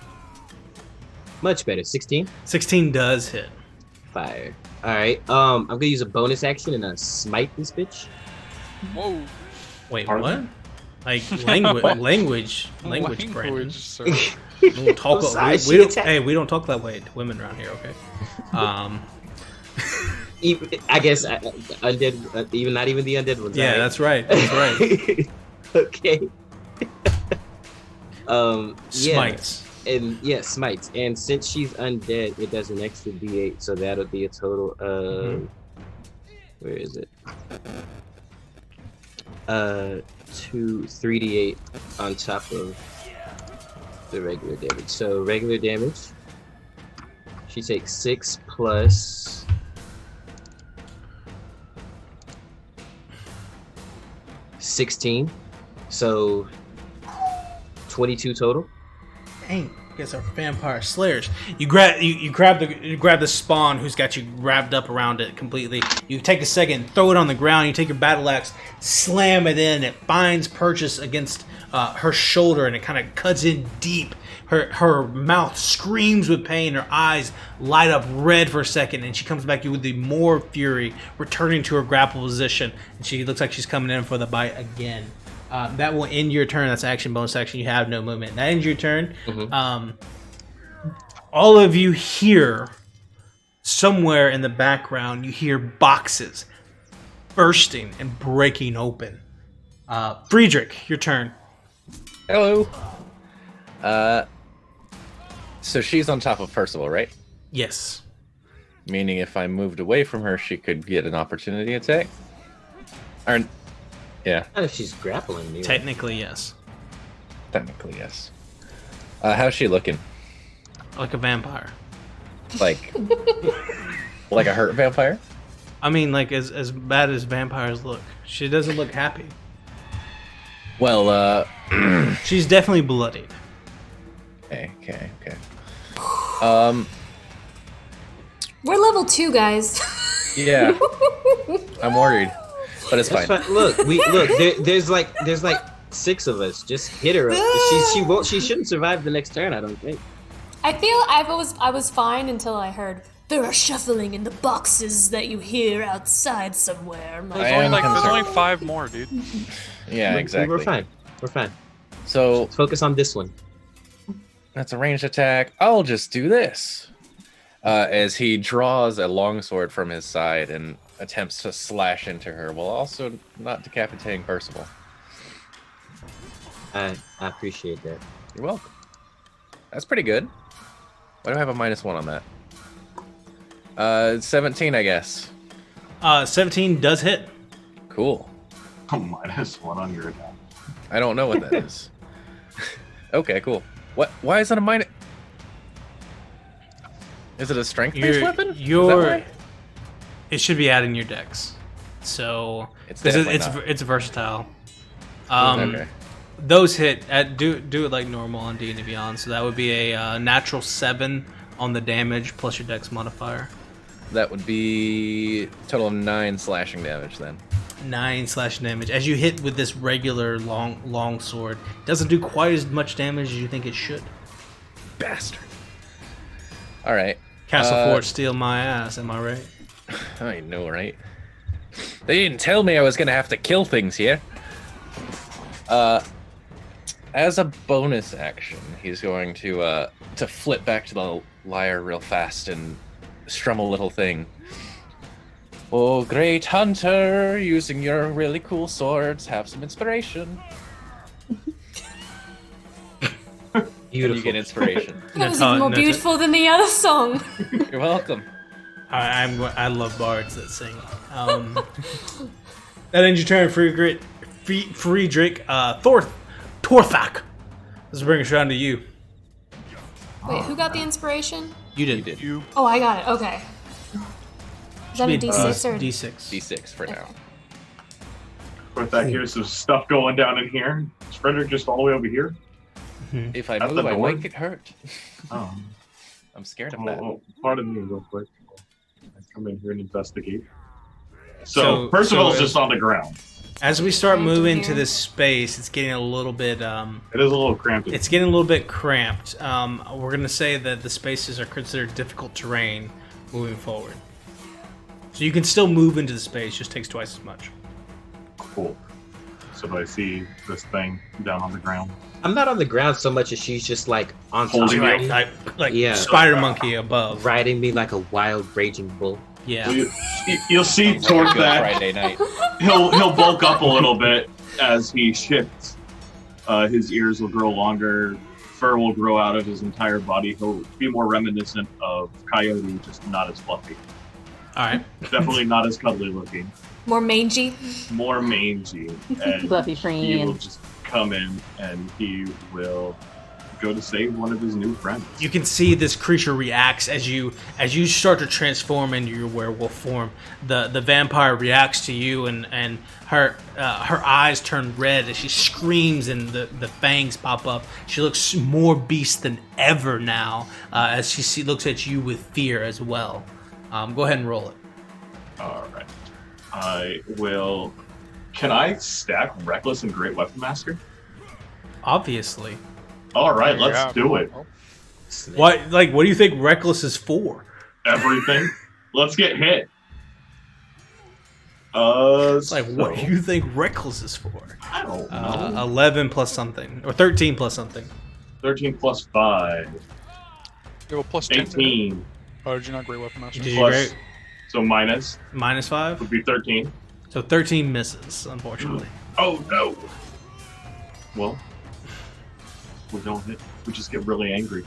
Much better. 16. 16 does hit. Fire. All right. I'm gonna use a bonus action and smite this bitch. Whoa. Wait, Pardon? what? Like language, Brandon. sir. We don't talk. I'm sorry, we she don't, attacked- hey, we don't talk that way to women around here, okay? I guess undead. Even not even the undead ones. Yeah, all that's right. That's right. Okay. Yeah. Smites. And yeah, smites. And since she's undead, it does an extra d8, so that'll be a total of where is it? 3d8 on top of the regular damage. So regular damage, she takes 6 plus 16, so 22 total. Dang, you guys are vampire slayers. You grab the spawn who's got you wrapped up around it completely. You take a second, throw it on the ground. You take your battle axe, slam it in. It finds purchase against her shoulder, and it kind of cuts in deep. Her mouth screams with pain. Her eyes light up red for a second, and she comes back to you with the more fury, returning to her grapple position. And she looks like she's coming in for the bite again. That will end your turn. That's action, bonus action. You have no movement. That ends your turn. All of you hear, somewhere in the background, you hear boxes bursting and breaking open. Friedrich, your turn. Hello. So she's on top of Percival, right? Yes. Meaning if I moved away from her, she could get an opportunity attack? Or, yeah, Not if she's grappling me. Technically, yes. technically, yes. How's she looking? Like a vampire. Like, like a hurt vampire? I mean, like, as bad as vampires look. She doesn't look happy. Well, She's definitely bloodied. okay. We're level 2, guys. Yeah, I'm worried, but it's That's fine. fine. Look, there's like 6 of us. Just hit her. She shouldn't survive the next turn. I don't think. I feel I was fine until I heard there are shuffling in the boxes that you hear outside somewhere. I'm like, I am There's concerned. only 5 more, dude. Yeah, exactly. We're fine. We're fine. So Let's focus on this one. that's a ranged attack. I'll just do this. As he draws a longsword from his side and attempts to slash into her, while also not decapitating Percival. I appreciate that. You're welcome. That's pretty good. Why do I have a -1 on that? 17, I guess. 17 does hit. Cool. -1 on your attack. I don't know what that is. Okay, cool. What? Why is it a minus? Is it a strength-based weapon? Is that why? It should be adding your dex. So It's 'cause definitely it's not. it's versatile. Okay. Those hit do it like normal on D&D Beyond. So that would be a natural 7 on the damage plus your dex modifier. That would be total of 9 slashing damage then. 9 slashing damage as you hit with this regular long sword. Doesn't do quite as much damage as you think it should. Bastard. All right. Castle Fort steal my ass. Am I right? I know, right? They didn't tell me I was gonna have to kill things here. As a bonus action, he's going to flip back to the lyre real fast and strum a little thing. Oh, great hunter, using your really cool swords, have some inspiration. Beautiful. You get inspiration. That was even more beautiful than the other song. You're welcome. I love bards that sing. That ends your turn, Friedrich. Torthak. Let's bring us around to you. Wait, who got the inspiration? You did. Oh, I got it. Okay. Is that a D6 or D6? D6 for now. With that, here's some stuff going down in here. Is Frederick just all the way over here? If I At the move, I door? might get hurt. Oh. I'm scared of that. Oh, pardon me real quick. I come in here and investigate. So Percival's just on the ground. As we start Cramped in moving to here. this space, it's getting a little bit. It is a little cramped. It's getting a little bit cramped. We're gonna say that the spaces are considered difficult terrain moving forward. So you can still move into the space, just takes twice as much. Cool. So do I see this thing down on the ground? I'm not on the ground so much as she's just like on top Holding of you? me, Like Yeah. spider monkey above. riding me like a wild raging bull. Yeah. Well, you'll see toward Good that. Friday night. He'll bulk up a little bit as he shifts. His ears will grow longer. Fur will grow out of his entire body. He'll be more reminiscent of Coyote, just not as fluffy. All right. Definitely not as cuddly looking. more mangy? More mangy. And Fluffy he will friend. just come in and he will go to save one of his new friends. You can see this creature reacts as you start to transform into your werewolf form. The vampire reacts to you, and her eyes turn red as she screams, and the fangs pop up. She looks more beast than ever now as she looks at you with fear as well. Go ahead and roll it. All right. I will. Can I stack Reckless and Great Weapon Master? Obviously. All right, let's Yeah. do it. What do you think Reckless is for? Everything. Let's get hit. It's like, what do so- you think Reckless is for? I don't know. 11 plus something, or 13 plus something. 13 plus 5. Yeah, well, plus 10. 18. Oh, did you not Great Weapon Master? Did you Plus, great? so minus Minus 5? would be 13. So 13 misses, unfortunately. Oh no! Well, we don't hit. We just get really angry.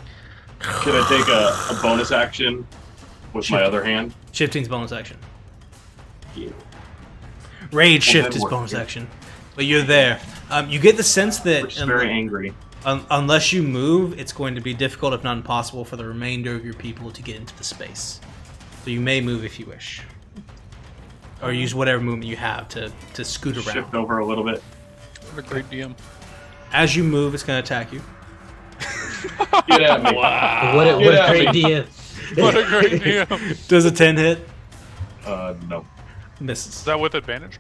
Can I take a bonus action with my Sure. other hand? Shifting's bonus action. Yeah. Rage Well, shift then is we're bonus here. action. But you're there. You get the sense that Which is very angry. unless you move, it's going to be difficult, if not impossible, for the remainder of your people to get into the space. So you may move if you wish. Or use whatever movement you have to scoot around. Shift over a little bit. What a great DM. As you move, it's going to attack you. Get at me. What a Get at great me. DM. What a great DM. Does a 10 hit? No. Misses. Is that with advantage?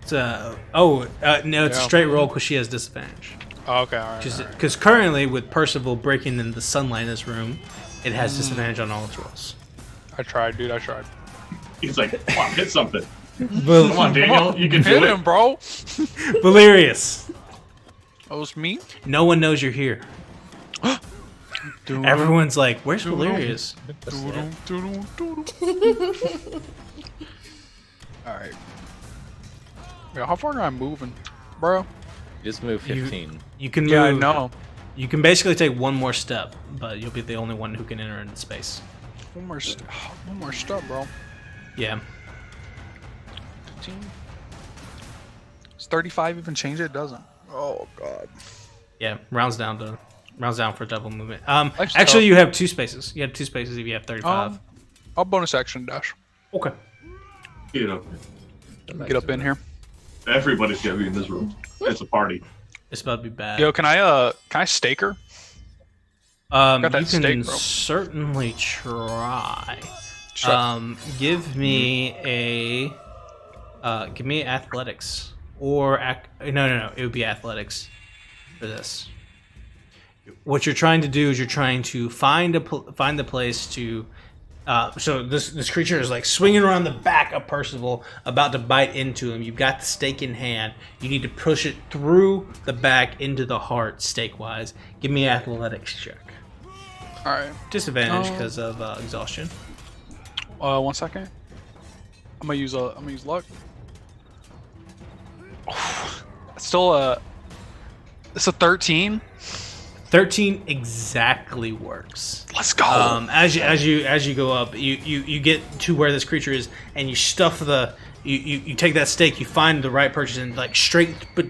It's no, it's a Yeah. straight roll because she has disadvantage. Oh, okay, alright. Because currently, with Percival breaking in the sunlight in this room, it has disadvantage on all its rolls. I tried, dude. I tried. He's like, come on, hit something. Val- Come on, Daniel. You can Hit do him, it. bro. Valerius, That was me. no one knows you're here. Dude. Everyone's like, "Where's Valerius?" Alright. Yeah, how far am I moving, bro? Just move 15. You can move. Yeah, I know. You can basically take one more step, but you'll be the only one who can enter into space. One more step, bro. Yeah. 15. Does 35 even change it? It doesn't. Oh, God. Yeah, rounds down for double movement. Life's Actually, tough. you have 2 spaces. You have 2 spaces if you have 35. I'll bonus action dash. Okay. Get up. Get up in here. Everybody's gonna be in this room. It's a party. It's about to be bad. Yo, can I stake her? got that You can stake, bro. certainly try. Sure. Give me athletics or no. It would be athletics for this. What you're trying to do is you're trying to find the place to. So this creature is like swinging around the back of Percival, about to bite into him. You've got the stake in hand. You need to push it through the back into the heart, stake-wise. Give me an athletics check. Alright. Disadvantage because of exhaustion. 1 second. I'm gonna use luck. Still it's a 13. 13 exactly works. Let's go. As you go up, you get to where this creature is, and you stuff the you take that stake, you find the right person, and like straight but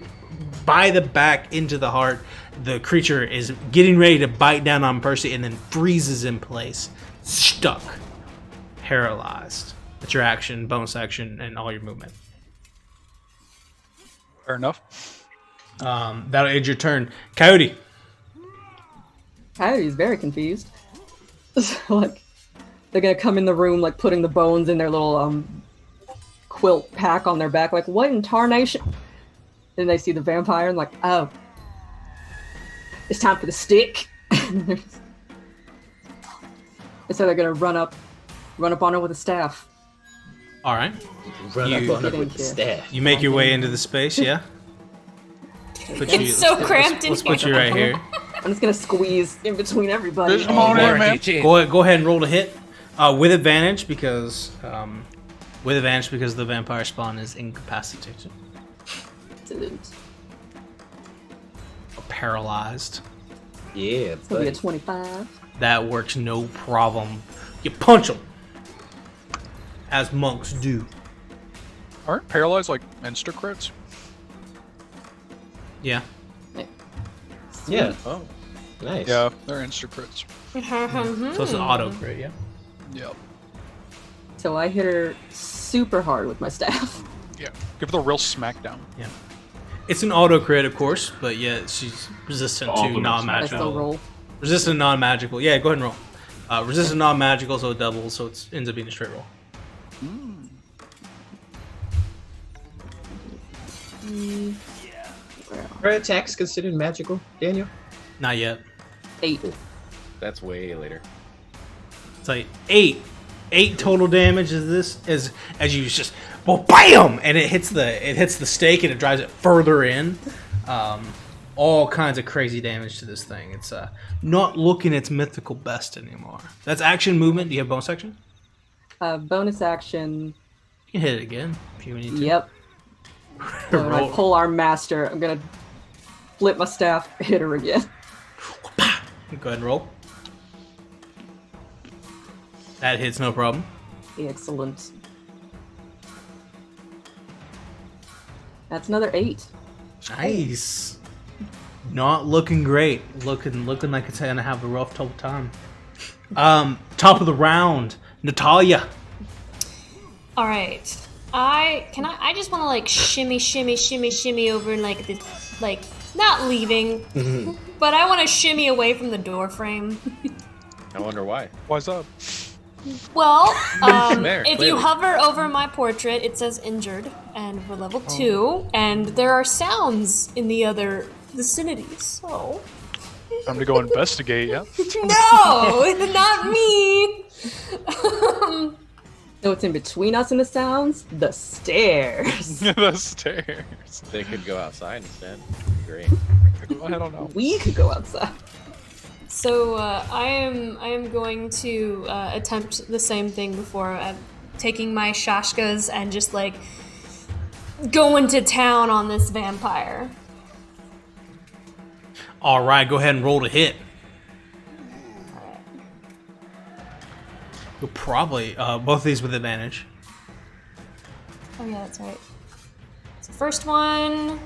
by the back into the heart, the creature is getting ready to bite down on Percy, and then freezes in place, stuck, paralyzed. That's your action, bonus action, and all your movement. Fair enough. That'll end your turn, Coyote. Coyote's very confused. So, like, they're gonna come in the room, like, putting the bones in their little quilt pack on their back, like, what in tarnation? Then they see the vampire and like, oh, it's time for the stick. And so they're gonna run up on it with a staff. All right. Run You- up on it with the staff. You make your way into the space, yeah? It's so cramped in Let's here. put you right here. I'm just gonna squeeze in between everybody. Come on in, man. Go ahead and roll to hit with advantage because the vampire spawn is incapacitated or paralyzed. Yeah, It's gonna be a but 25. That works no problem. You punch him, as monks do. Aren't paralyzed like insta crits? Yeah. yeah. Oh, nice. Yeah, they're insta crits. So it's an auto crit, yeah. Yep. So I hit her super hard with my staff. Yeah. Give her the real smackdown. Yeah. It's an auto crit, of course, but yeah, she's resistant to Ultimate I still non-magical. roll. Resistant to non-magical. Yeah, go ahead and roll. Resistant to non-magical, so it doubles, so it ends up being a straight roll. Are attacks considered magical, Daniel? Not yet. 8. That's way later. It's like 8 total damage. Is this as you just bam, and it hits the stake and it drives it further in. All kinds of crazy damage to this thing. It's not looking its mythical best anymore. That's action movement. Do you have bonus action? Bonus action. You can hit it again if you need to. Yep. So when I Roll. pull our master, I'm gonna flip my staff, hit her again. Go ahead and roll. That hits no problem. Excellent. That's another 8. Nice. Not looking great. Looking like it's gonna have a rough tough time. Top of the round, Natalia. All right. I just want to like shimmy over and like this, like not leaving, but I want to shimmy away from the door frame. I wonder why. Why's up? Well, There, if clearly. you hover over my portrait, it says injured, and we're level 2, and there are sounds in the other vicinity. So Time to go investigate, yeah? no, not me. So it's in between us and the sounds? The stairs. The stairs. They could go outside instead. Great. I don't know. We could go outside. So I am going to attempt the same thing before taking my shashkas and just like going to town on this vampire. All right, go ahead and roll to hit. You'll probably both of these with advantage. Oh yeah, that's right. So first one,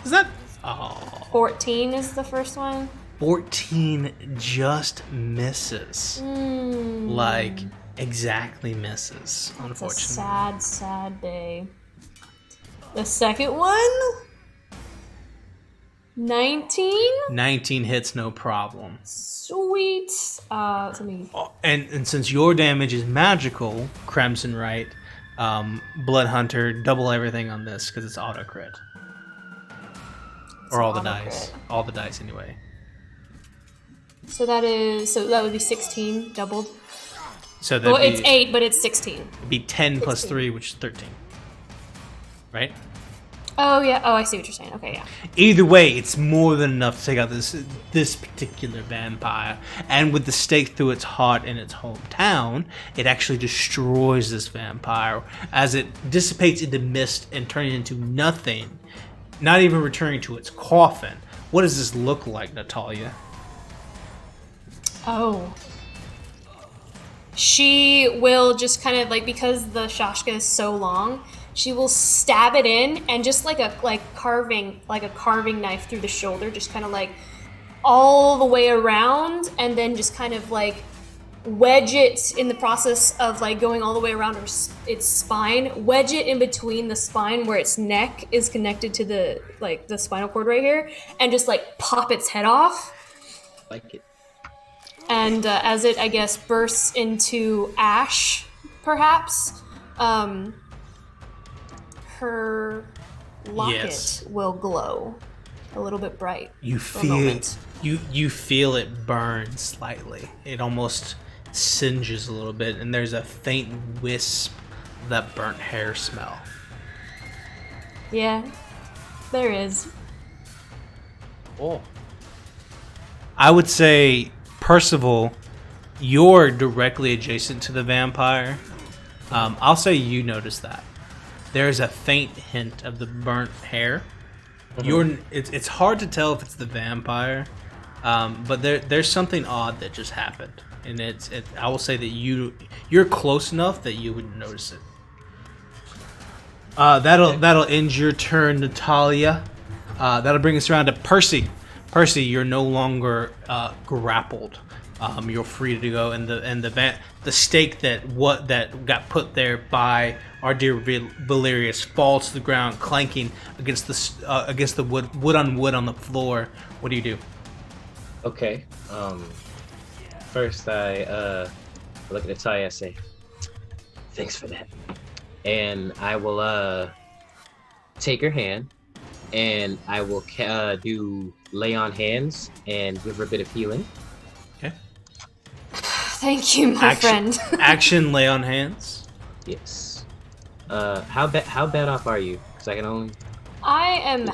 Is that? Oh, 14 is the first one. 14 just misses. Like exactly misses. It's a Unfortunately. sad day. The second one, 19. 19 hits, no problem. Sweet. Let me. And since your damage is magical, Crimson Right, Blood Hunter, double everything on this because it's auto crit. Or all the auto dice. crit. All the dice anyway. So that would be 16 doubled. So that'd Well, it's be, 8, but it's 16. it'd be 10 plus 16. 3, which is 13. Right? Oh yeah. Oh, I see what you're saying. Okay, yeah. Either way, it's more than enough to take out this particular vampire. And with the stake through its heart in its hometown, it actually destroys this vampire as it dissipates into mist and turning into nothing, not even returning to its coffin. What does this look like, Natalia? Oh. She will just kind of like, because the shashka is so long, she will stab it in and just like a carving knife through the shoulder, just kind of like all the way around, and then just kind of like wedge it in the process of like going all the way around its spine, wedge it in between the spine where its neck is connected to the spinal cord right here, and just like pop its head off. Like it. And as it, I guess, bursts into ash, perhaps, her locket will glow a little bit bright. You feel it burn slightly. It almost singes a little bit, and there's a faint wisp of that burnt hair smell. Yeah, there is. Oh. I would say, Percival, you're directly adjacent to the vampire. I'll say you notice that. There's a faint hint of the burnt hair. It's hard to tell if it's the vampire, but there's something odd that just happened, and I will say that you're close enough that you would notice it. That'll end your turn, Natalia. That'll bring us around to Percy. Percy, you're no longer grappled. You're free to go, and the stake that got put there by our dear Valerius falls to the ground, clanking against the wood on the floor. What do you do? Okay. First I look at Natalia and say, "Thanks for that," and I will take her hand, and I will do lay on hands and give her a bit of healing. Okay. Thank you, my friend. Action, lay on hands. Yes. How bad off are you? Because I can only. I'm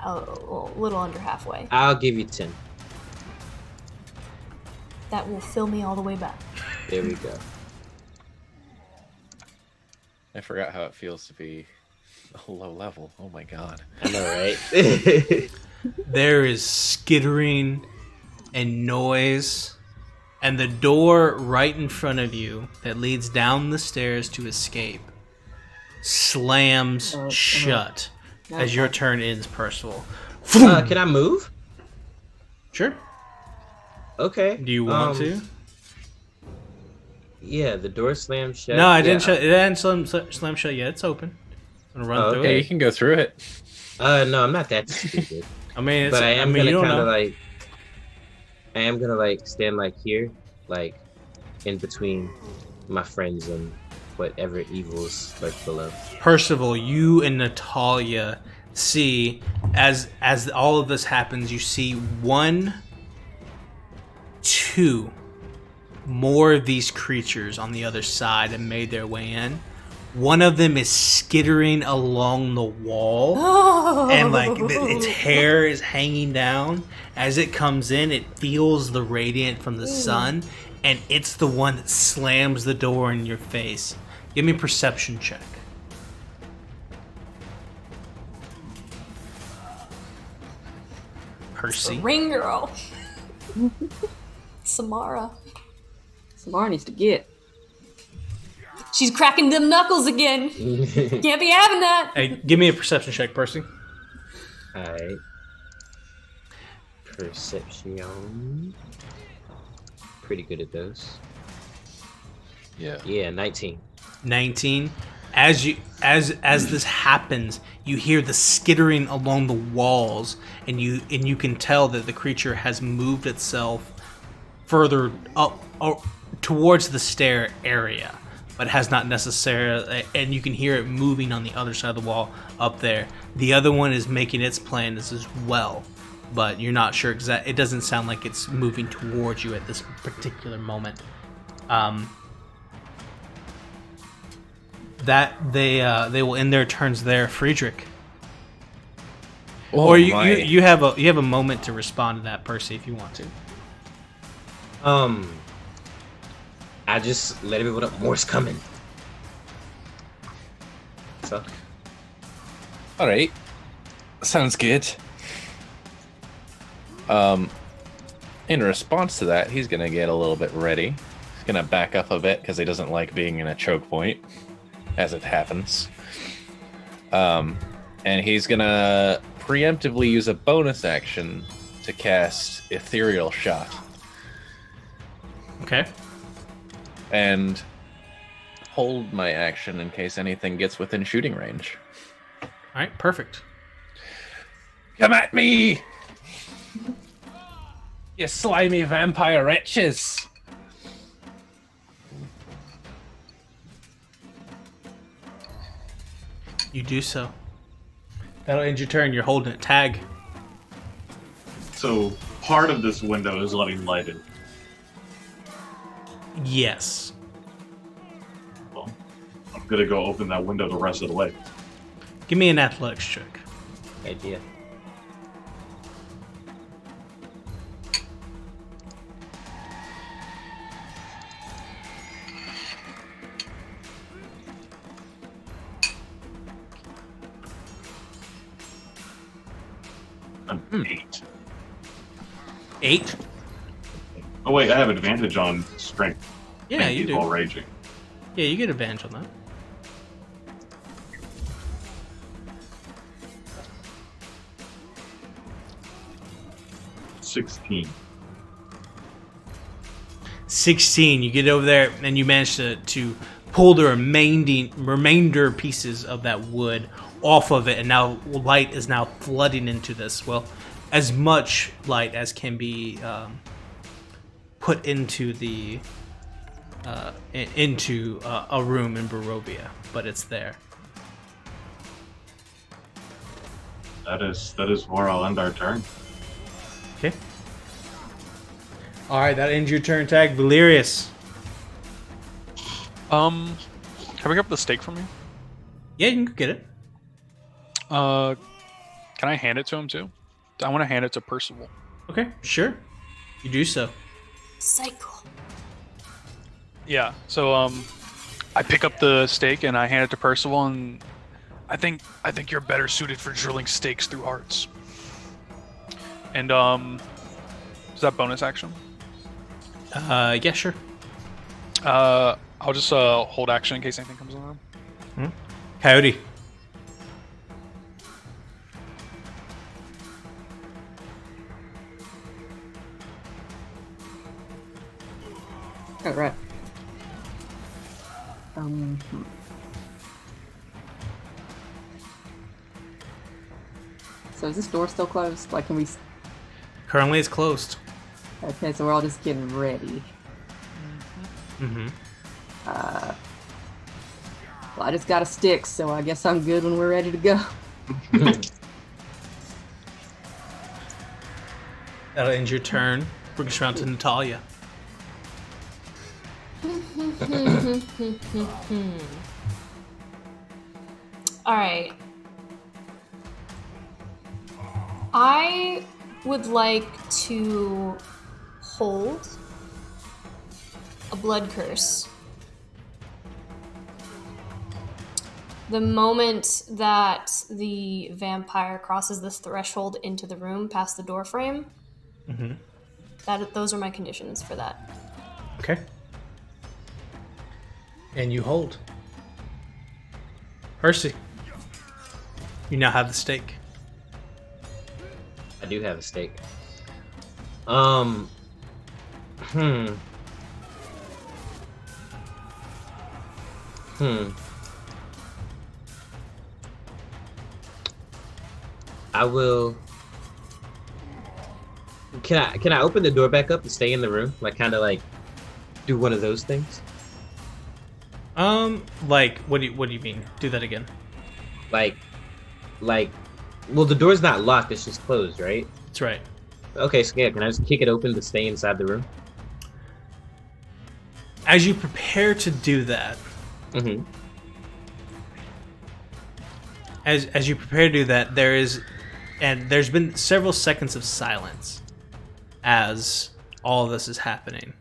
a little under halfway. I'll give you 10. That will fill me all the way back. There we go. I forgot how it feels to be a low level. Oh my god. I know, right? There is skittering and noise, and the door right in front of you that leads down the stairs to escape slams shut as your turn ends, Percival. Can I move? Sure. Okay. Do you want to? Yeah, the door slammed shut. No, I didn't shut. It hadn't slam shut yet. It's open. I'm gonna run through Yeah, it. you can go through it. No, I'm not that stupid. I mean, But I am gonna you don't kind of know. like. I am gonna like stand like here, like in between my friends and whatever evils lurk below. Percival, you and Natalia see as all of this happens, you see 1, 2 more of these creatures on the other side and made their way in. One of them is skittering along the wall, and like its hair is hanging down. As it comes in, it feels the radiant from the sun, and it's the one that slams the door in your face. Give me a perception check. Percy. Ring girl. Samara. Samara needs to get. She's cracking them knuckles again. Can't be having that. Hey, give me a perception check, Percy. Alright. Perception. Pretty good at those. Yeah. Yeah, 19. 19. As this happens, you hear the skittering along the walls, and you can tell that the creature has moved itself further up towards the stair area, but has not necessarily. And you can hear it moving on the other side of the wall up there. The other one is making its plans as well, but you're not sure exactly. It doesn't sound like it's moving towards you at this particular moment. That they will end their turns there, Friedrich. Oh, Or you have a moment to respond to that, Percy, if you want to. I just let everyone know more's coming. So All right. Sounds good. In response to that, he's gonna get a little bit ready. He's gonna back up a bit because he doesn't like being in a choke point, as it happens. And he's gonna preemptively use a bonus action to cast Ethereal Shot. Okay. And hold my action in case anything gets within shooting range. All right, perfect. Come at me! You slimy vampire wretches! You do so. That'll end your turn. You're holding it. Tag. So part of this window is letting light in. Yes. Well, I'm gonna go open that window the rest of the way. Give me an athletics check. Idea. An 8. 8? Oh wait, I have advantage on strength. Yeah, you do. While raging. Yeah, you get advantage on that. $16. 16. You get over there and you manage to pull the remainder pieces of that wood off of it, and now light is now flooding into this. Well, as much light as can be put into the into a room in Barovia, but it's there. That is where I'll end our turn. Okay. All right, that ends your turn. Tag Valerius. Can I pick up the steak from you? Yeah, you can get it. Can I hand it to him too? I want to hand it to Percival. Okay, sure. You do so. Cycle. Yeah. So I pick up the steak and I hand it to Percival, and I think you're better suited for drilling stakes through hearts. And is that bonus action? Yeah, sure. I'll just hold action in case anything comes along. Coyote. All right. So is this door still closed? Like, can we? Currently, it's closed. Okay, so we're all just getting ready. Mm-hmm. Well, I just got a stick, so I guess I'm good when we're ready to go. That'll end your turn. Bring us around to Natalia. All right. I would like to hold a blood curse. The moment that the vampire crosses this threshold into the room past the door frame, those are my conditions for that. Okay. And you hold. Percy, you now have the stake. I do have a stake. I will. Can I open the door back up and stay in the room? Like, kind of like do one of those things? Like, what do you mean? Do that again. Like, well, the door's not locked, it's just closed, right? That's right. Okay, so yeah, can I just kick it open to stay inside the room? As you prepare to do that, as you prepare to do that, there's been several seconds of silence as all of this is happening.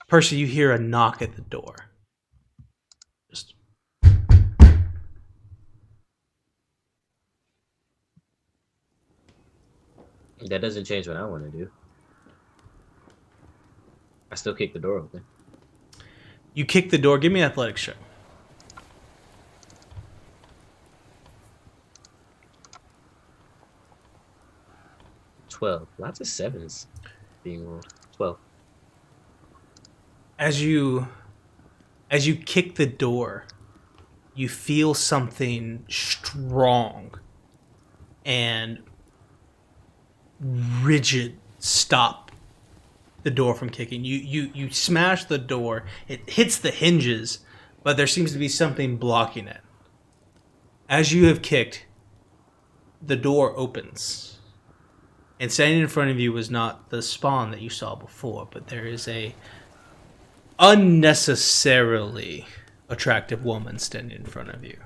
Percy, you hear a knock at the door. Just That doesn't change what I want to do. I still kick the door open. You kick the door. Give me an athletics check. 12. Lots of 7s being rolled. 12. As you kick the door, you feel something strong and rigid stop the door from kicking. You smash the door. It hits the hinges, but there seems to be something blocking it. As you have kicked, the door opens. And standing in front of you was not the spawn that you saw before, but there is a unnecessarily attractive woman standing in front of you.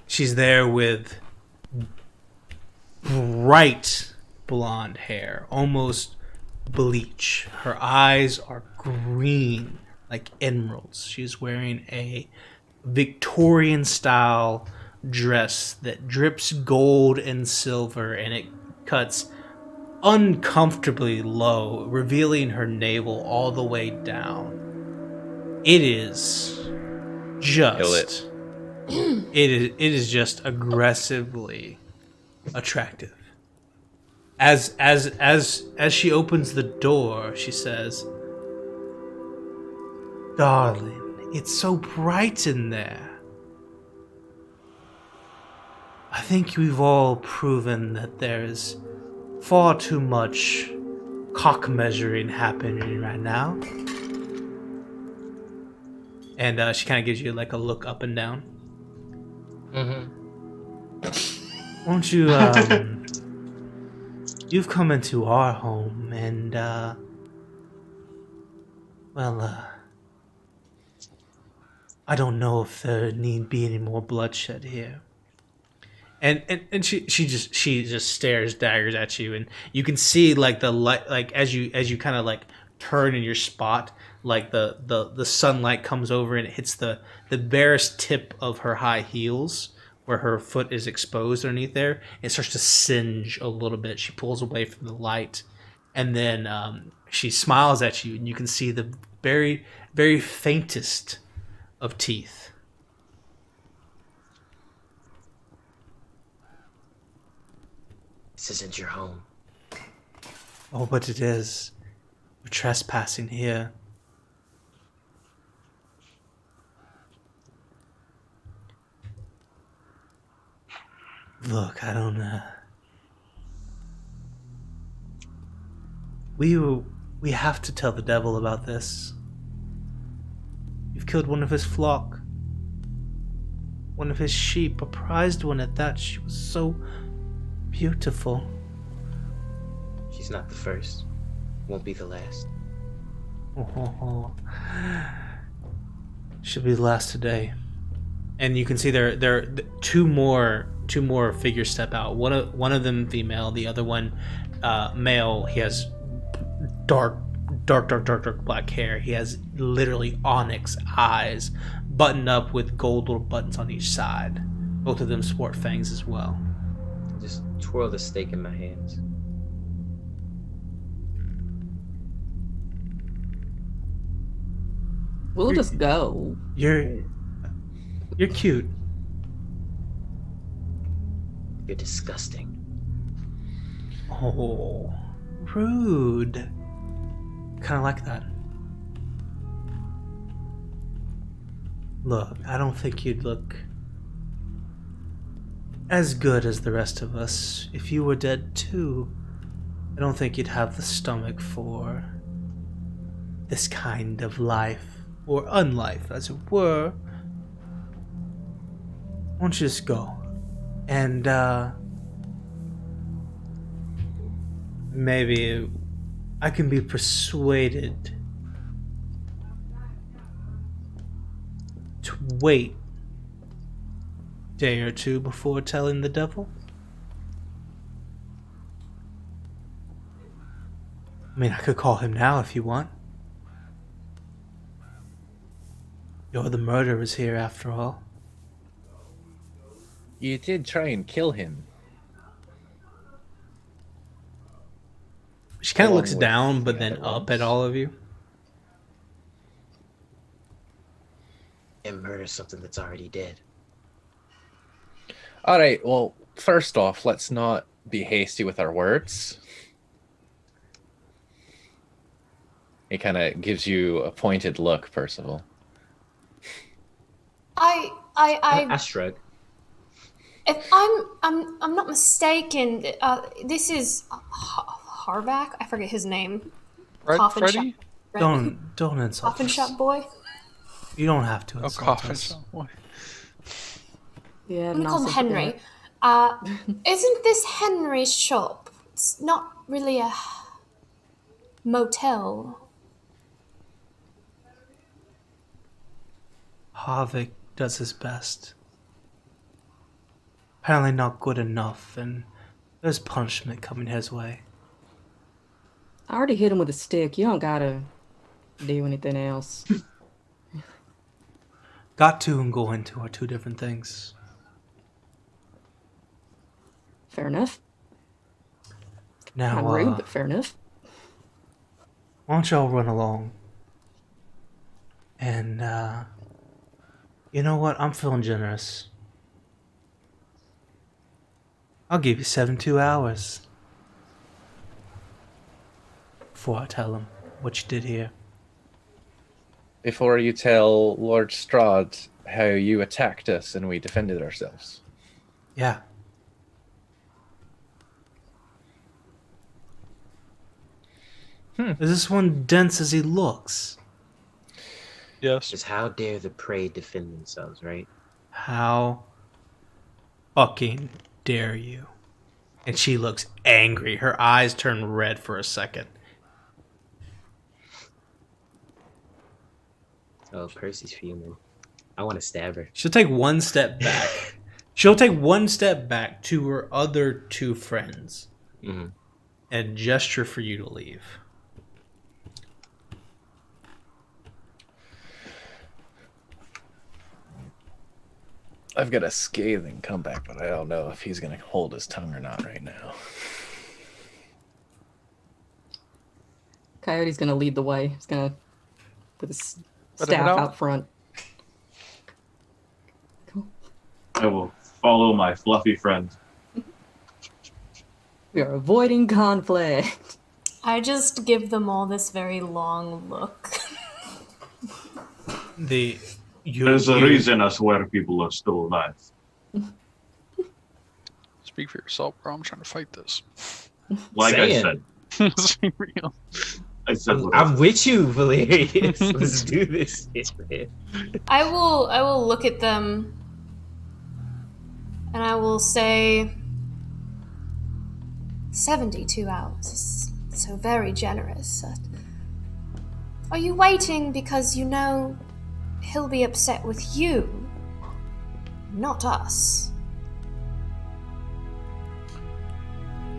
She's there with bright blonde hair, almost bleach. Her eyes are green like emeralds. She's wearing a Victorian style dress that drips gold and silver, and it cuts uncomfortably low, revealing her navel all the way down. It is just it is just aggressively attractive. As she opens the door, she says, "Darling, it's so bright in there. I think we've all proven that there's far too much cock measuring happening right now." And she kind of gives you like a look up and down. Won't you, you've come into our home and, I don't know if there need be any more bloodshed here. And she just stares daggers at you, and you can see like the light, like as you kind of like turn in your spot, like the sunlight comes over and it hits the barest tip of her high heels where her foot is exposed underneath there. It starts to singe a little bit. She pulls away from the light, and then she smiles at you, and you can see the very, very faintest of teeth. This isn't your home. Oh, but it is. We're trespassing here. Look, I don't We have to tell the devil about this. You've killed one of his flock. One of his sheep, a prized one at that. She was so beautiful. She's not the first. Won't be the last. Oh. She'll be the last today. And you can see there are two more figures step out. One of them female, the other one male. He has dark black hair. He has literally onyx eyes, buttoned up with gold little buttons on each side. Both of them sport fangs as well. Just twirl the stake in my hands. We'll just go. You're cute. You're disgusting. Oh, rude. Kind of like that. Look, I don't think you'd look as good as the rest of us if you were dead too. I don't think you'd have the stomach for this kind of life, or unlife, as it were. Why don't you just go? And, maybe I can be persuaded to wait a day or two before telling the devil. I mean, I could call him now if you want. You're the murderers here, after all. You did try and kill him. She kind of along looks with down, the but then other up ones. at all of you. And murder something that's already dead. All right. Well, first off, let's not be hasty with our words. He kind of gives you a pointed look, Percival. I shrug. If I'm not mistaken, this is Harback. I forget his name. Coffin Freddy? shop. Don't insult Coffin us. shop boy. You don't have to Oh, insult coffin us. shop. Boy. Yeah, I'm gonna call him Henry. Isn't this Henry's shop? It's not really a motel. Havik does his best. Apparently not good enough, and there's punishment coming his way. I already hit him with a stick. You don't gotta do anything else. Got to and go into are two different things. Fair enough. Now, Not rude, but fair enough. why don't y'all run along? And, you know what? I'm feeling generous. I'll give you 72 hours. Before I tell him what you did here. Before you tell Lord Strahd how you attacked us and we defended ourselves. Yeah. Is this one dense as he looks? Yes. Just how dare the prey defend themselves, right? How fucking dare you? And she looks angry. Her eyes turn red for a second. Oh, Percy's fuming. I want to stab her. She'll take one step back. She'll take one step back to her other two friends Mm-hmm. and gesture for you to leave. I've got a scathing comeback, but I don't know if he's going to hold his tongue or not right now. Coyote's gonna lead the way. He's gonna put his Let him staff know. out front. I will follow my fluffy friend. We are avoiding conflict. I just give them all this very long look. There's a reason I swear people are still alive. Speak for yourself, bro. I'm trying to fight this. Like Saying. I said. Let's be real. I said what I I'm said. with you, Valerius. Let's do this shit, man. I will look at them and I will say 72 hours is so very generous. Are you waiting because you know he'll be upset with you, not us?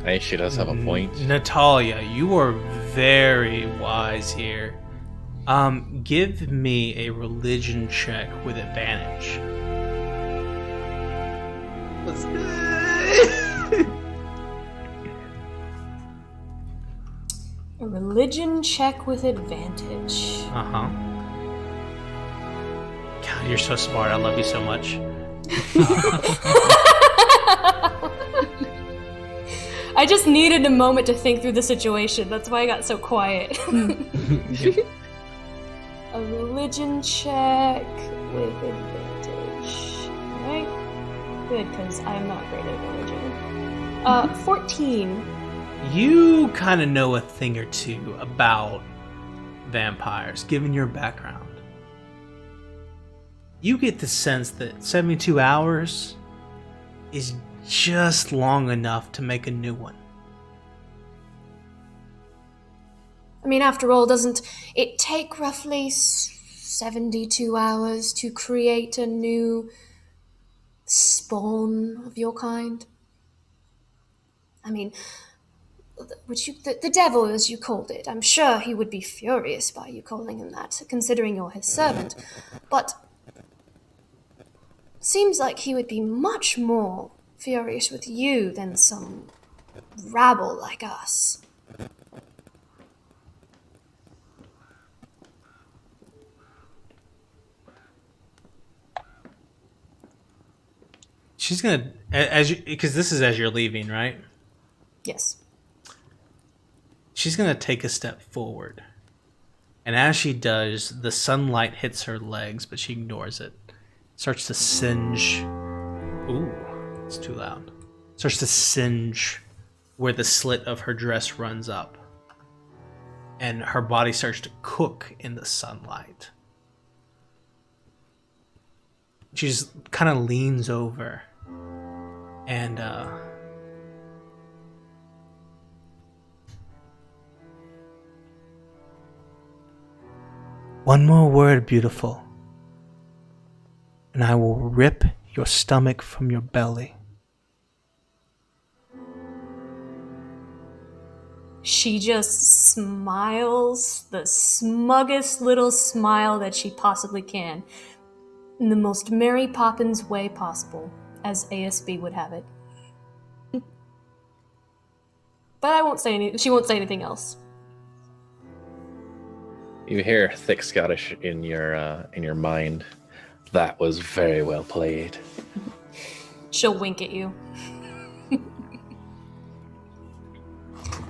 Hey, she does have a point. Natalia, you are very wise here. Give me a religion check with advantage. A religion check with advantage. Uh-huh. God, you're so smart. I love you so much. I just needed a moment to think through the situation. That's why I got so quiet. A religion check with advantage. Alright. Good, because I'm not great at religion. 14. You kind of know a thing or two about vampires, given your background. You get the sense that 72 hours is just long enough to make a new one. I mean, after all, doesn't it take roughly 72 hours to create a new spawn of your kind? I mean, the devil, as you called it, I'm sure he would be furious by you calling him that, considering you're his servant. But seems like he would be much more furious with you than some rabble like us. she's gonna because this is as you're leaving, right? Yes. She's gonna take a step forward, and as she does, the sunlight hits her legs, but she ignores it. Starts to singe. Ooh, it's too loud. Starts to singe where the slit of her dress runs up, and her body starts to cook in the sunlight. She just kind of leans over and one more word, beautiful, and I will rip your stomach from your belly. She just smiles the smuggest little smile that she possibly can, in the most Mary Poppins way possible, as ASB would have it. But I won't say she won't say anything else. You hear thick Scottish in your mind. That was very well played. She'll wink at you.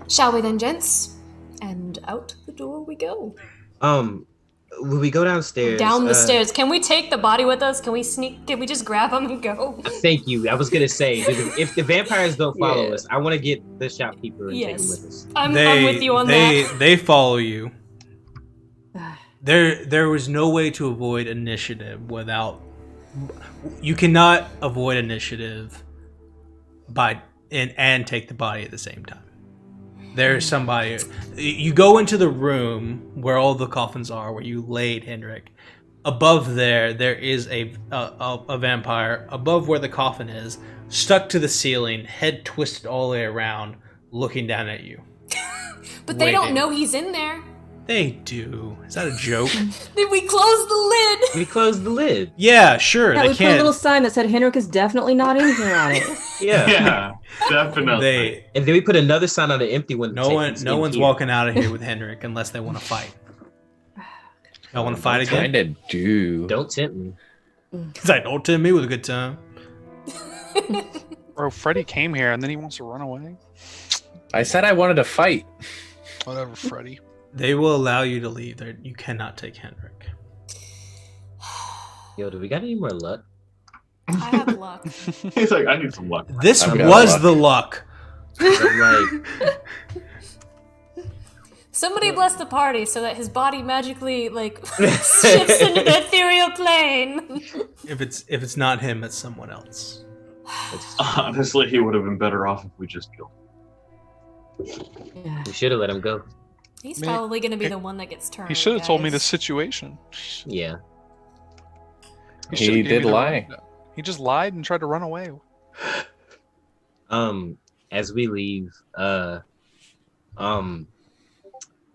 Shall we then, gents? And out the door we go. Will we go downstairs? Down the stairs. Can we take the body with us? Can we sneak? Can we just grab him and go? Thank you. I was gonna say, if the vampires don't follow us, I want to get the shopkeeper and take him with us. I'm with you on that. They follow you. There was no way to avoid initiative without. You cannot avoid initiative and take the body at the same time. There's somebody. You go into the room where all the coffins are, where you laid Hendrik. Above there is a vampire. Above where the coffin is, stuck to the ceiling, head twisted all the way around, looking down at you. But they don't know he's in there. They do. Is that a joke? We closed the lid. We closed the lid. Yeah, sure. Yeah, they we can't. put a little sign that said Henrik is definitely not in here on it. Yeah, definitely. And then we put another sign on the empty one. No one's walking out of here with Hendrik unless they want to fight. Y'all want to fight again? Kinda do. Don't tempt me. Because I don't tempt me with a good time. Bro, Freddy came here and then he wants to run away. I said I wanted to fight. Whatever, Freddy. They will allow you to leave. You cannot take Hendrik. Yo, do we got any more luck? I have luck. He's like, I need some luck. This I've got was luck. the luck. I'm like, Somebody bless the party so that his body magically shifts into the ethereal plane. If it's not him, it's someone else. Honestly, he would have been better off if we just killed him. Yeah. we should have let him go. He's Man, probably going to be the one that gets turned. He should have told me the guys. situation. Yeah. He He should've gave did me the lie. rundown. He just lied and tried to run away. As we leave,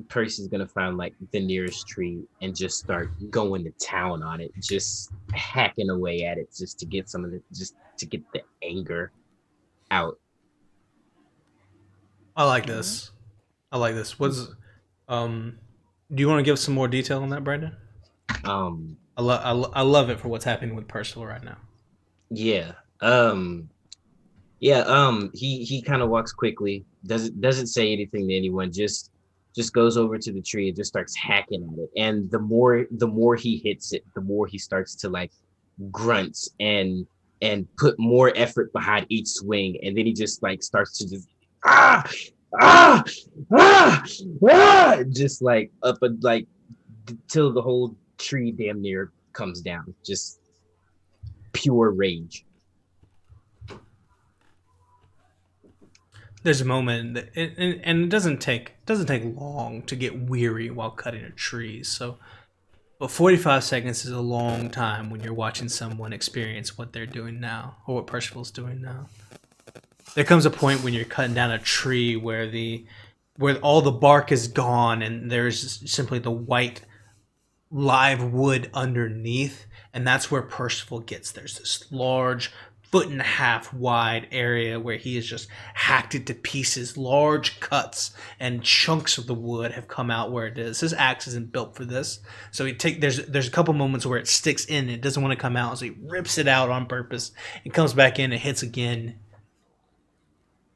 Percy's gonna find the nearest tree and just start going to town on it, just hacking away at it, just to get the anger out. I like this. Do you want to give some more detail on that, Brandon? I love it for what's happening with Percival right now. Yeah. He kind of walks quickly, doesn't say anything to anyone, just goes over to the tree and just starts hacking at it. And the more he hits it, the more he starts to grunts and put more effort behind each swing. And then he just starts to just just up and till the whole tree damn near comes down. Just pure rage. There's a moment, and it doesn't take long to get weary while cutting a tree. So, but 45 seconds is a long time when you're watching someone experience what they're doing now, or what Percival's doing now. There comes a point when you're cutting down a tree where all the bark is gone and there's simply the white live wood underneath, and that's where Percival gets. There's this large 1.5 foot wide area where he has just hacked it to pieces. Large cuts and chunks of the wood have come out where it is. His axe isn't built for this, so there's a couple moments where it sticks in and it doesn't want to come out, so he rips it out on purpose. It comes back in and hits again.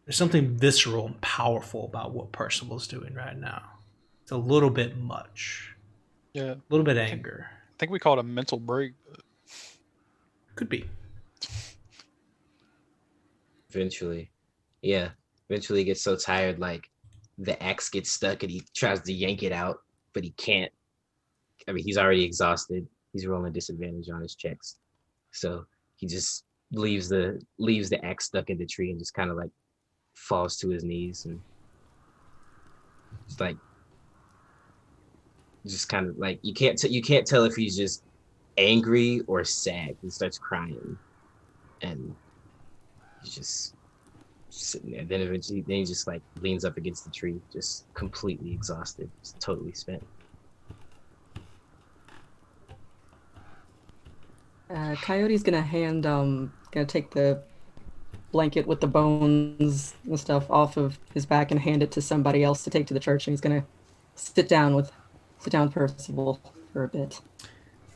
There's something visceral and powerful about what Percival's doing right now. It's a little bit much. Yeah. A little bit of anger. I think we call it a mental break. Could be. Eventually. Yeah. Eventually he gets so tired, like the axe gets stuck and he tries to yank it out, but he can't. I mean, he's already exhausted. He's rolling disadvantage on his checks. So he just leaves the axe stuck in the tree and just kind of like falls to his knees and just like kind of like you can't tell if he's just angry or sad. He starts crying and he's just sitting there. Then eventually he just like leans up against the tree, just completely exhausted, just totally spent. Coyote's gonna take the blanket with the bones and stuff off of his back and hand it to somebody else to take to the church, and he's gonna sit down with Percival for a bit.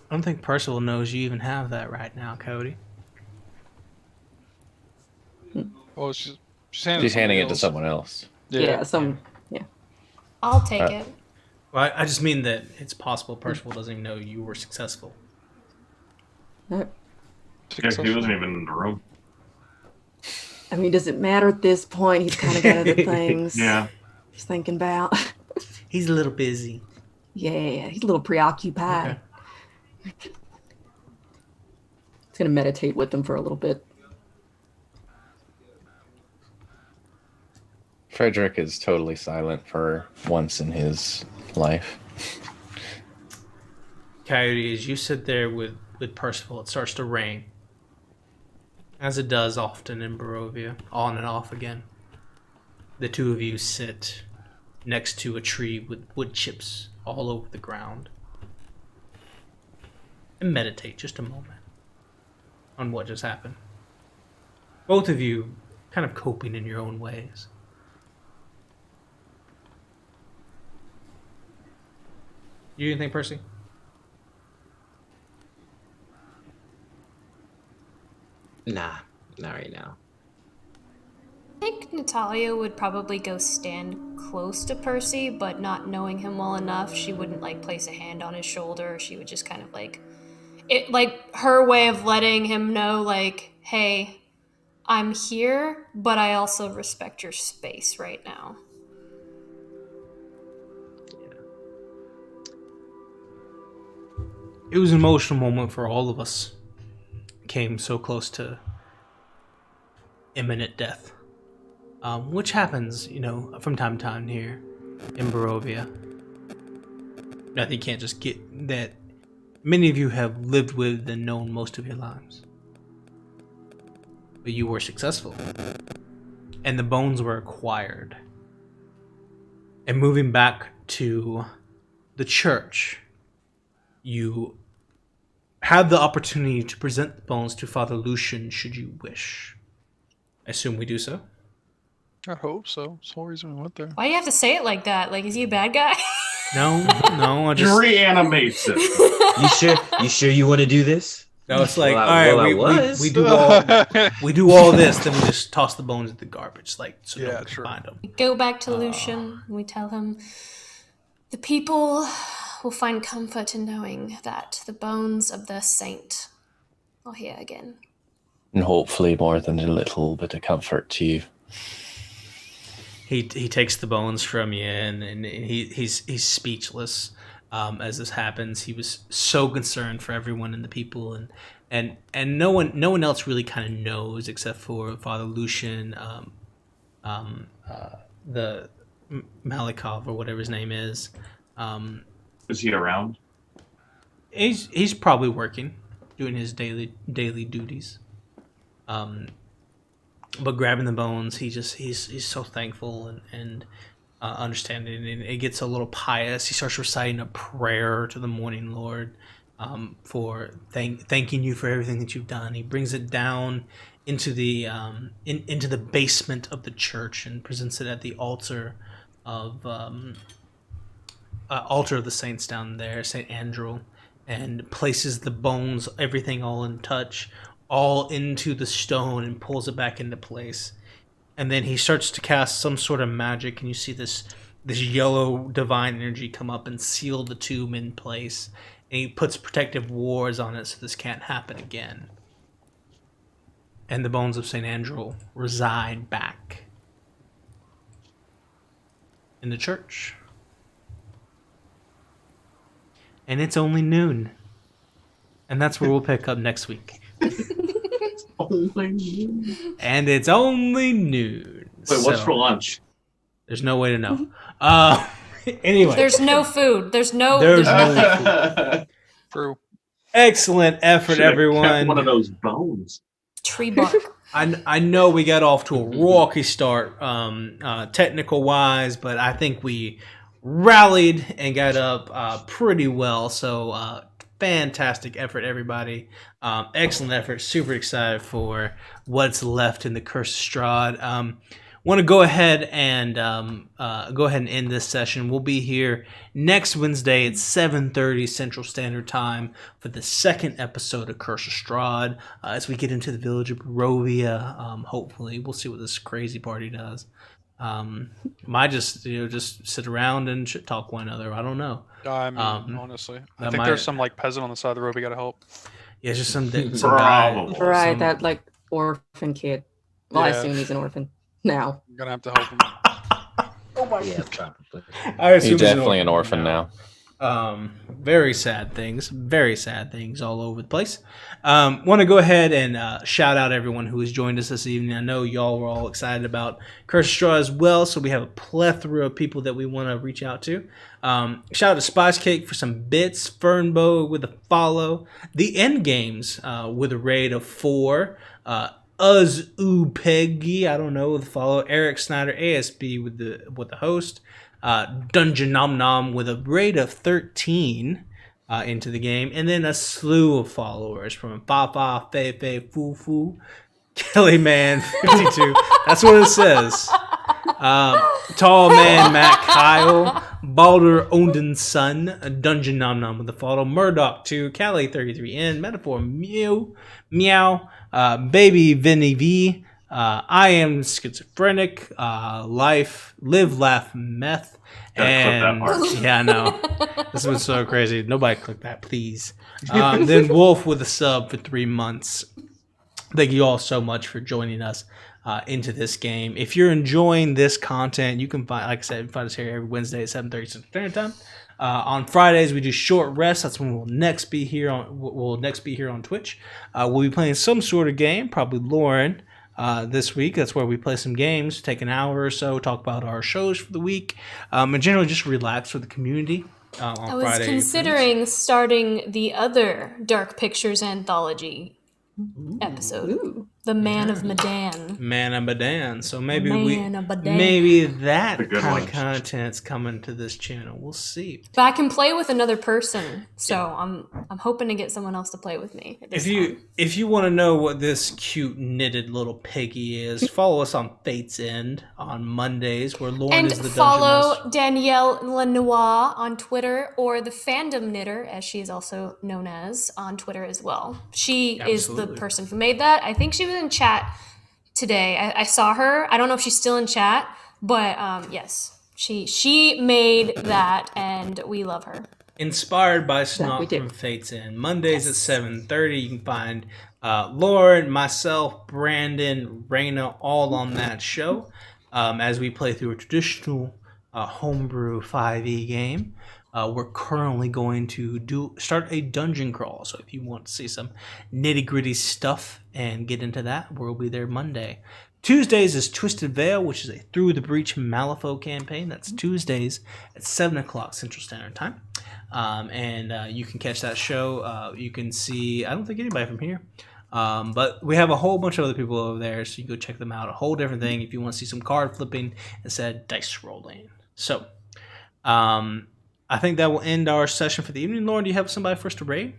I don't think Percival knows you even have that right now, Cody. Well, she's handing it to someone else. Yeah. I'll take it. Well, I just mean that it's possible Percival doesn't even know you were successful. No. Yeah, he wasn't even in the room. I mean, does it matter at this point? He's kind of got other things he's thinking about. He's a little busy. Yeah, he's a little preoccupied. Okay. He's going to meditate with them for a little bit. Frederick is totally silent for once in his life. Coyote, as you sit there with Percival, it starts to rain. As it does often in Barovia, on and off again. The two of you sit next to a tree with wood chips all over the ground. And meditate just a moment on what just happened. Both of you kind of coping in your own ways. You anything, Percy? Nah, not right now. I think Natalia would probably go stand close to Percy, but not knowing him well enough, she wouldn't like place a hand on his shoulder. She would just kind of like her way of letting him know, like, hey, I'm here, but I also respect your space right now. It was an emotional moment for all of us. Came so close to imminent death, which happens, from time to time here in Barovia. I think you can't just get that. Many of you have lived with and known most of your lives, but you were successful, and the bones were acquired. And moving back to the church, you have the opportunity to present the bones to Father Lucian should you wish. I assume we do so? I hope so. That's the whole reason we went there. Why do you have to say it like that? Like, is he a bad guy? No, I just... reanimates it. You sure you want to do this? No, it's like, Well, we do all this, then we just toss the bones in the garbage, like, so no one can find them. We go back to Lucian and we tell him the people will find comfort in knowing that the bones of the saint are here again. And hopefully more than a little bit of comfort to you. He takes the bones from you, and he's speechless as this happens. He was so concerned for everyone and the people, and no one else really kind of knows except for Father Lucian, the Malikov or whatever his name is. Is he around? He's probably working, doing his daily duties. But grabbing the bones, he's so thankful and understanding, and it gets a little pious. He starts reciting a prayer to the Morning Lord, for thanking you for everything that you've done. He brings it down into the into the basement of the church and presents it at the altar of the saints down there, Saint Andrew, and places the bones, everything all in touch, all into the stone and pulls it back into place. And then he starts to cast some sort of magic, and you see this yellow divine energy come up and seal the tomb in place. And he puts protective wards on it so this can't happen again. And the bones of St. Andrew reside back in the church. And it's only noon. And that's where we'll pick up next week. And it's only noon. Wait, what's for lunch? There's no way to know. Anyway. There's no food. There's no food. True. Excellent effort, Should've everyone. kept one of those bones. tree bark. I know we got off to a rocky start, technical wise, but I think we rallied and got up pretty well. So fantastic effort, everybody. Excellent effort. Super excited for what's left in the Curse of Strahd. Want to go ahead and end this session. We'll be here next Wednesday at 7:30 Central Standard Time for the second episode of Curse of Strahd. As we get into the village of Barovia, hopefully we'll see what this crazy party does. Might just sit around and shit talk one another. I don't know. I mean, honestly, I think might- there's some like peasant on the side of the road we gotta help. Yeah, just some guy. Bravo. Right, some- that like orphan kid. Well, I Yeah. assume he's an orphan now. I'm gonna have to help him. Yeah, probably. I assume He's he's definitely an orphan now. Very sad things all over the place. Want to go ahead and shout out everyone who has joined us this evening. I know y'all were all excited about Curse of Strahd as well, so we have a plethora of people that we want to reach out to. Shout out to Spice Cake for some bits, Fernbow with a follow, the End Games with a raid of 4, Peggy, I don't know, with a follow, Eric Snyder ASB with the host, Dungeon Nom Nom with a rate of 13 into the game, and then a slew of followers from Fafa, Feifei, Fufu, Kellyman 52. That's what it says. Tall Man Matt Kyle, Baldur Onden's son, Dungeon Nom Nom with the follow, Murdoch 2, Callie 33N, Metaphor Meow, Baby Vinny V. I am schizophrenic. Live, laugh, meth, Gotta clip that part. yeah, I know. This was so crazy. Nobody click that, please. Then Wolf with a sub for 3 months. Thank you all so much for joining us into this game. If you're enjoying this content, you can find, like I said, find us here every Wednesday at 7:30 Central Standard Time. On Fridays we do short rest. That's when we'll next be here on Twitch. We'll be playing some sort of game, probably Lauren. This week, that's where we play some games, take an hour or so, talk about our shows for the week, and generally just relax with the community on I was Friday. considering starting the other Dark Pictures anthology episode, Ooh. The Man of Medan. Man of Medan. So maybe Man of Medan. maybe that A good kind one. of content's coming to this channel. We'll see. But I can play with another person, so I'm hoping to get someone else to play with me. At this time. If you want to know what this cute knitted little piggy is, follow us on Fate's End on Mondays, where Lauren And is the dungeon follow master. Danielle Lenoir on Twitter, or the Fandom Knitter, as she is also known as, on Twitter as well. She is the Absolutely. person who made that. I think she was in chat today. I saw her. I don't know if she's still in chat, but yes, she made that, and we love her. Inspired by we Snot do. from Fate's End. Mondays at 7:30. You can find Lauren, myself, Brandon, Raina, all on that show as we play through a traditional homebrew 5e game. We're currently going to start a dungeon crawl. So if you want to see some nitty gritty stuff and get into that, we'll be there Monday. Tuesdays is Twisted Veil, which is a Through the Breach Malifaux campaign. That's Tuesdays at 7 o'clock Central Standard Time. And you can catch that show. You can see, I don't think anybody from here. But we have a whole bunch of other people over there, so you can go check them out. A whole different thing if you want to see some card flipping instead of dice rolling. So, I think that will end our session for the evening. Lauren, do you have somebody for us to raid?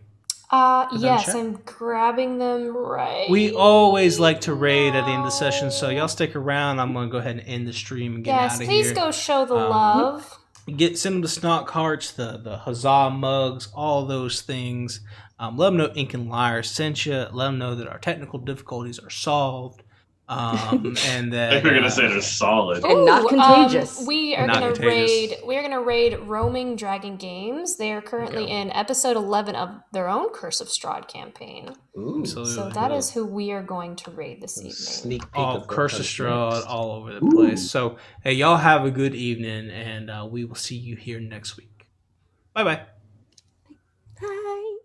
Yes, check? I'm grabbing them right. We always like to raid at the end of the session, so y'all stick around. I'm gonna go ahead and end the stream and get Yes, out of please here. go show the Um, love. Send them the snock hearts, the huzzah mugs, all those things. Let them know Ink and Lyre sent you. Let them know that our technical difficulties are solved, and that You're gonna say they're solid. And not contagious. We are Not gonna contagious. raid. We are gonna raid Roaming Dragon Games. They are currently Okay. in episode 11 of their own Curse of Strahd campaign. Ooh, Absolutely. So that is who we are going to raid this evening. sneak peek All of what Curse of comes Strahd next. all over the place. So hey, y'all have a good evening, and we will see you here next week. Bye bye. Bye.